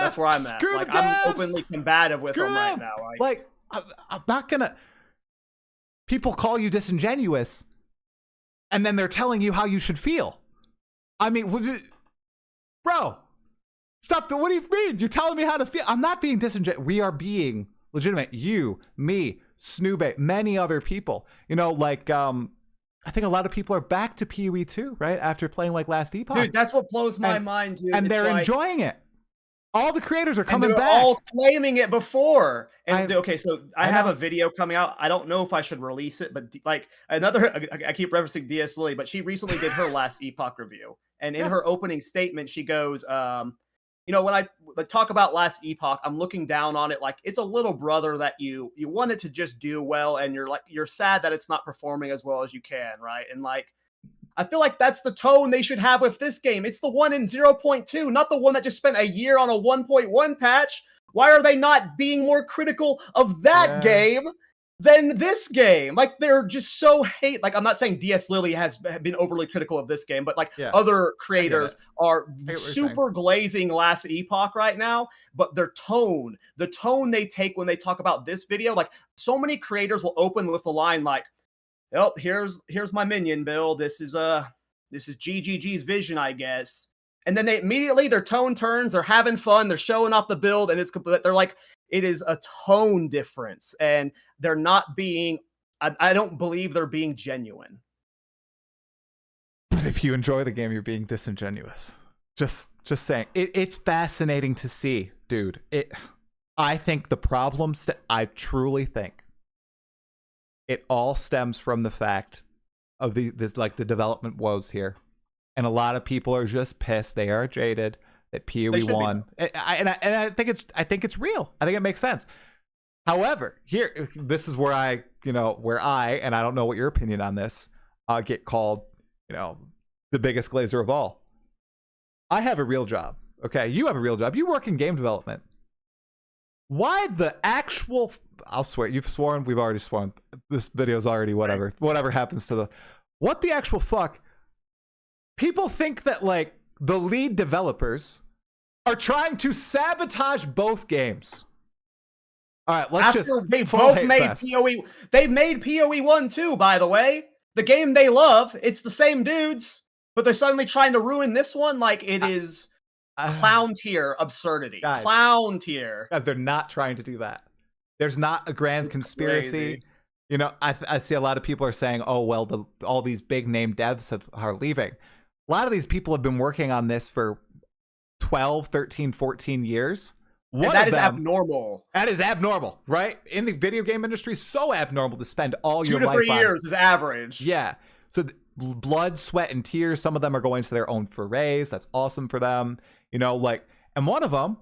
that's where I'm at. Like, I'm openly combative with them right now. Like, I'm not going to. People call you disingenuous, and then they're telling you how you should feel. I mean, bro, stop. What do you mean? You're telling me how to feel. I'm not being disingenuous. We are being legitimate. You, me, Snube, many other people. I think a lot of people are back to PoE 2, right? After playing like last Epoch. Dude, that's what blows my mind, dude. And they're enjoying it. All the creators are coming back. All claiming it before. And okay, so I have a video coming out. I don't know if I should release it, but like I keep referencing DS Lily, but she recently did her last Epoch review. And in her opening statement, she goes, when I talk about last Epoch, I'm looking down on it like it's a little brother that you want it to just do well, and you're sad that it's not performing as well as you can, right? And like, I feel like that's the tone they should have with this game. It's the one in 0.2, not the one that just spent a year on a 1.1 patch. Why are they not being more critical of that game than this game? Like, they're just so hate. Like, I'm not saying DS Lily has been overly critical of this game, but like other creators are super glazing last Epoch right now. But their tone, the tone they take when they talk about this video, like so many creators will open with the line like, "Oh, here's my minion build. This is GGG's vision, I guess." and then they immediately their tone turns. They're having fun. They're showing off the build, and they're like, it is a tone difference, and they're not being. I don't believe they're being genuine. But if you enjoy the game, you're being disingenuous. Just saying. It's fascinating to see, dude. I think the problems that I truly think it all stems from the fact of the development woes here. And a lot of people are just pissed. They are jaded that PoE won. I think it's real. I think it makes sense. However, this is where I and I don't know what your opinion on this, get called, the biggest glazer of all. I have a real job. Okay, you have a real job. You work in game development. Why the actual? I'll swear. You've sworn. We've already sworn. This video's already whatever. Whatever happens to the. What the actual fuck? People think that like the lead developers are trying to sabotage both games. All right, let's they both made PoE. They made PoE 1 too, by the way. The game they love. It's the same dudes, but they're suddenly trying to ruin this one. Like it is clown tier absurdity. Clown tier. Guys, they're not trying to do that. There's not a grand conspiracy. Crazy. I see a lot of people are saying, "Oh well, all these big name devs are leaving." A lot of these people have been working on this for 12, 13, 14 years. That is abnormal. That is abnormal, right? In the video game industry, so abnormal to spend all your 2 to life 3 on. years is average. Yeah. So blood, sweat, and tears. Some of them are going to their own forays. That's awesome for them. And one of them,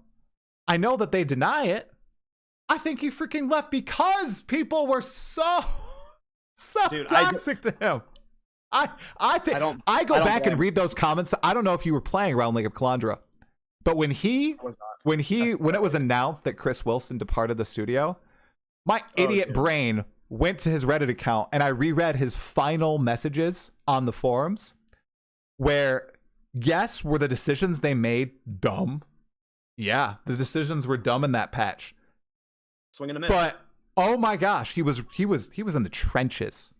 I know that they deny it. I think he freaking left because people were so toxic to him. I go back and read those comments. I don't know if you were playing around League of Calandra, but when it was announced that Chris Wilson departed the studio, my idiot brain went to his Reddit account and I reread his final messages on the forums where, yes, were the decisions they made dumb? Yeah, the decisions were dumb in that patch. Swing and a miss. But oh my gosh, he was in the trenches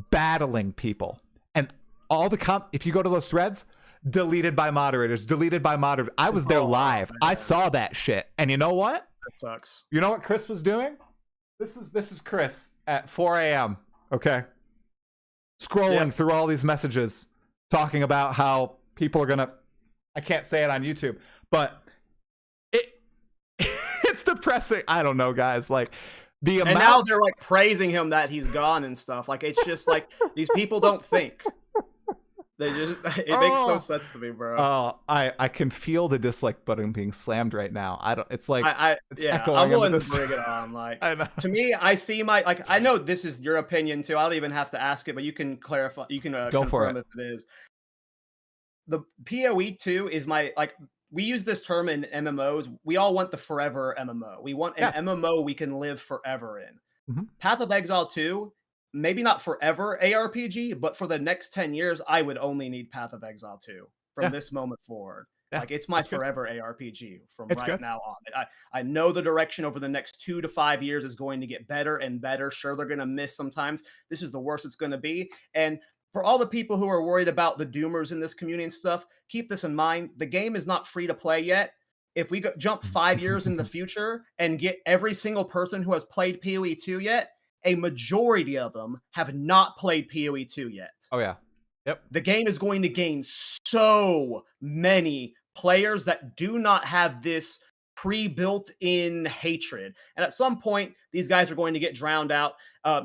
battling people. And all the if you go to those threads, deleted by moderators. I was there live. Man. I saw that shit. And you know what? That sucks. You know what Chris was doing? This is Chris at 4 a.m. Okay. Scrolling through all these messages talking about how people are gonna, I can't say it on YouTube, but it's depressing. I don't know, guys. Like and now they're like praising him that he's gone and stuff. Like it's just like these people don't think. It makes no sense to me, bro. Oh, I can feel the dislike button being slammed right now. It's like I'm willing to bring it on. Like to me, I see I know this is your opinion too. I don't even have to ask it, but you can clarify. You can go for it. If it is. The PoE 2 is we use this term in MMOs. We all want the forever MMO. We want an MMO we can live forever in. Mm-hmm. Path of Exile 2. Maybe not forever ARPG, but for the next 10 years, I would only need Path of Exile 2 from this moment forward. Yeah, it's my forever ARPG from now on. I know the direction over the next 2 to 5 years is going to get better and better. Sure, they're going to miss sometimes. This is the worst it's going to be. And for all the people who are worried about the doomers in this community and stuff, keep this in mind. The game is not free to play yet. If we jump 5 years in the future and get every single person who has played PoE 2 yet, a majority of them have not played PoE 2 yet. Oh, yeah. Yep. The game is going to gain so many players that do not have this pre-built in hatred. And at some point, these guys are going to get drowned out.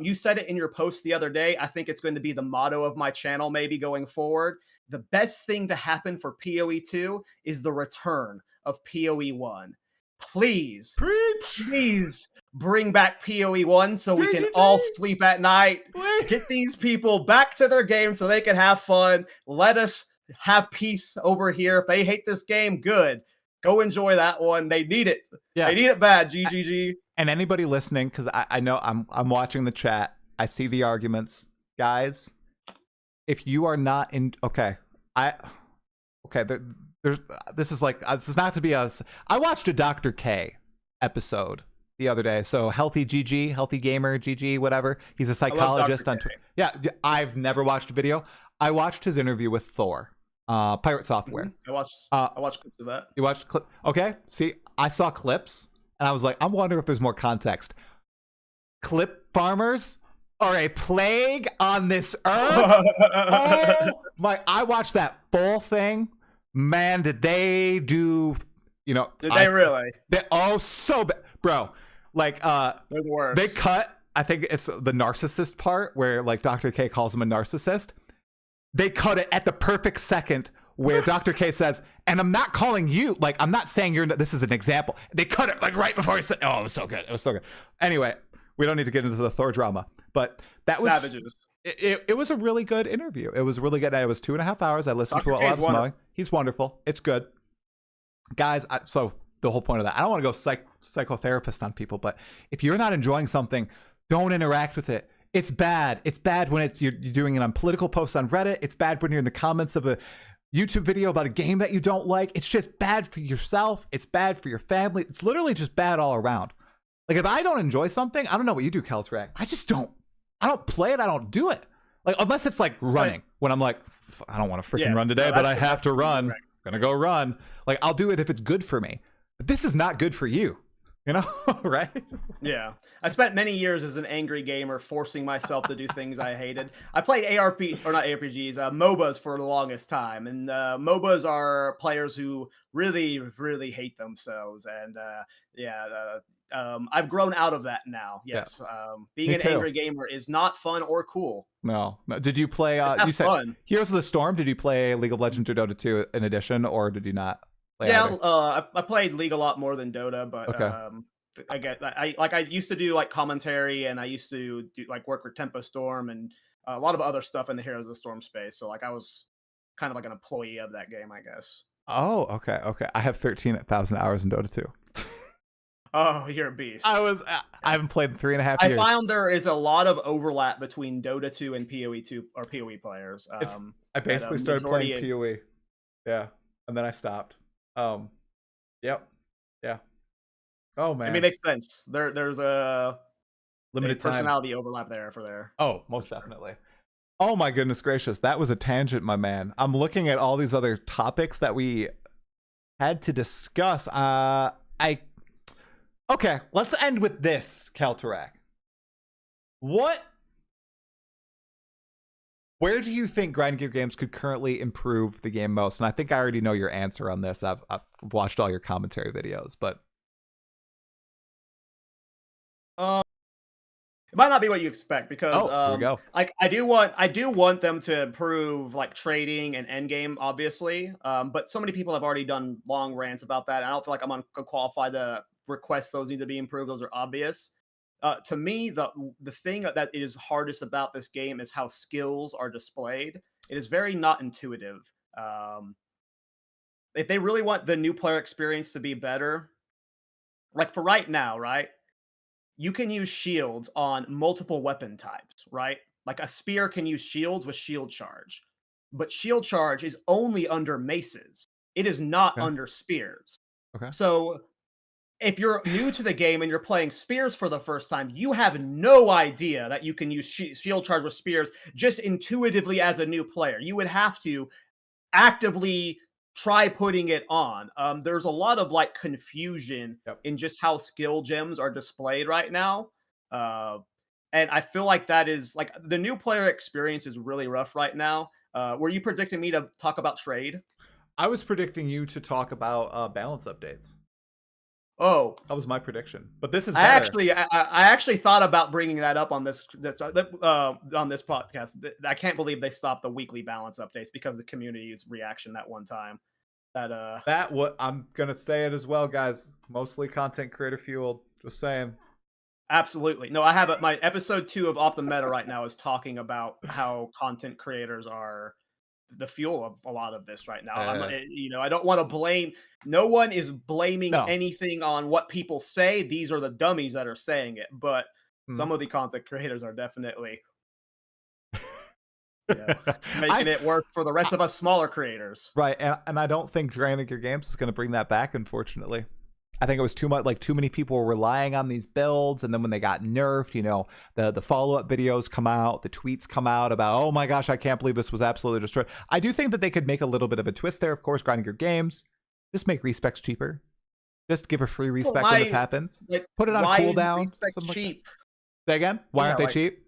You said it in your post the other day. I think it's going to be the motto of my channel maybe going forward. The best thing to happen for PoE 2 is the return of PoE 1. Please bring back PoE 1 so we can all sleep at night. Get these people back to their game so they can have fun. Let us have peace over here. If they hate this game, good. Go enjoy that one. They need it. Yeah. They need it bad. GGG. And anybody listening, because I know I'm watching the chat. I see the arguments. Guys, if you are not in... this is not to be us. I watched a Dr. K episode the other day. So healthy gamer GG, whatever. He's a psychologist on Twitter. Yeah, I've never watched a video. I watched his interview with Thor. Pirate Software. I watched clips of that. You watched clip? Okay. See, I saw clips, and I was like, I'm wondering if there's more context. Clip farmers are a plague on this earth. Oh my! I watched that full thing. Man, did they do? Did they really? So bad, bro. Like, they're the worst. They cut. I think it's the narcissist part where like Dr. K calls him a narcissist. They cut it at the perfect second where Dr. K says, and I'm not calling you, like, I'm not saying this is an example. They cut it like right before he said, oh, it was so good. It was so good. Anyway, we don't need to get into the Thor drama, but that was Savages. It was a really good interview. It was really good. It was 2.5 hours. I listened to it while I was mowing. He's wonderful. It's good. Guys, so the whole point of that, I don't want to go psychotherapist on people, but if you're not enjoying something, don't interact with it. It's bad. It's bad when you're doing it on political posts on Reddit. It's bad when you're in the comments of a YouTube video about a game that you don't like. It's just bad for yourself. It's bad for your family. It's literally just bad all around. Like, if I don't enjoy something, I don't know what you do, KallTorak. I don't play it. I don't do it. Like, unless it's like running, when I'm like, I don't want to freaking run today, but I have to run. I'm gonna go run. Like, I'll do it if it's good for me. But this is not good for you. Right? Yeah. I spent many years as an angry gamer forcing myself to do things I hated. I played MOBAs for the longest time. And MOBAs are players who really, really hate themselves. And I've grown out of that now. Yes. Yeah. Being an angry gamer is not fun or cool. No. Did you play, you said fun. Heroes of the Storm? Did you play League of Legends or Dota 2 in addition, or did you not? I played League a lot more than Dota, but okay. I used to do like commentary, and I used to do like work with Tempo Storm and a lot of other stuff in the Heroes of the Storm space. So like I was kind of like an employee of that game, I guess. Oh, okay. I have 13,000 hours in Dota 2. Oh, you're a beast. I haven't played in 3.5 years. I found there is a lot of overlap between Dota 2 and PoE 2 or PoE players. I basically started playing PoE. Yeah. And then I stopped. Yep. Yeah. Oh man. I mean, it makes sense. There's a limited personality overlap there. Oh, most definitely. Oh my goodness gracious. That was a tangent, my man. I'm looking at all these other topics that we had to discuss. Okay, let's end with this, KallTorak. Where do you think grinding gear games could currently improve the game most? And I think I already know your answer on this. I've watched all your commentary videos, but it might not be what you expect because here we go. Like I do want them to improve like trading and endgame, obviously. But so many people have already done long rants about that. I don't feel like I'm unqualified to request those need to be improved. Those are obvious. To me, the thing that is hardest about this game is how skills are displayed. It is very not intuitive. If they really want the new player experience to be better, like for right now, right? You can use shields on multiple weapon types, right? Like a spear can use shields with shield charge, but shield charge is only under maces. It is not under spears. Okay. So if you're new to the game and you're playing spears for the first time, you have no idea that you can use shield charge with spears just intuitively as a new player. You would have to actively try putting it on. There's a lot of like confusion in just how skill gems are displayed right now. And I feel like that is like the new player experience is really rough right now. Were you predicting me to talk about trade? I was predicting you to talk about balance updates. Oh, that was my prediction. But this is better. I actually thought about bringing that up on this podcast. I can't believe they stopped the weekly balance updates because of the community's reaction that one time. That what I'm gonna say it as well, guys. Mostly content creator fueled. Just saying. Absolutely. No, I have it. My episode 2 of Off the Meta right now is talking about how content creators are the fuel of a lot of this right now. I don't want to blame. No one is blaming anything on what people say. These are the dummies that are saying it. But some of the content creators are definitely making it worse for the rest of us smaller creators. Right. And I don't think grinding your games is going to bring that back, unfortunately. I think it was too much, like too many people were relying on these builds, and then when they got nerfed, you know, the follow-up videos come out, the tweets come out about, oh my gosh, I can't believe this was absolutely destroyed. I do think that they could make a little bit of a twist there, of course, grinding your games. Just make respecs cheaper. Just give a free respec when this happens. Like, put it on cooldown. Respec's cheap. Say again? Why aren't they cheap?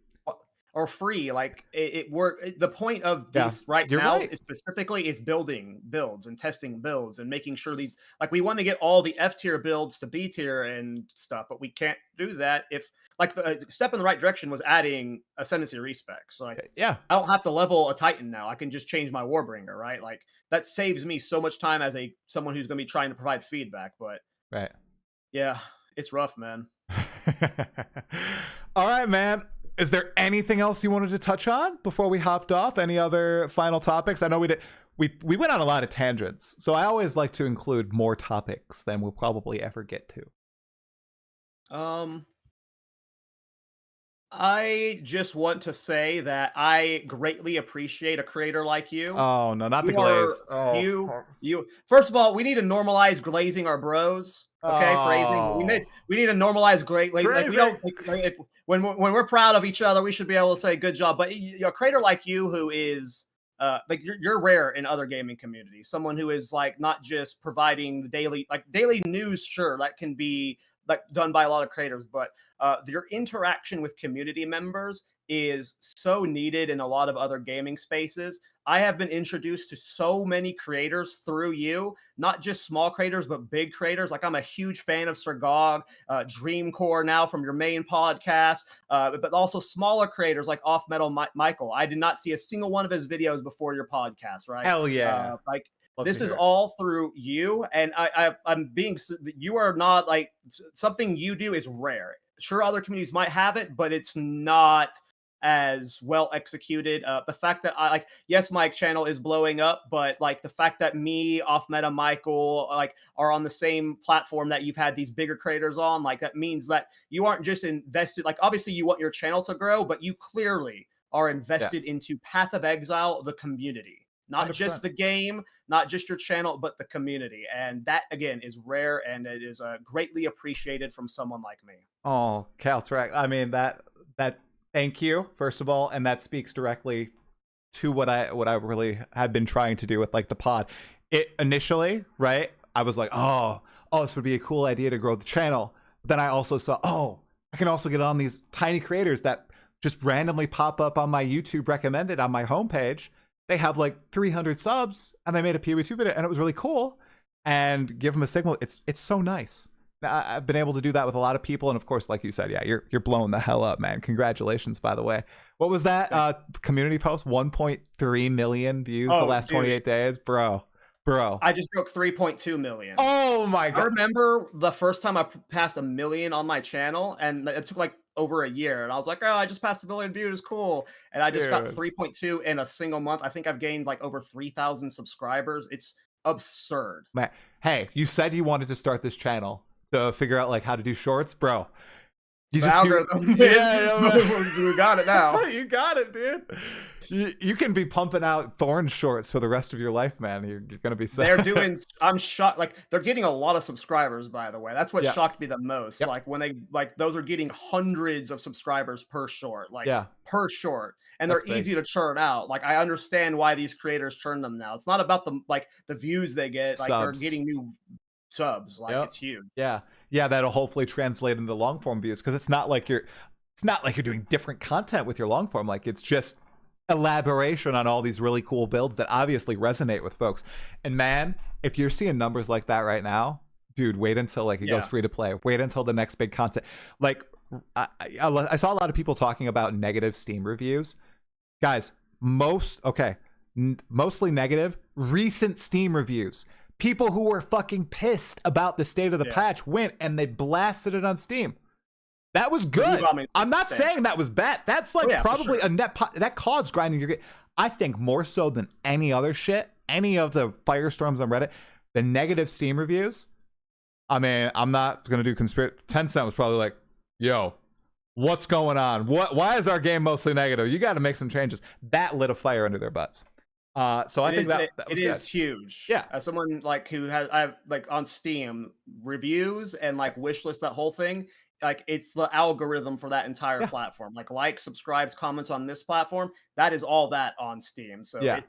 Or free, like it work. The point of these now is specifically is building builds and testing builds and making sure these, like, we want to get all the F tier builds to B tier and stuff, but we can't do that if, like, the step in the right direction was adding ascendancy respecs. Like, yeah, I don't have to level a Titan now. I can just change my Warbringer, right? Like, that saves me so much time as someone who's going to be trying to provide feedback. But yeah, it's rough, man. All right, man. Is there anything else you wanted to touch on before we hopped off? Any other final topics? I know we went on a lot of tangents, so I always like to include more topics than we'll probably ever get to. I just want to say that I greatly appreciate a creator like you. Oh no, not the glaze. You. First of all, we need to normalize glazing our bros. Okay, phrasing. We need to normalize great glazing. Like, when we're proud of each other, we should be able to say good job. But a creator like you, who is like, you're rare in other gaming communities. Someone who is, like, not just providing the daily news. Sure, that can be, like, done by a lot of creators, but your interaction with community members is so needed in a lot of other gaming spaces. I have been introduced to so many creators through you, not just small creators, but big creators. Like, I'm a huge fan of Sir Gog, Dreamcore now from your main podcast, but also smaller creators like Off Metal Michael. I did not see a single one of his videos before your podcast, right? Hell yeah. This is all through you, and you are not, like, something you do is rare. Sure, other communities might have it, but it's not as well executed. The fact that yes, my channel is blowing up, but, like, the fact that me, Off Meta Michael, like, are on the same platform that you've had these bigger creators on, like, that means that you aren't just invested. Like, obviously you want your channel to grow, but you clearly are invested into Path of Exile, the community. Not 100%. Just the game, not just your channel, but the community. And that, again, is rare, and it is greatly appreciated from someone like me. Oh, KallTorak. I mean, that thank you, first of all, and that speaks directly to what I really have been trying to do with, like, the pod. It initially, right, I was like, oh, this would be a cool idea to grow the channel. But then I also saw, I can also get on these tiny creators that just randomly pop up on my YouTube recommended on my homepage. They have like 300 subs, and they made a PoE2 video, and it was really cool. And give them a signal. It's so nice. Now, I've been able to do that with a lot of people, and of course, like you said, yeah, you're blowing the hell up, man. Congratulations, by the way. What was that community post? 1.3 million views the last 28 days, bro. I just broke 3.2 million. Oh my god! I remember the first time I passed 1 million on my channel, and it took like over a year, and I was like, I just passed 1 million views, cool. And I just got 3.2 in a single month. I think I've gained like over 3,000 subscribers. It's absurd. Man, hey, you said you wanted to start this channel to figure out, like, how to do shorts, bro. You just algorithm. You got it now. You got it, dude. You can be pumping out Thorn shorts for the rest of your life, man. You're gonna be set. I'm shocked. Like, they're getting a lot of subscribers, by the way. That's what shocked me the most. Like, when those are getting hundreds of subscribers per short, per short, and they're easy to churn out. Like, I understand why these creators churn them now. It's not about the views they get. Like, they're getting new subs. Like, it's huge. Yeah, that'll hopefully translate into long form views, because it's not like you're doing different content with your long form. Like, it's just elaboration on all these really cool builds that obviously resonate with folks. And man, if you're seeing numbers like that right now, dude, wait until, like, it goes free to play. Wait until the next big content. Like, I saw a lot of people talking about negative Steam reviews. Guys, mostly negative recent Steam reviews. People who were fucking pissed about the state of the patch went and they blasted it on Steam. That was good. I'm not saying that was bad. That's like probably a net that caused grinding your game. I think more so than any other shit, any of the firestorms on Reddit, the negative Steam reviews. I mean, I'm not gonna do conspiracy. Tencent was probably like, "Yo, what's going on? Why is our game mostly negative? You got to make some changes." That lit a fire under their butts. So I think that It was good. is huge. Yeah. As someone like who has I have like on Steam reviews and like wish list that whole thing, like it's the algorithm for that entire Yeah. platform. Like subscribes, comments on this platform. That is all that on Steam. So Yeah.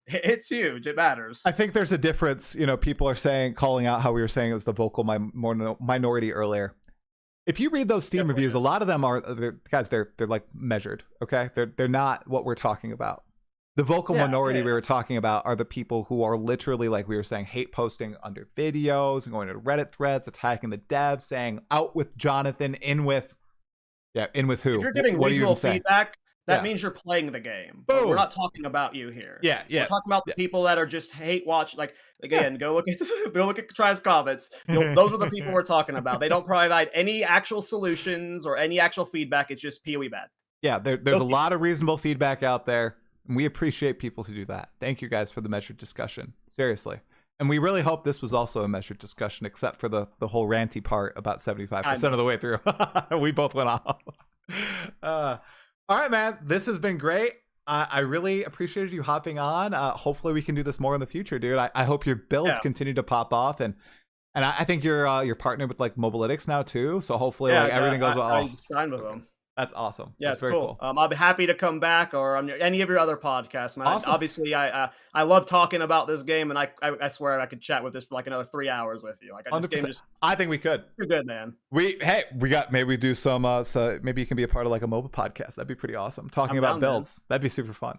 it's huge. It I matters. think there's a difference. You know, people are saying, calling out how we were saying it was the vocal minority earlier. If you read those Steam Definitely reviews, a is. lot of them are guys. They're like measured. Okay, they're not what we're talking about. The vocal Yeah, minority yeah, we yeah. were talking about are the people who are literally, like we were saying, hate posting under videos and going to Reddit threads, attacking the devs, saying out with Jonathan, in with If who? you're giving What are you even reasonable saying? feedback, that Yeah. means you're playing the game. We're Boom. not talking about you here. Yeah. We're Yeah. talking about the Yeah. people that are just hate watch. Like Yeah. again, go look at Try's comments. Those are the people we're talking about. They don't provide any actual solutions or any actual feedback. It's just PoE bad. Yeah, there's Those a lot of reasonable feedback out there, and we appreciate people who do that. Thank you guys for the measured discussion. Seriously. And we really hope this was also a measured discussion, except for the whole ranty part about 75% kind of of. the way through. We both went off. All right, man. This has been great. I really appreciated you hopping on. Hopefully we can do this more in the future, dude. I hope your builds Yeah, continue to pop off, and I think you're partnered with like Mobilytics now too. So hopefully yeah. like everything goes well. I Oh, just signed with them. that's awesome. Yeah, That's it's very cool. cool. I'll be happy to come back or on any of your other podcasts, man. Awesome. Obviously, I love talking about this game, and I swear I could chat with this for like another 3 hours with you. Like this game 100%. just I think we could. too good, man. We got maybe we do some so maybe you can be a part of like a mobile podcast. That'd be pretty awesome. Talking I'm about down, man. builds. That'd be super fun.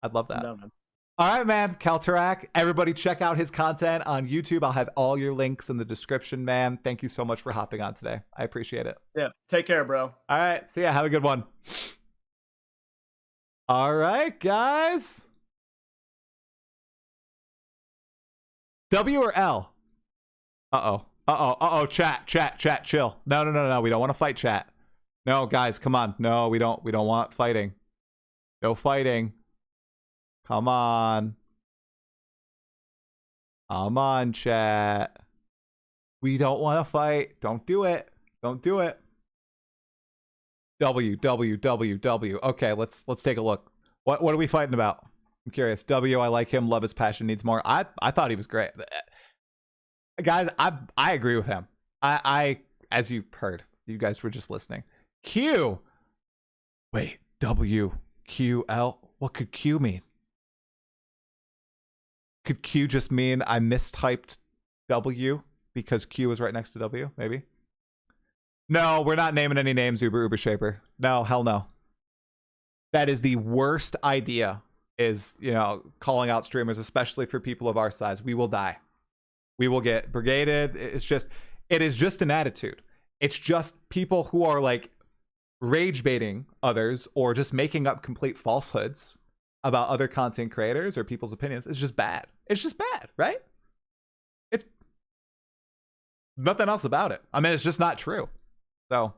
I'd love I'm that. down, man. All right, man. KallTorak. Everybody check out his content on YouTube. I'll have all your links in the description, man. Thank you so much for hopping on today. I appreciate it. Yeah, take care, bro. All right. See ya. Have a good one. All right, guys. W or L? Uh-oh. Chat. Chill. No. We don't want to fight, chat. No, guys, come on. No, we don't want fighting. No fighting. Come on. Come on, chat. We don't want to fight. Don't do it. Don't do it. W. Okay, let's take a look. What are we fighting about? I'm curious. W, I like him. Love his passion. Needs more. I thought he was great. Guys, I agree with him. I as you heard, you guys were just listening. Q. Wait, W, Q, L. What could Q mean? Could Q just mean I mistyped W because Q is right next to W? Maybe. No, we're not naming any names, Uber Shaper. No, hell no. That is the worst idea, is, calling out streamers, especially for people of our size. We will die. We will get brigaded. It is just an attitude. It's just people who are like rage baiting others or just making up complete falsehoods about other content creators or people's opinions. It's just bad. It's just bad, right? It's nothing else about it. I mean, it's just not true. So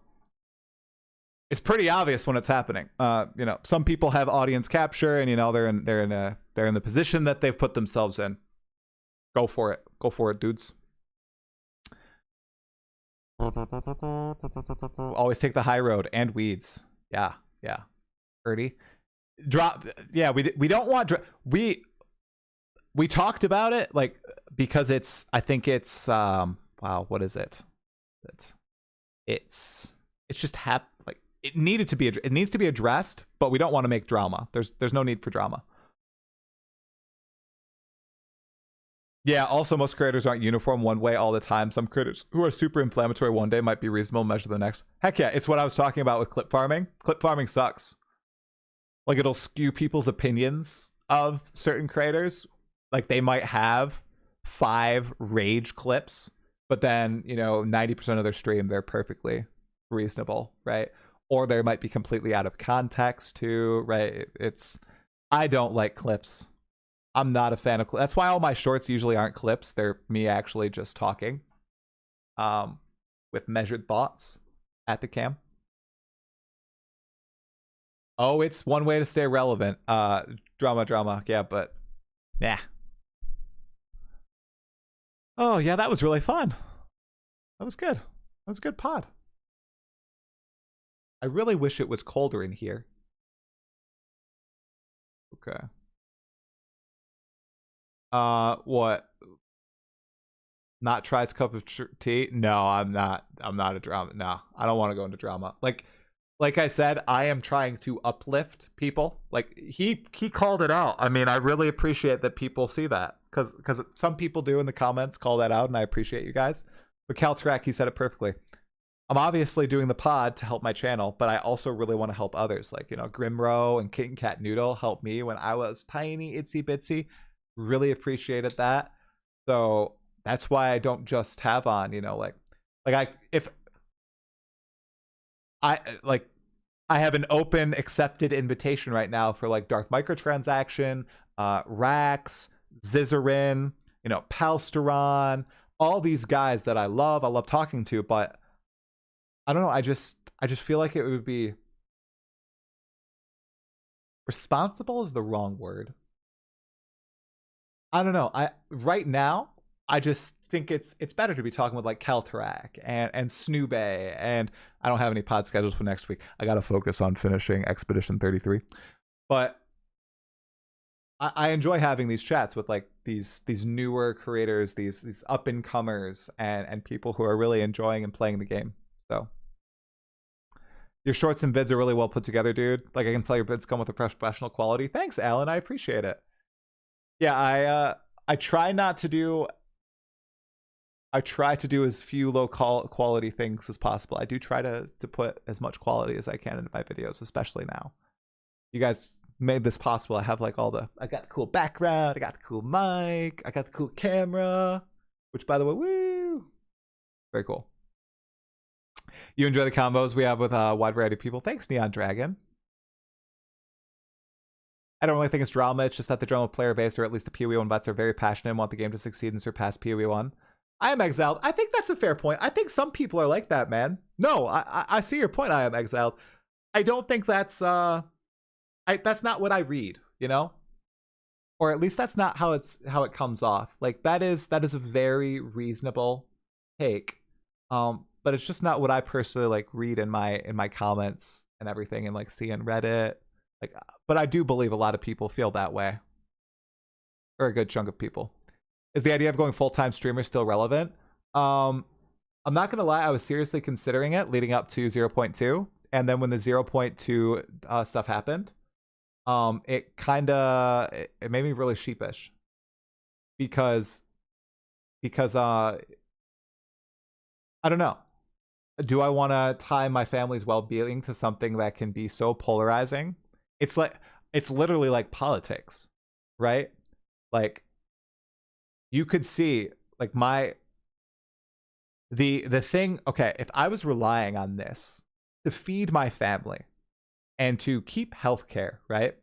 it's pretty obvious when it's happening. Some people have audience capture, and they're in the position that they've put themselves in. Go for it, dudes. Always take the high road and weeds. Yeah. Birdie. Drop. Yeah, we don't want. We talked about it like because I think it's wow. What is it? It's just like it needs to be addressed, but we don't want to make drama. There's no need for drama. Yeah, also most creators aren't uniform one way all the time. Some creators who are super inflammatory one day might be reasonable, measure the next. Heck yeah, it's what I was talking about with clip farming. Clip farming sucks. Like it'll skew people's opinions of certain creators. Like they might have 5 rage clips, but then, 90% of their stream, they're perfectly reasonable, right? Or they might be completely out of context too, right? I don't like clips. I'm not a fan of clips. That's why all my shorts usually aren't clips. They're me actually just talking with measured thoughts at the cam. Oh, it's one way to stay relevant. Drama. Yeah, but nah. Oh, yeah, that was really fun. That was good. That was a good pod. I really wish it was colder in here. Okay. What? Not tries cup of tea? No, I'm not. I'm not a drama. No, I don't want to go into drama. Like I said, I am trying to uplift people. Like he called it out. I mean, I really appreciate that people see that because some people do in the comments call that out, and I appreciate you guys. But KallTorak, he said it perfectly. I'm obviously doing the pod to help my channel, but I also really want to help others. Like, you know, Grimro and Kitten Cat Noodle helped me when I was tiny, itsy bitsy. Really appreciated that. So that's why I don't just have on, you know, like I have an open accepted invitation right now for like Darth Microtransaction, Rax, Zizarin, you know, Palsteron, all these guys that I love talking to, but I don't know, I just feel like it would be responsible is the wrong word. I don't know. Right now, I just think it's better to be talking with like KallTorak and Snoobe, and I don't have any pod schedules for next week. I got to focus on finishing Expedition 33, but I enjoy having these chats with like these newer creators, these up and comers, and people who are really enjoying and playing the game. So your shorts and vids are really well put together, dude. Like I can tell your vids come with a professional quality. Thanks, Alan. I appreciate it. Yeah, I try not to do. I try to do as few low quality things as possible. I do try to put as much quality as I can into my videos, especially now. You guys made this possible. I have like I got the cool background, I got the cool mic, I got the cool camera, which by the way, woo, very cool. You enjoy the combos we have with a wide variety of people. Thanks, Neon Dragon. I don't really think it's drama. It's just that the drama player base, or at least the PoE1 bots, are very passionate and want the game to succeed and surpass PoE1. I am exiled. I think that's a fair point. I think some people are like that, man. No, I see your point. I am exiled. I don't think that's that's not what I read, you know, or at least that's not how it comes off. Like that is a very reasonable take, but it's just not what I personally like read in my comments and everything, and like see in Reddit. Like, but I do believe a lot of people feel that way, or a good chunk of people. Is the idea of going full-time streamer still relevant? I'm not gonna lie, I was seriously considering it leading up to 0.2, and then when the 0.2 stuff happened, it made me really sheepish because I don't know. Do I want to tie my family's well-being to something that can be so polarizing? It's literally like politics, right? Like you could see like the thing. Okay, if I was relying on this to feed my family and to keep healthcare, right?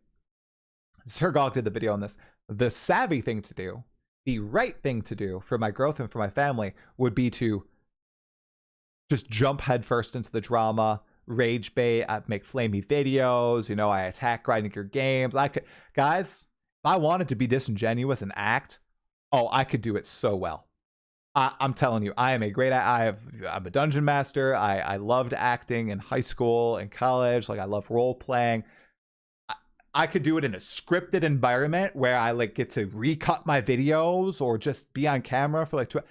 Sir Gog did the video on this. The savvy thing to do, the right thing to do for my growth and for my family would be to just jump headfirst into the drama, rage bait, I make flamey videos, you know, I attack grinding your games. I could, guys, if I wanted to be disingenuous and act, oh, I could do it so well. I'm telling you, I am a great, I'm a dungeon master. I loved acting in high school and college. Like I love role playing. I could do it in a scripted environment where I like get to recut my videos or just be on camera for like 2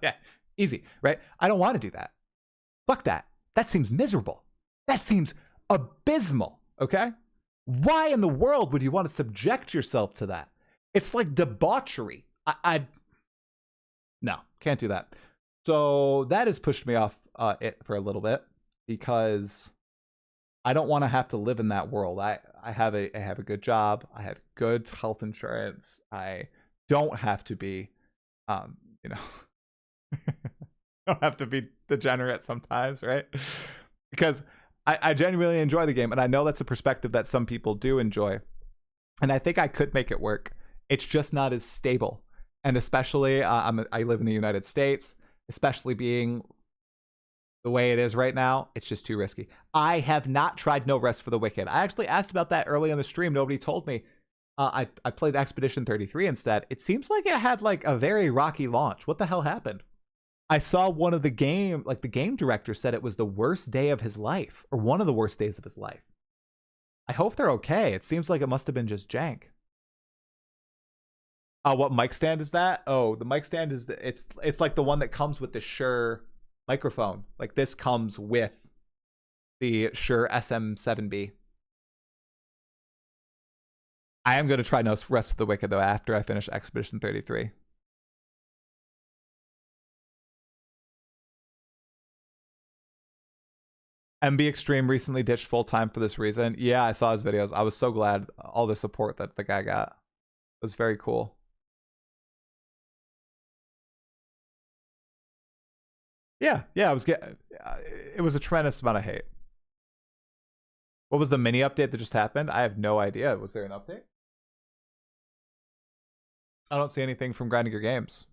yeah, easy, right? I don't want to do that. Fuck that. That seems miserable. That seems abysmal, okay? Why in the world would you want to subject yourself to that? It's like debauchery. No, can't do that. So that has pushed me off it for a little bit because I don't want to have to live in that world. I have a good job. I have good health insurance. I don't have to be, you know, don't have to be degenerate sometimes, right? Because I genuinely enjoy the game, and I know that's a perspective that some people do enjoy, and I think I could make it work. It's just not as stable, and especially I live in the United States, especially being the way it is right now, it's just too risky. I have not tried No Rest for the Wicked. I actually asked about that early in the stream. Nobody told me. I played Expedition 33 instead. It seems like it had like a very rocky launch. What the hell happened? I saw one of the game director said it was the worst day of his life, or one of the worst days of his life. I hope they're okay. It seems like it must have been just jank. What mic stand is that? Oh, the mic stand is it's like the one that comes with the Shure microphone. Like this comes with the Shure SM7B. I am going to try no Rest of the Wicked though after I finish Expedition 33. MB Extreme recently ditched full time for this reason. Yeah, I saw his videos. I was so glad all the support that the guy got. It was very cool. Yeah, it was a tremendous amount of hate. What was the mini update that just happened? I have no idea. Was there an update? I don't see anything from Grinding Your Games.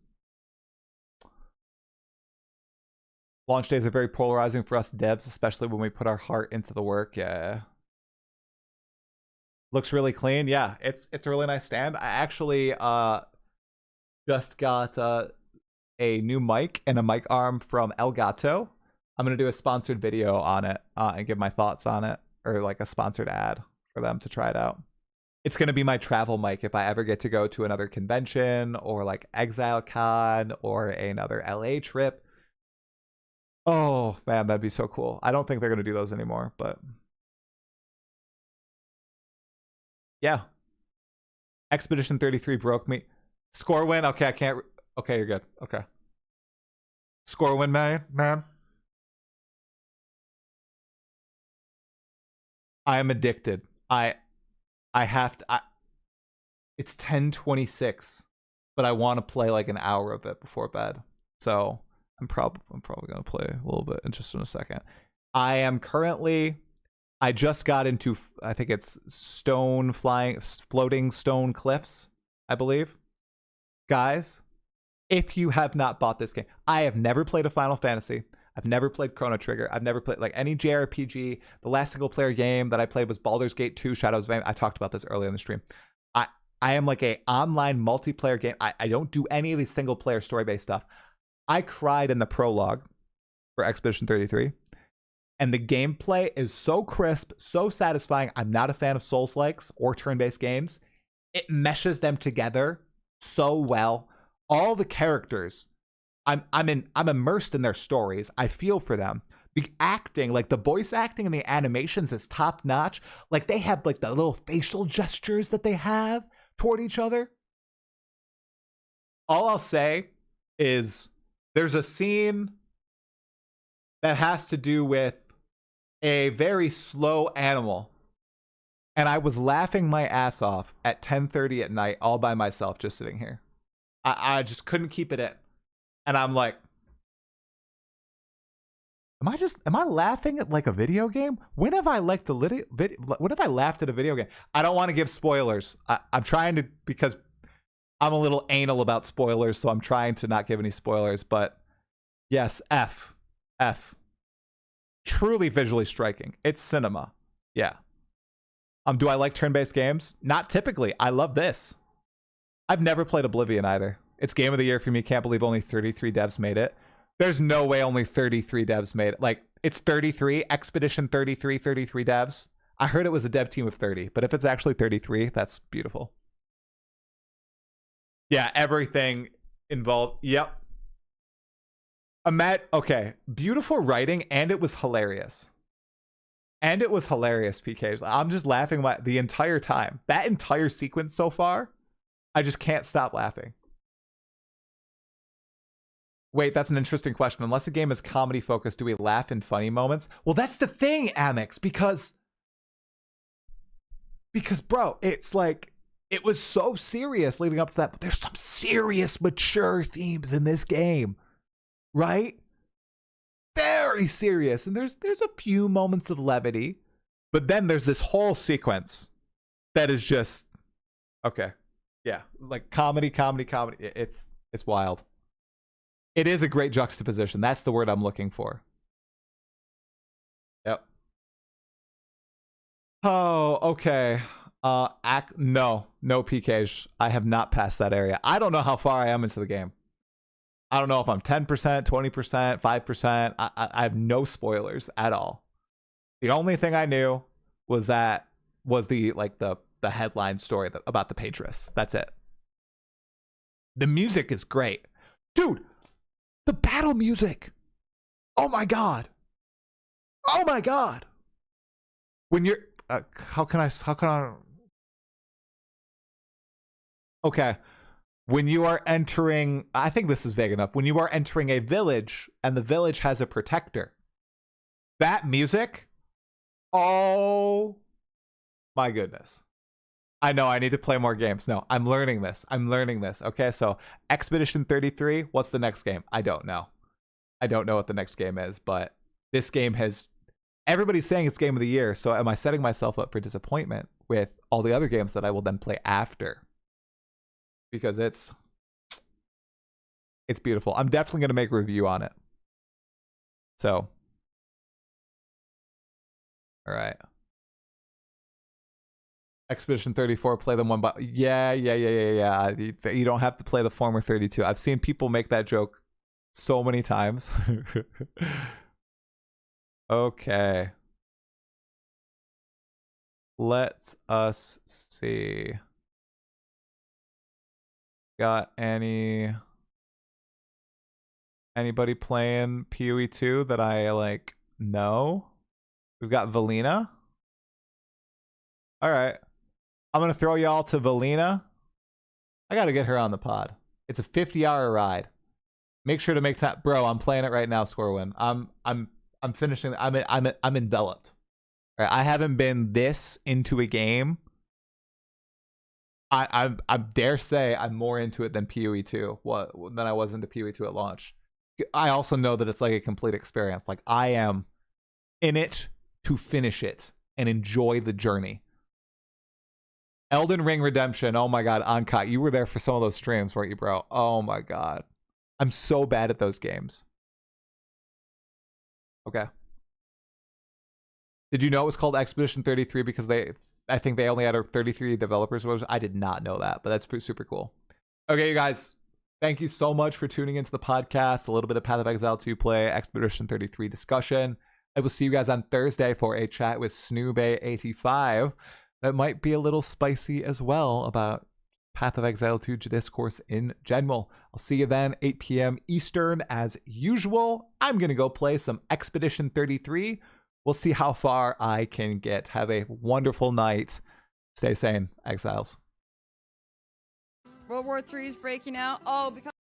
Launch days are very polarizing for us devs, especially when we put our heart into the work. Yeah. Looks really clean. Yeah, it's a really nice stand. I actually just got a new mic and a mic arm from Elgato. I'm gonna do a sponsored video on it and give my thoughts on it, or like a sponsored ad for them to try it out. It's gonna be my travel mic if I ever get to go to another convention or like ExileCon or another LA trip. Oh man, that'd be so cool. I don't think they're gonna do those anymore, but yeah. Expedition 33 broke me. Score win? Okay, I can't. Okay, you're good. Okay. Score win, man. I am addicted. I have to. It's 10:26, but I want to play like an hour of it before bed. So I'm probably gonna play a little bit in just in a second. I am currently. I just got into. I think it's floating stone cliffs. I believe, guys. If you have not bought this game, I have never played a Final Fantasy. I've never played Chrono Trigger. I've never played like any JRPG. The last single player game that I played was Baldur's Gate 2 Shadows of Vain. I talked about this earlier in the stream. I am like a online multiplayer game. I don't do any of these single player story based stuff. I cried in the prologue for Expedition 33. And the gameplay is so crisp, so satisfying. I'm not a fan of Souls-likes or turn-based games. It meshes them together so well. All the characters, I'm immersed in their stories. I feel for them. The acting, like the voice acting and the animations is top notch. Like they have like the little facial gestures that they have toward each other. All I'll say is there's a scene that has to do with a very slow animal. And I was laughing my ass off at 10:30 at night all by myself just sitting here. I just couldn't keep it in. And I'm like, am I laughing at like a video game? When have I laughed at a video game? I don't want to give spoilers. I'm trying to, because I'm a little anal about spoilers, so I'm trying to not give any spoilers. But yes, F. Truly visually striking. It's cinema. Yeah. Do I like turn-based games? Not typically. I love this. I've never played Oblivion either. It's game of the year for me. Can't believe only 33 devs made it. There's no way only 33 devs made it. Like, it's 33, Expedition 33 devs. I heard it was a dev team of 30, but if it's actually 33, that's beautiful. Yeah, everything involved. Yep. Okay, beautiful writing, and it was hilarious. PK. I'm just laughing the entire time. That entire sequence so far, I just can't stop laughing. Wait, that's an interesting question. Unless a game is comedy focused, do we laugh in funny moments? Well, that's the thing, Amex, because bro, it's like, it was so serious leading up to that, but there's some serious mature themes in this game, right? Very serious. And there's a few moments of levity, but then there's this whole sequence that is just, okay. Yeah, like comedy. It's wild. It is a great juxtaposition. That's the word I'm looking for. Yep. Oh, okay. No PKs. I have not passed that area. I don't know how far I am into the game. I don't know if I'm 10%, 20%, 5%. I have no spoilers at all. The only thing I knew was the headline story about the Patris. That's it. The music is great. Dude, the battle music. Oh my God. Oh my God. When you're, how can I, okay. When you are entering, I think this is vague enough. When you are entering a village and the village has a protector, that music, oh my goodness. I know I need to play more games. No, I'm learning this. Okay, so Expedition 33, what's the next game? I don't know. I don't know what the next game is, but this game has, everybody's saying it's game of the year, so am I setting myself up for disappointment with all the other games that I will then play after? Because it's beautiful. I'm definitely going to make a review on it. So, all right. Expedition 34, play them one by... Yeah. You don't have to play the former 32. I've seen people make that joke so many times. Okay. Let's us see. Got anybody playing PoE 2 that I like know? We've got Valina. All right. I'm going to throw y'all to Valina. I got to get her on the pod. It's a 50-hour ride. Make sure to make time. Bro, I'm playing it right now, Scorewin. I'm finishing. I'm enveloped. Right? I haven't been this into a game. I dare say I'm more into it than PoE 2. Than I was into PoE 2 at launch. I also know that it's like a complete experience. Like I am in it to finish it and enjoy the journey. Elden Ring Redemption. Oh my God, Uncut. You were there for some of those streams, weren't you, bro? Oh my God. I'm so bad at those games. Okay. Did you know it was called Expedition 33 because I think they only had 33 developers? I did not know that, but that's super cool. Okay, you guys. Thank you so much for tuning into the podcast. A little bit of Path of Exile 2 play, Expedition 33 discussion. I will see you guys on Thursday for a chat with Snoobay85. That might be a little spicy as well about Path of Exile 2 discourse in general. I'll see you then, 8 p.m. Eastern as usual. I'm going to go play some Expedition 33. We'll see how far I can get. Have a wonderful night. Stay sane, Exiles. World War III is breaking out. Oh, because